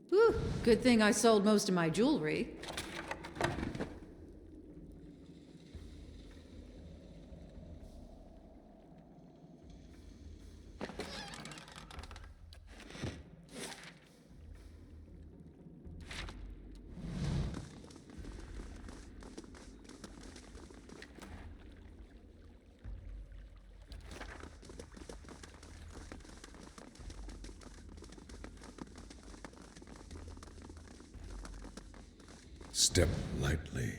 Whew, good thing I sold most of my jewelry. Step lightly.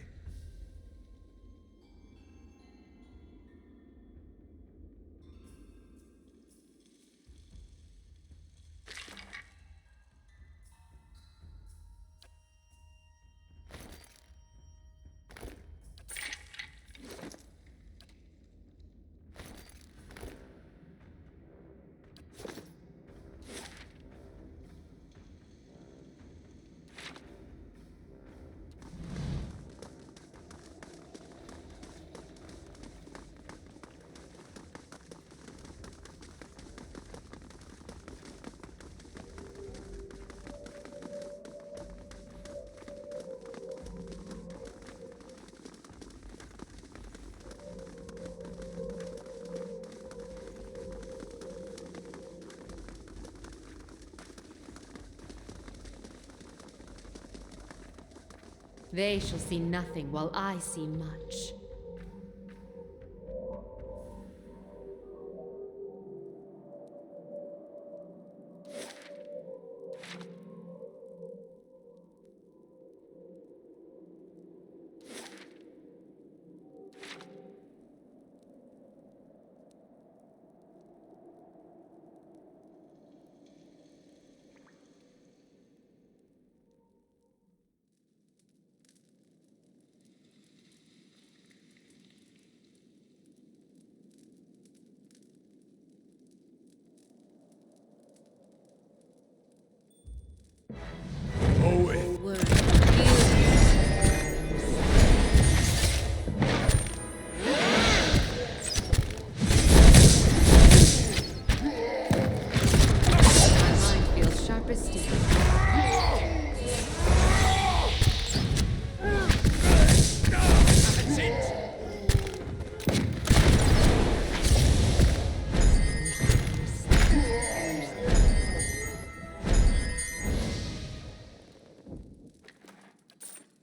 They shall see nothing while I see much.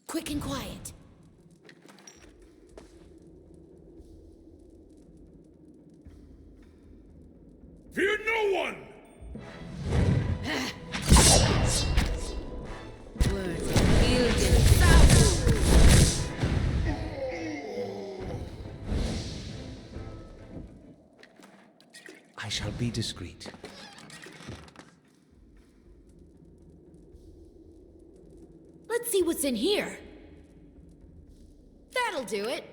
Quick and quiet. Fear no one! I shall be discreet. Let's see what's in here. That'll do it.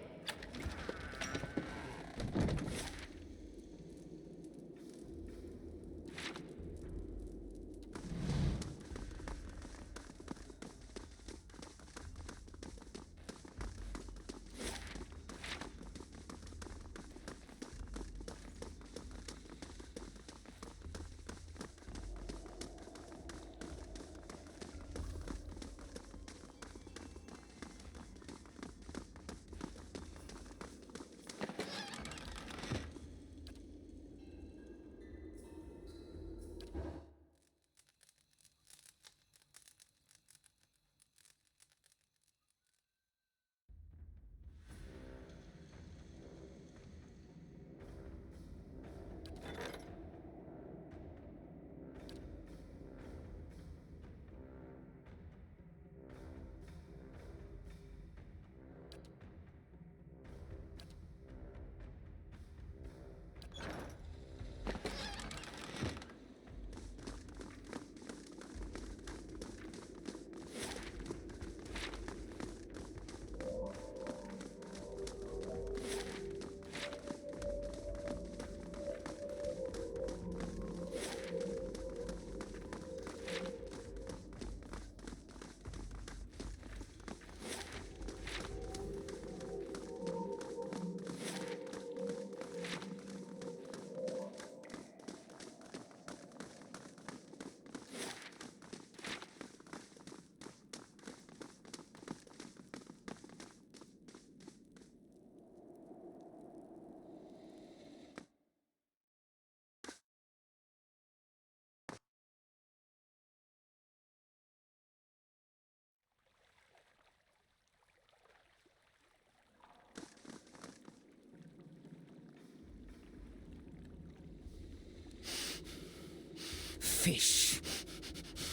fish,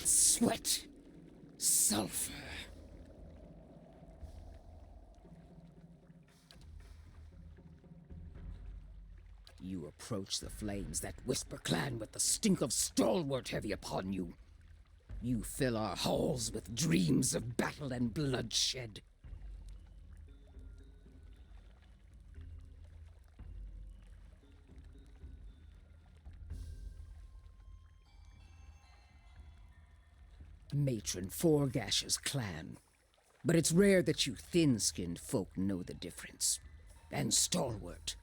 sweat, sulfur. You approach the flames, that Whisper clan, with the stink of stalwart heavy upon you. You fill our halls with dreams of battle and bloodshed. Matron Forgash's clan. But it's rare that you thin-skinned folk know the difference. And Stalwart.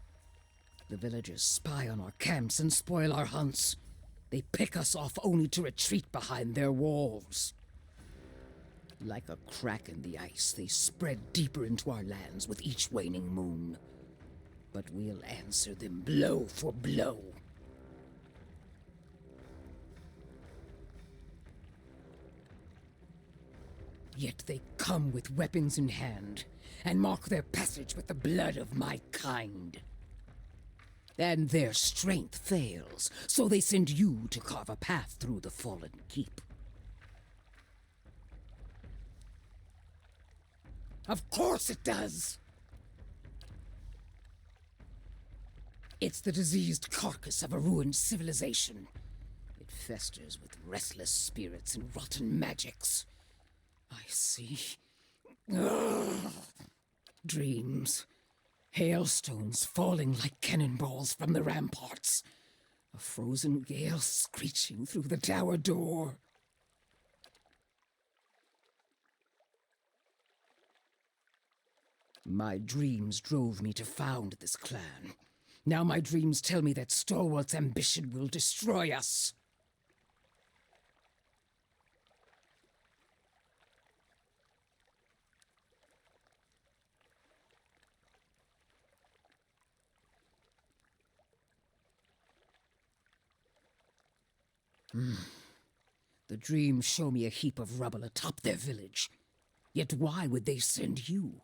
The villagers spy on our camps and spoil our hunts. They pick us off only to retreat behind their walls. Like a crack in the ice, they spread deeper into our lands with each waning moon. But we'll answer them blow for blow. Yet they come with weapons in hand, and mark their passage with the blood of my kind. And their strength fails, so they send you to carve a path through the fallen keep. Of course it does! It's the diseased carcass of a ruined civilization. It festers with restless spirits and rotten magics. I see. Ugh. Dreams. Hailstones falling like cannonballs from the ramparts. A frozen gale screeching through the tower door. My dreams drove me to found this clan. Now my dreams tell me that Stalwart's ambition will destroy us. The dreams show me a heap of rubble atop their village. Yet why would they send you?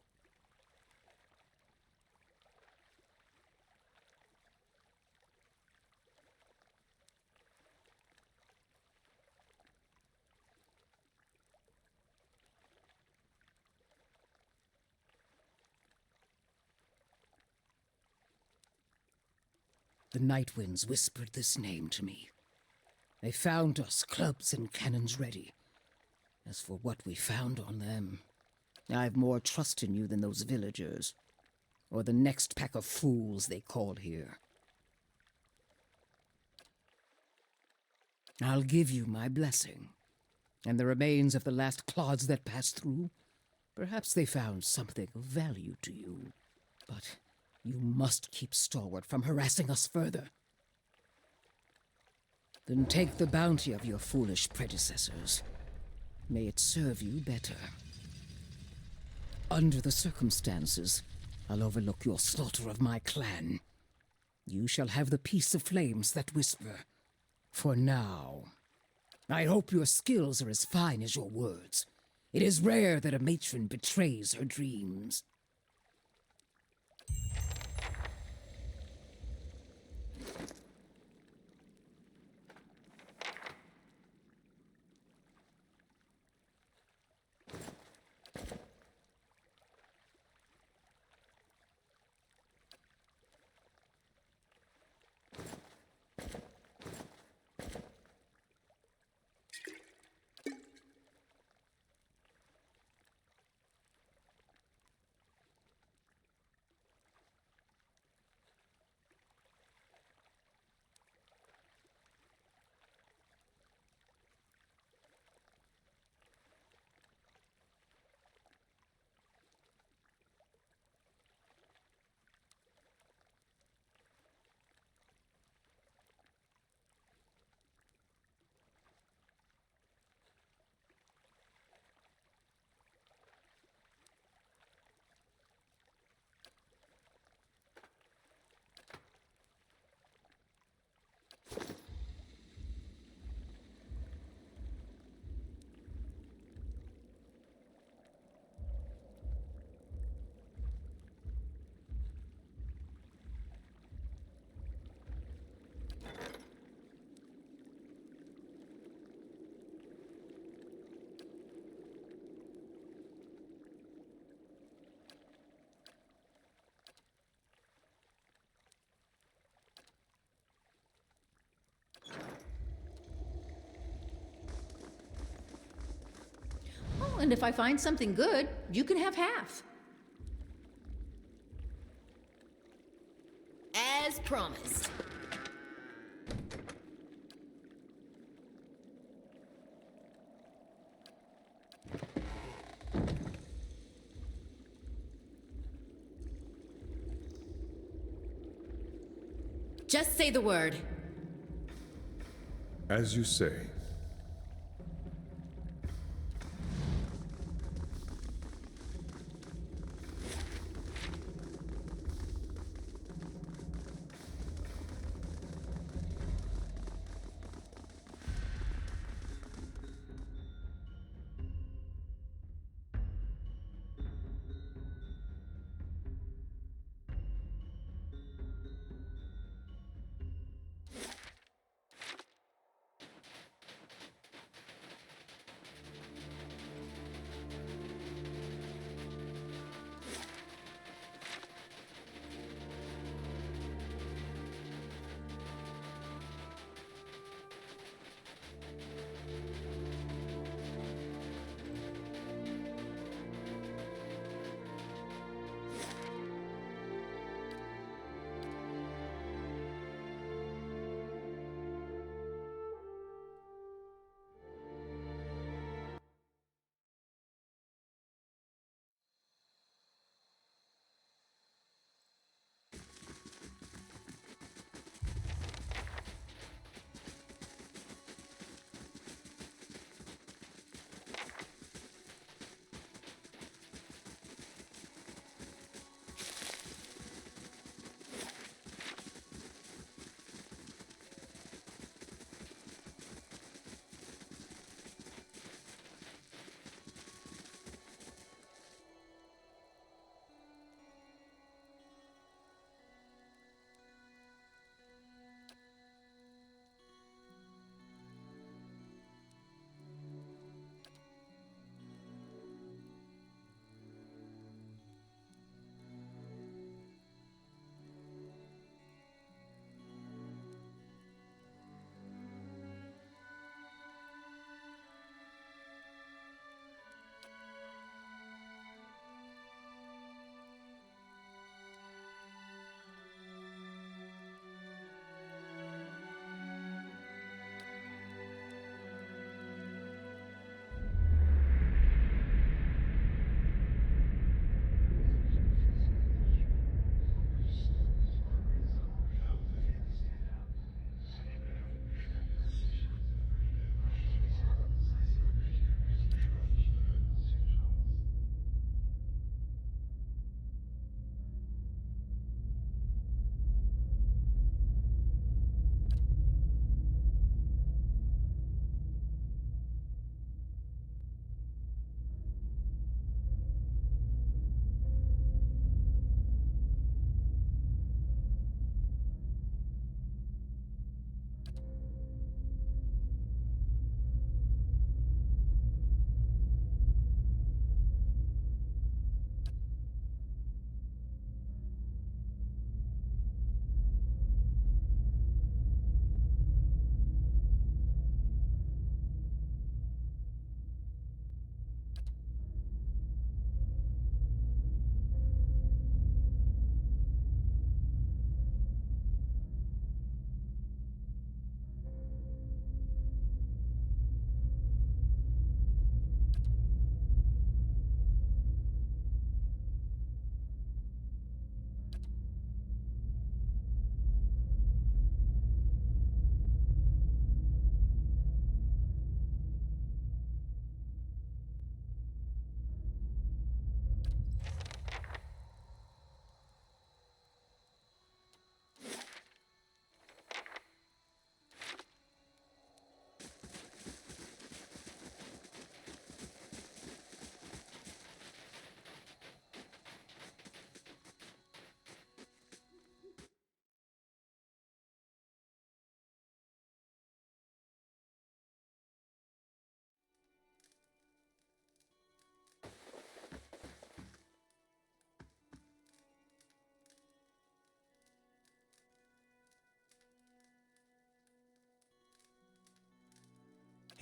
The night winds whispered this name to me. They found us, clubs and cannons ready. As for what we found on them, I've more trust in you than those villagers, or the next pack of fools they call here. I'll give you my blessing, and the remains of the last clods that passed through. Perhaps they found something of value to you, but you must keep Stalwart from harassing us further. Then take the bounty of your foolish predecessors. May it serve you better. Under the circumstances, I'll overlook your slaughter of my clan. You shall have the peace of flames that whisper. For now. I hope your skills are as fine as your words. It is rare that a matron betrays her dreams. and if I find something good, you can have half. As promised. Just say the word. As you say.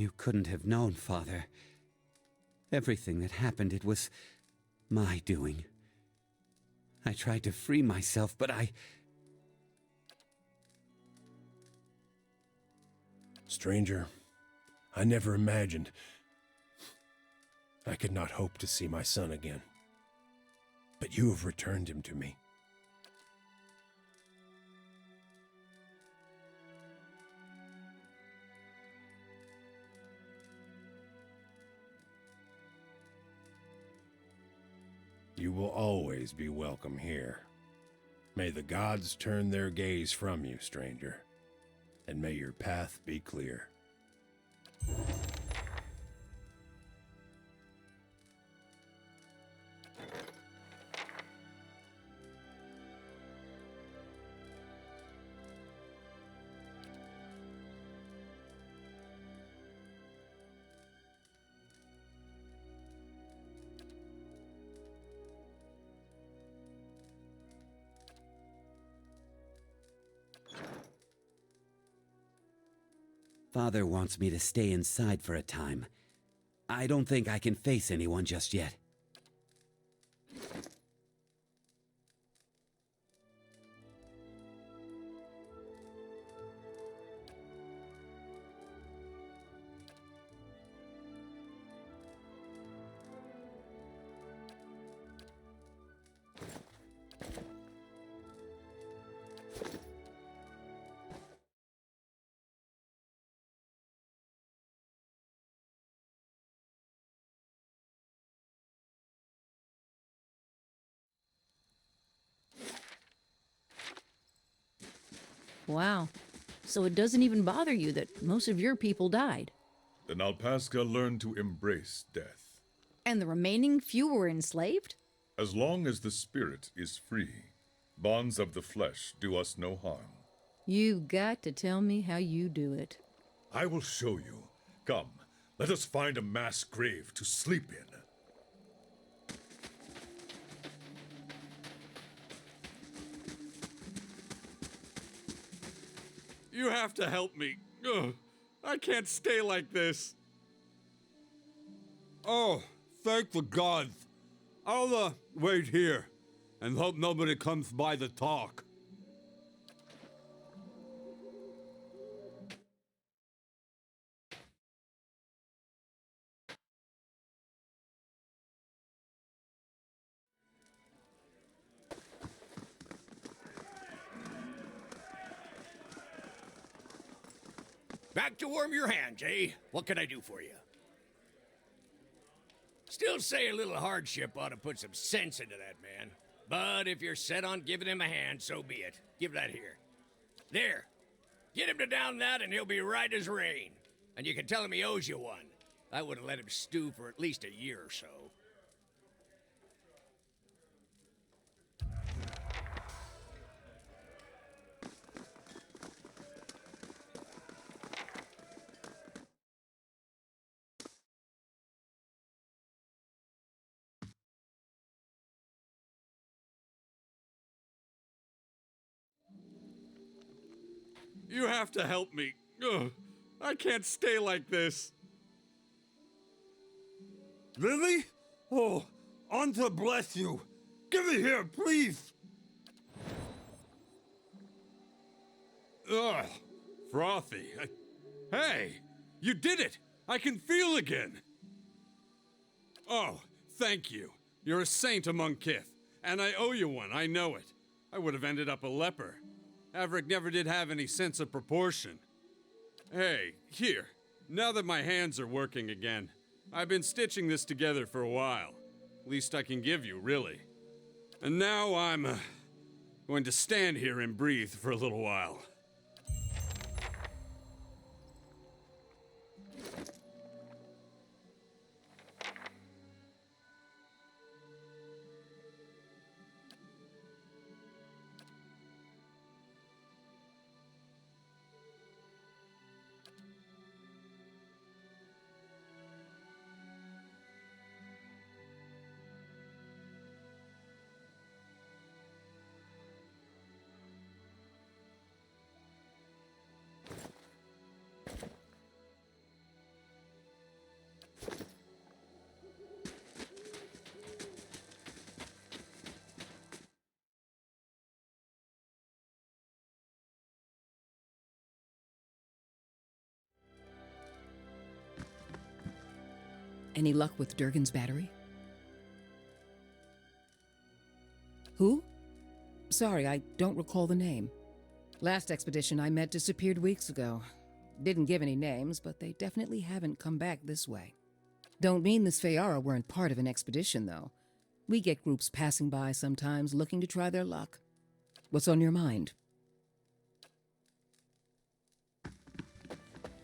You couldn't have known, Father. Everything that happened, it was my doing. I tried to free myself, but Stranger, I never imagined I could not hope to see my son again. But you have returned him to me. You will always be welcome here. May the gods turn their gaze from you, stranger, and may your path be clear. Father wants me to stay inside for a time. I don't think I can face anyone just yet. Wow. So it doesn't even bother you that most of your people died. Then Alpaska learned to embrace death. And the remaining few were enslaved? As long as the spirit is free, bonds of the flesh do us no harm. You got to tell me how you do it. I will show you. Come, let us find a mass grave to sleep in. You have to help me. Ugh, I can't stay like this. Oh, thank the gods. I'll, wait here and hope nobody comes by to talk. Back to warm your hands, eh? What can I do for you? Still say a little hardship ought to put some sense into that man. But if you're set on giving him a hand, so be it. Give that here. There. Get him to down that and he'll be right as rain. And you can tell him he owes you one. I wouldn't let him stew for at least a year or so. You have to help me. Ugh, I can't stay like this. Lily? Oh, Anta bless you. Give it here, please. Ugh, frothy. Hey, you did it! I can feel again! Oh, thank you. You're a saint among kith, and I owe you one, I know it. I would have ended up a leper. Averick never did have any sense of proportion. Hey, here. Now that my hands are working again, I've been stitching this together for a while. Least I can give you, really. And now I'm going to stand here and breathe for a little while. Any luck with Durgan's battery? Who? Sorry, I don't recall the name. Last expedition I met disappeared weeks ago. Didn't give any names, but they definitely haven't come back this way. Don't mean the Sfeara weren't part of an expedition, though. We get groups passing by sometimes looking to try their luck. What's on your mind?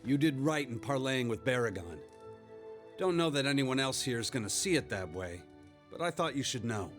You did right in parlaying with Baragon. Don't know that anyone else here is gonna see it that way, but I thought you should know.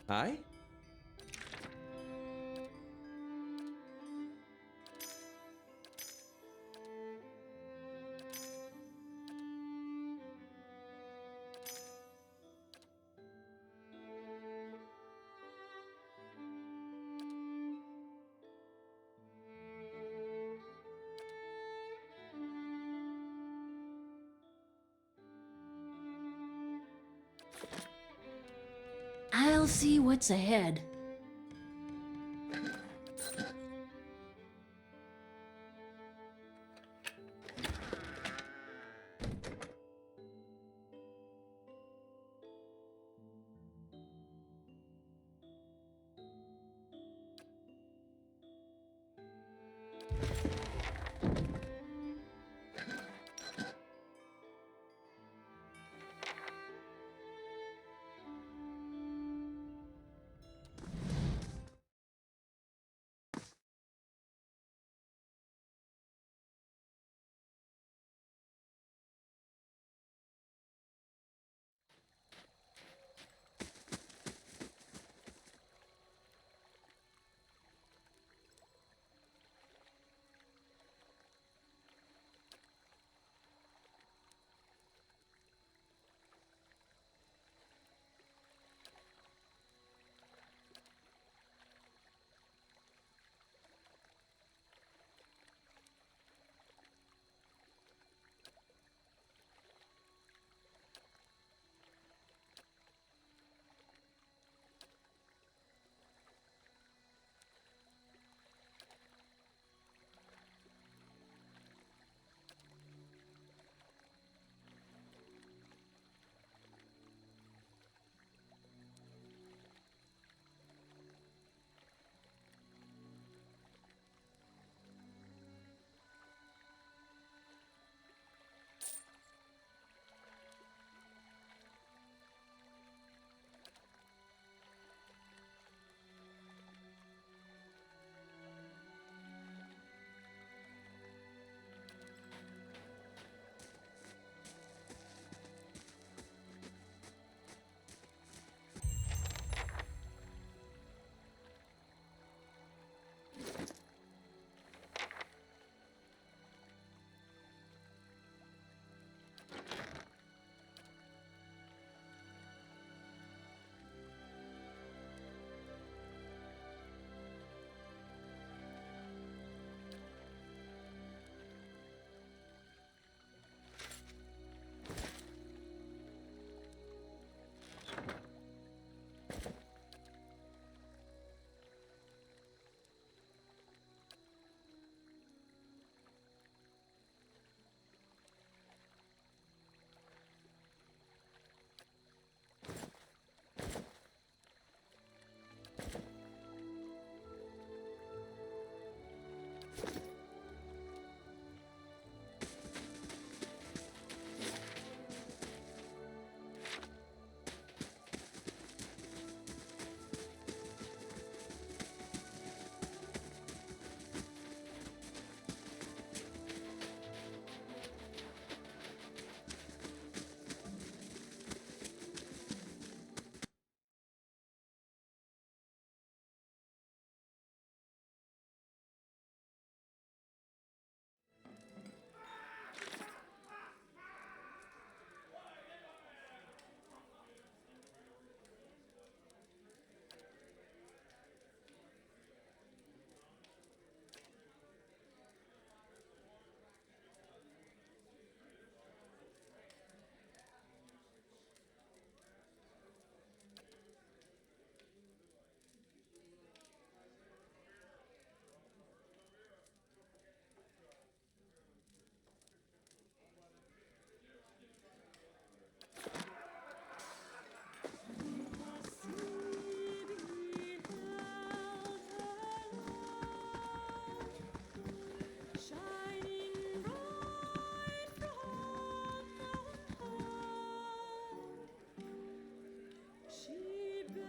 Aye? I'll see what's ahead.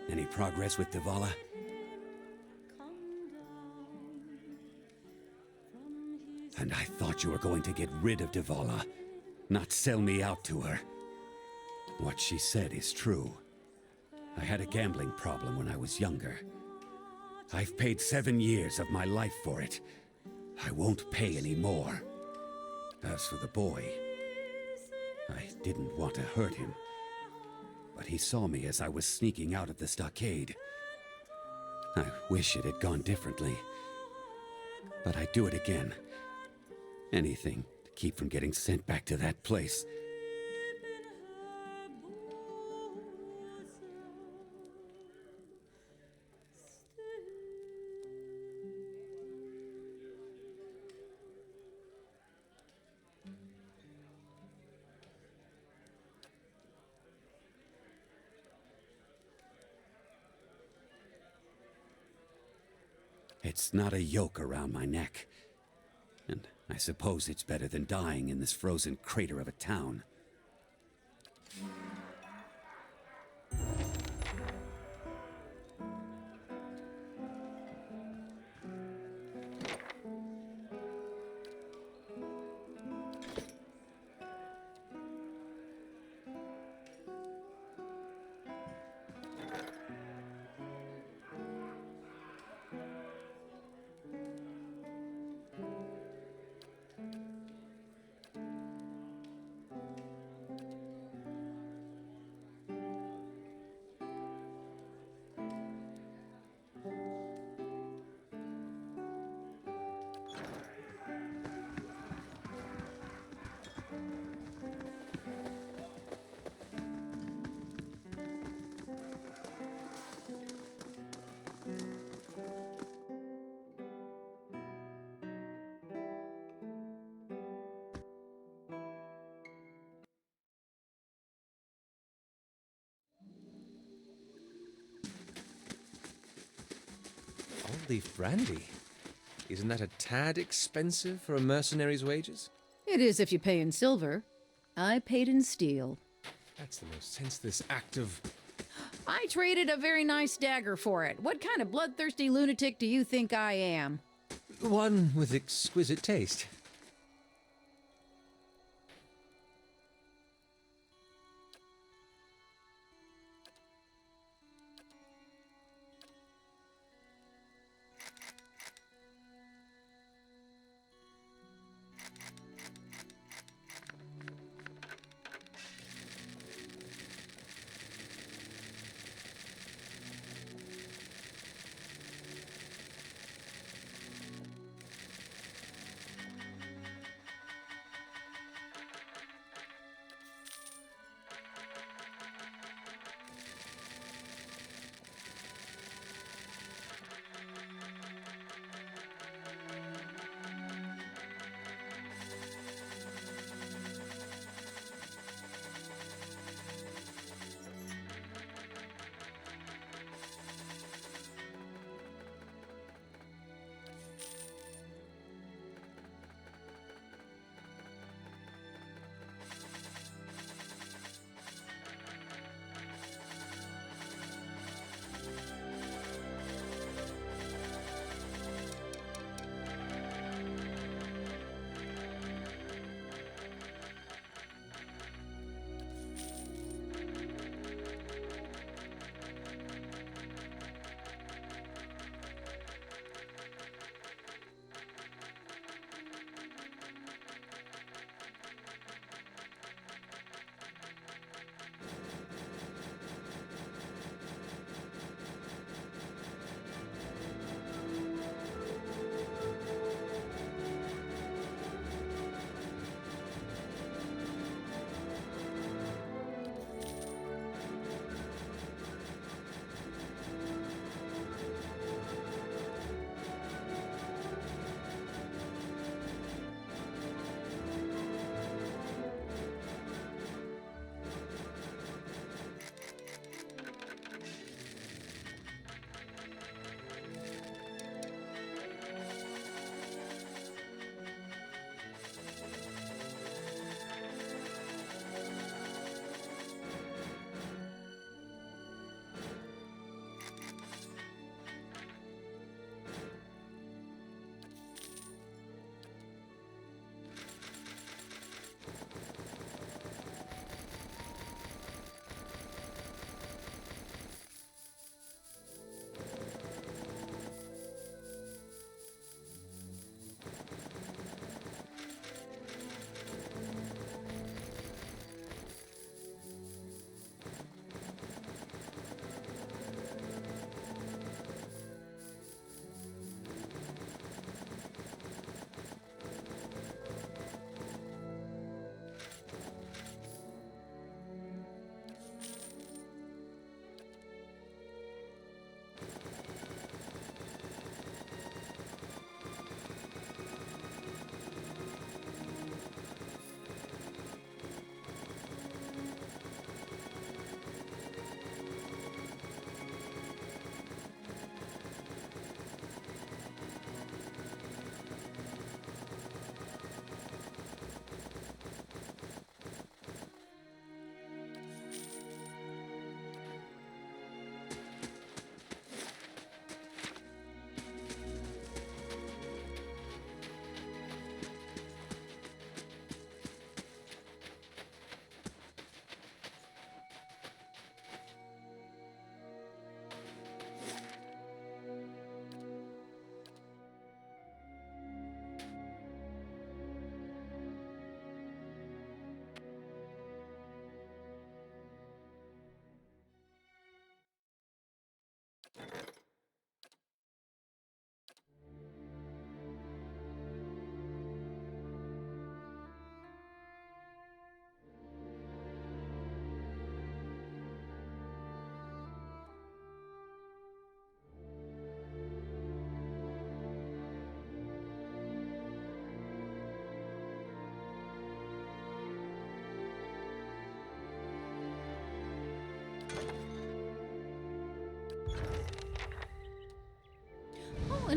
Any progress with Devala? And I thought you were going to get rid of Devala. not sell me out to her. What she said is true. I had a gambling problem when I was younger. I've paid 7 years of my life for it. I won't pay any more. As for the boy, I didn't want to hurt him. But he saw me as I was sneaking out of the stockade. I wish it had gone differently. But I'd do it again. Anything to keep from getting sent back to that place. It's not a yoke around my neck. And I suppose it's better than dying in this frozen crater of a town. Old-leaf brandy? Isn't that a tad expensive for a mercenary's wages? It is if you pay in silver. I paid in steel. That's the most senseless act of... I traded a very nice dagger for it. What kind of bloodthirsty lunatic do you think I am? One with exquisite taste.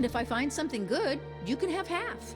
And if I find something good, you can have half.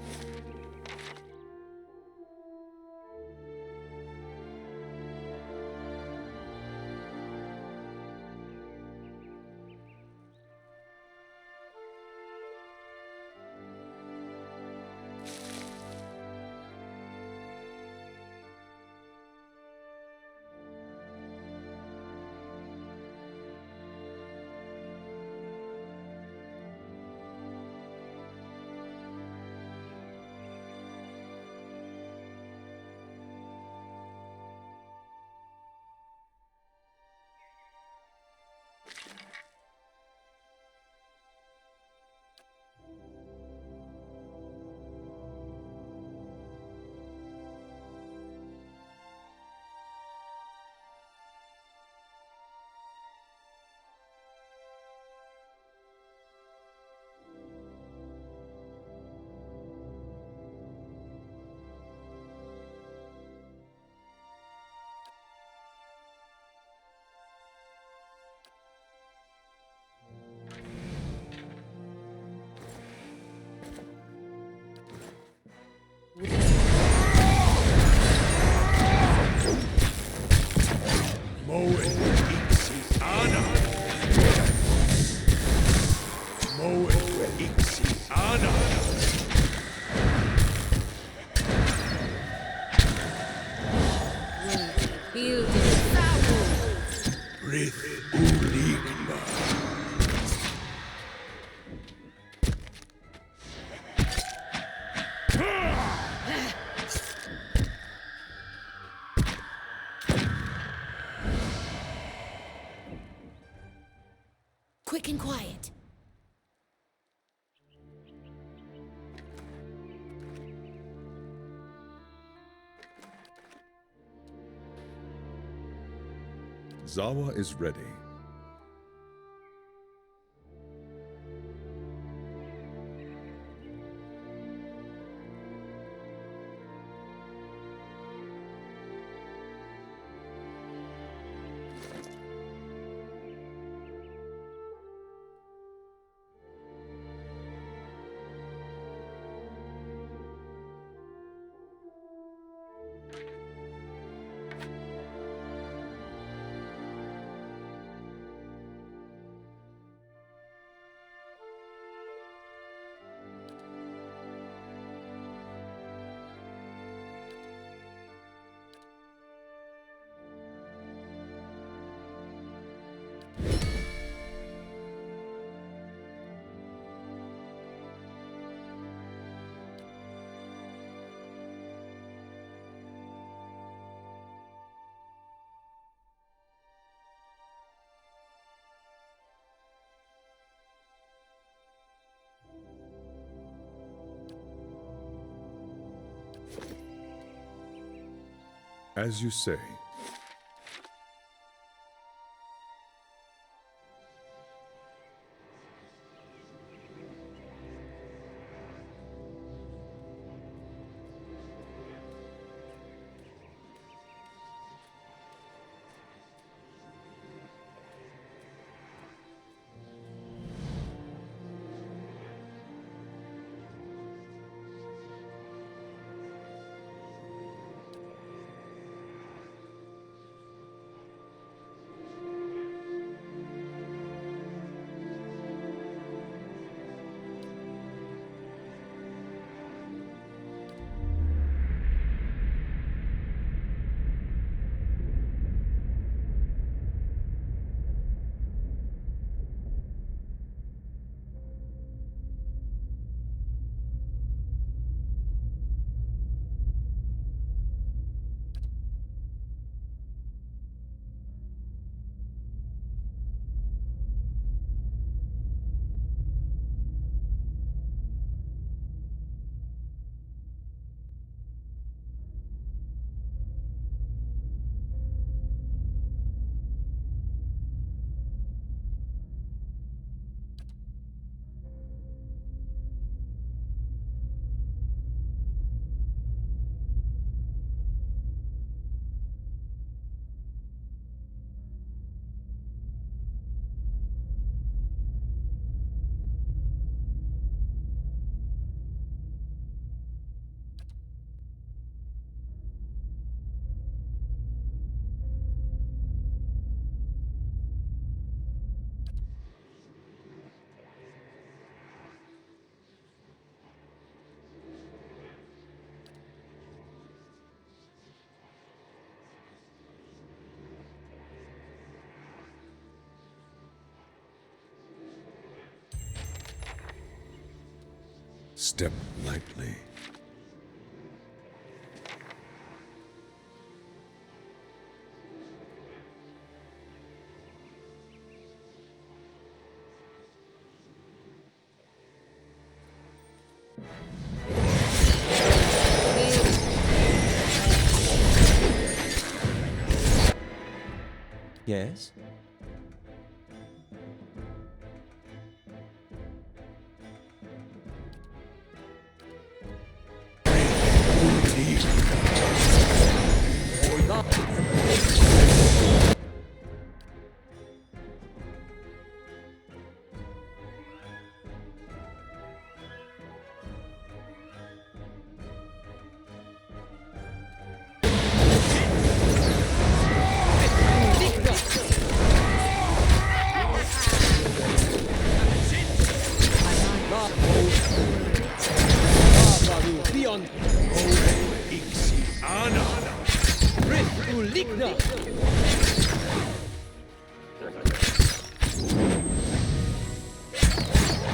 Quick and quiet. Zawa is ready. As you say. Step lightly. Yes?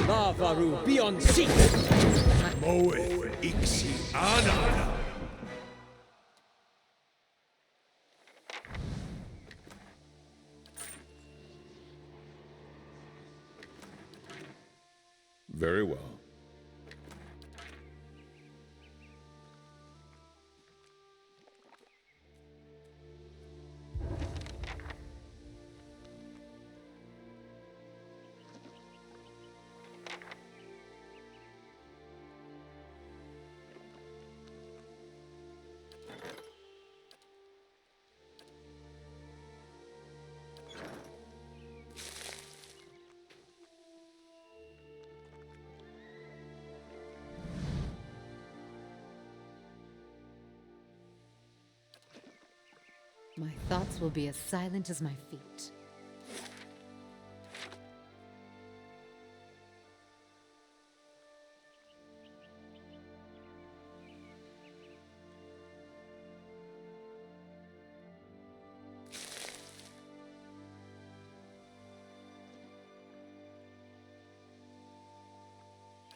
Lavaru beyond sea. Moe ixi ana. Very well. My thoughts will be as silent as my feet.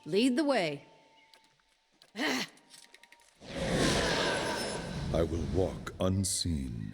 Lead the way. I will walk unseen.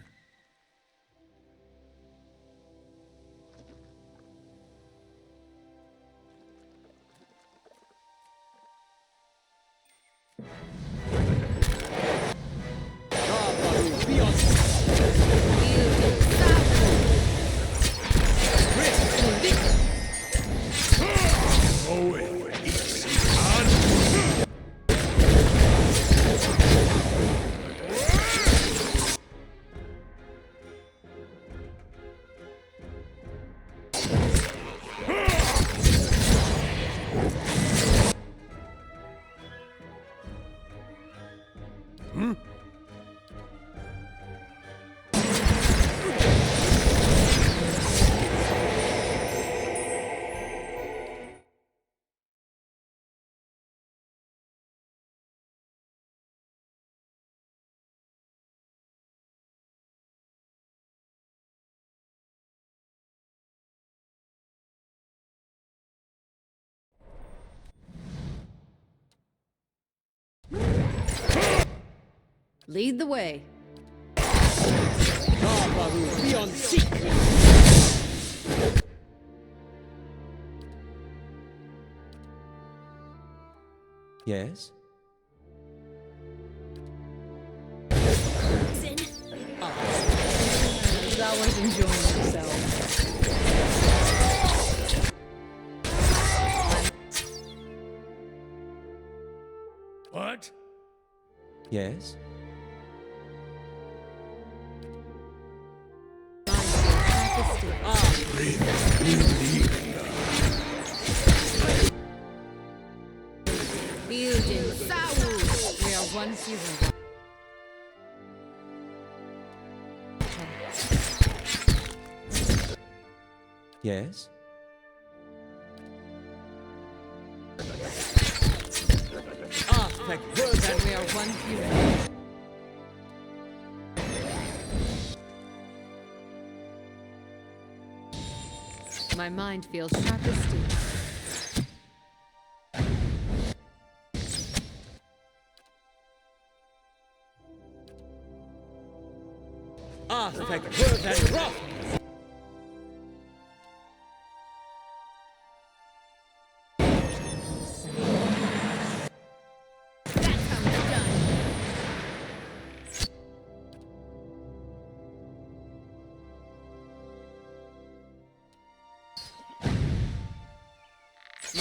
Lead the way. Lavaru beyond sea. Yes? That was enjoying yourself. What? Yes? Fusion Sawu. We are one zero. Yes? Perfect words, and we are one zero. My mind feels sharp as steel. Arthek Verden Roth!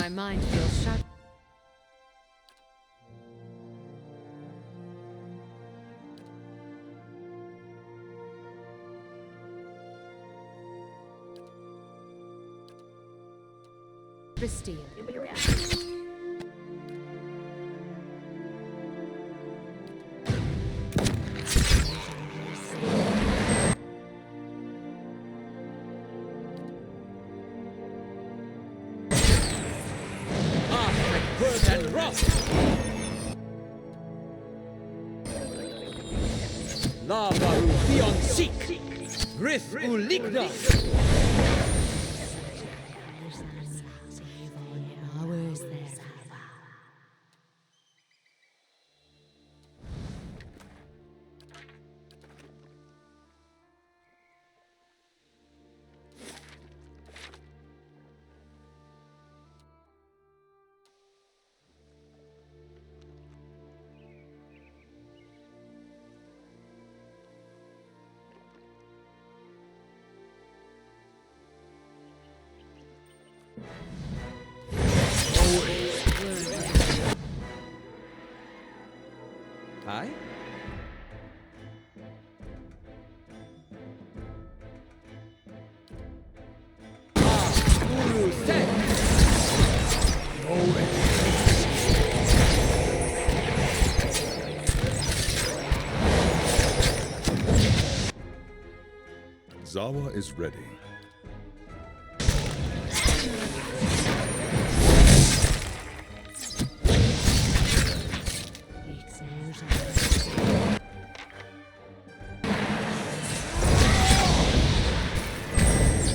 My mind feels sharp. Pristine. Verden Roth! Lavaru Theon Seek! Rith Uligna! Aye? Uru Sen! Zawa is ready.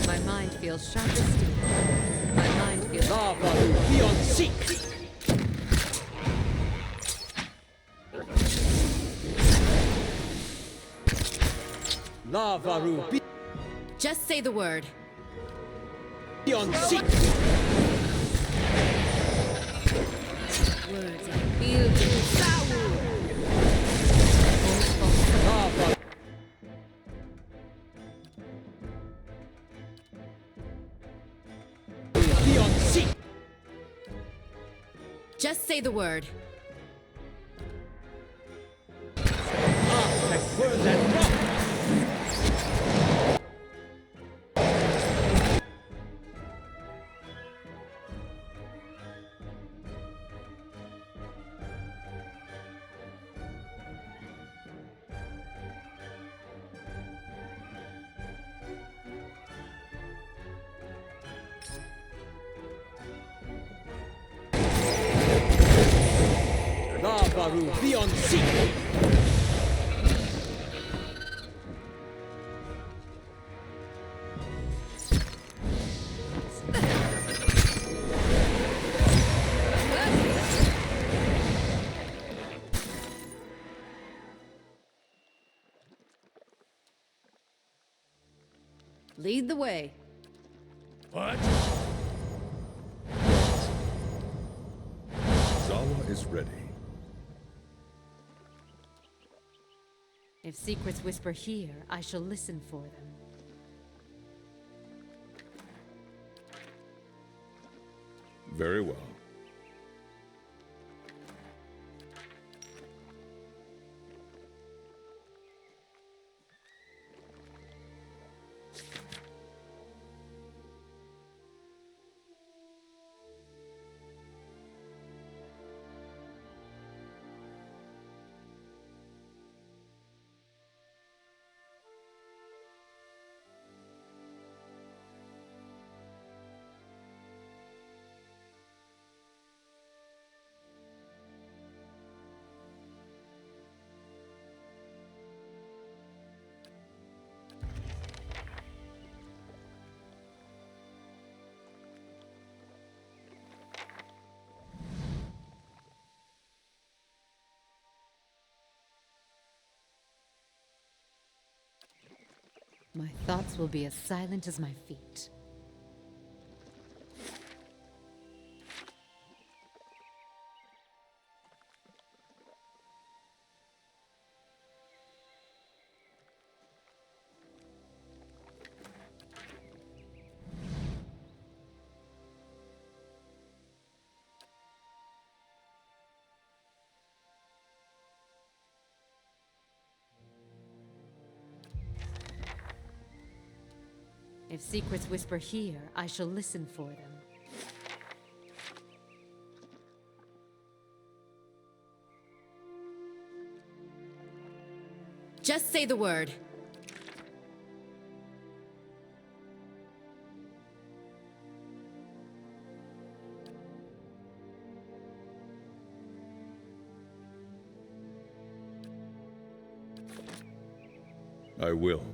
My mind feels sharp as steel. My mind feels. Lavaru Theon Seek! Lavaru Just say the word. Theon Seek! Words I feel to sour. Lavaru Theon Seek! Just say the word. Arthek Verden Roth! Lavaru Theon Seek! Lead the way. What? Zawa is ready. If secrets whisper here, I shall listen for them. Very well. My thoughts will be as silent as my feet. If secrets whisper here, I shall listen for them. Just say the word. I will.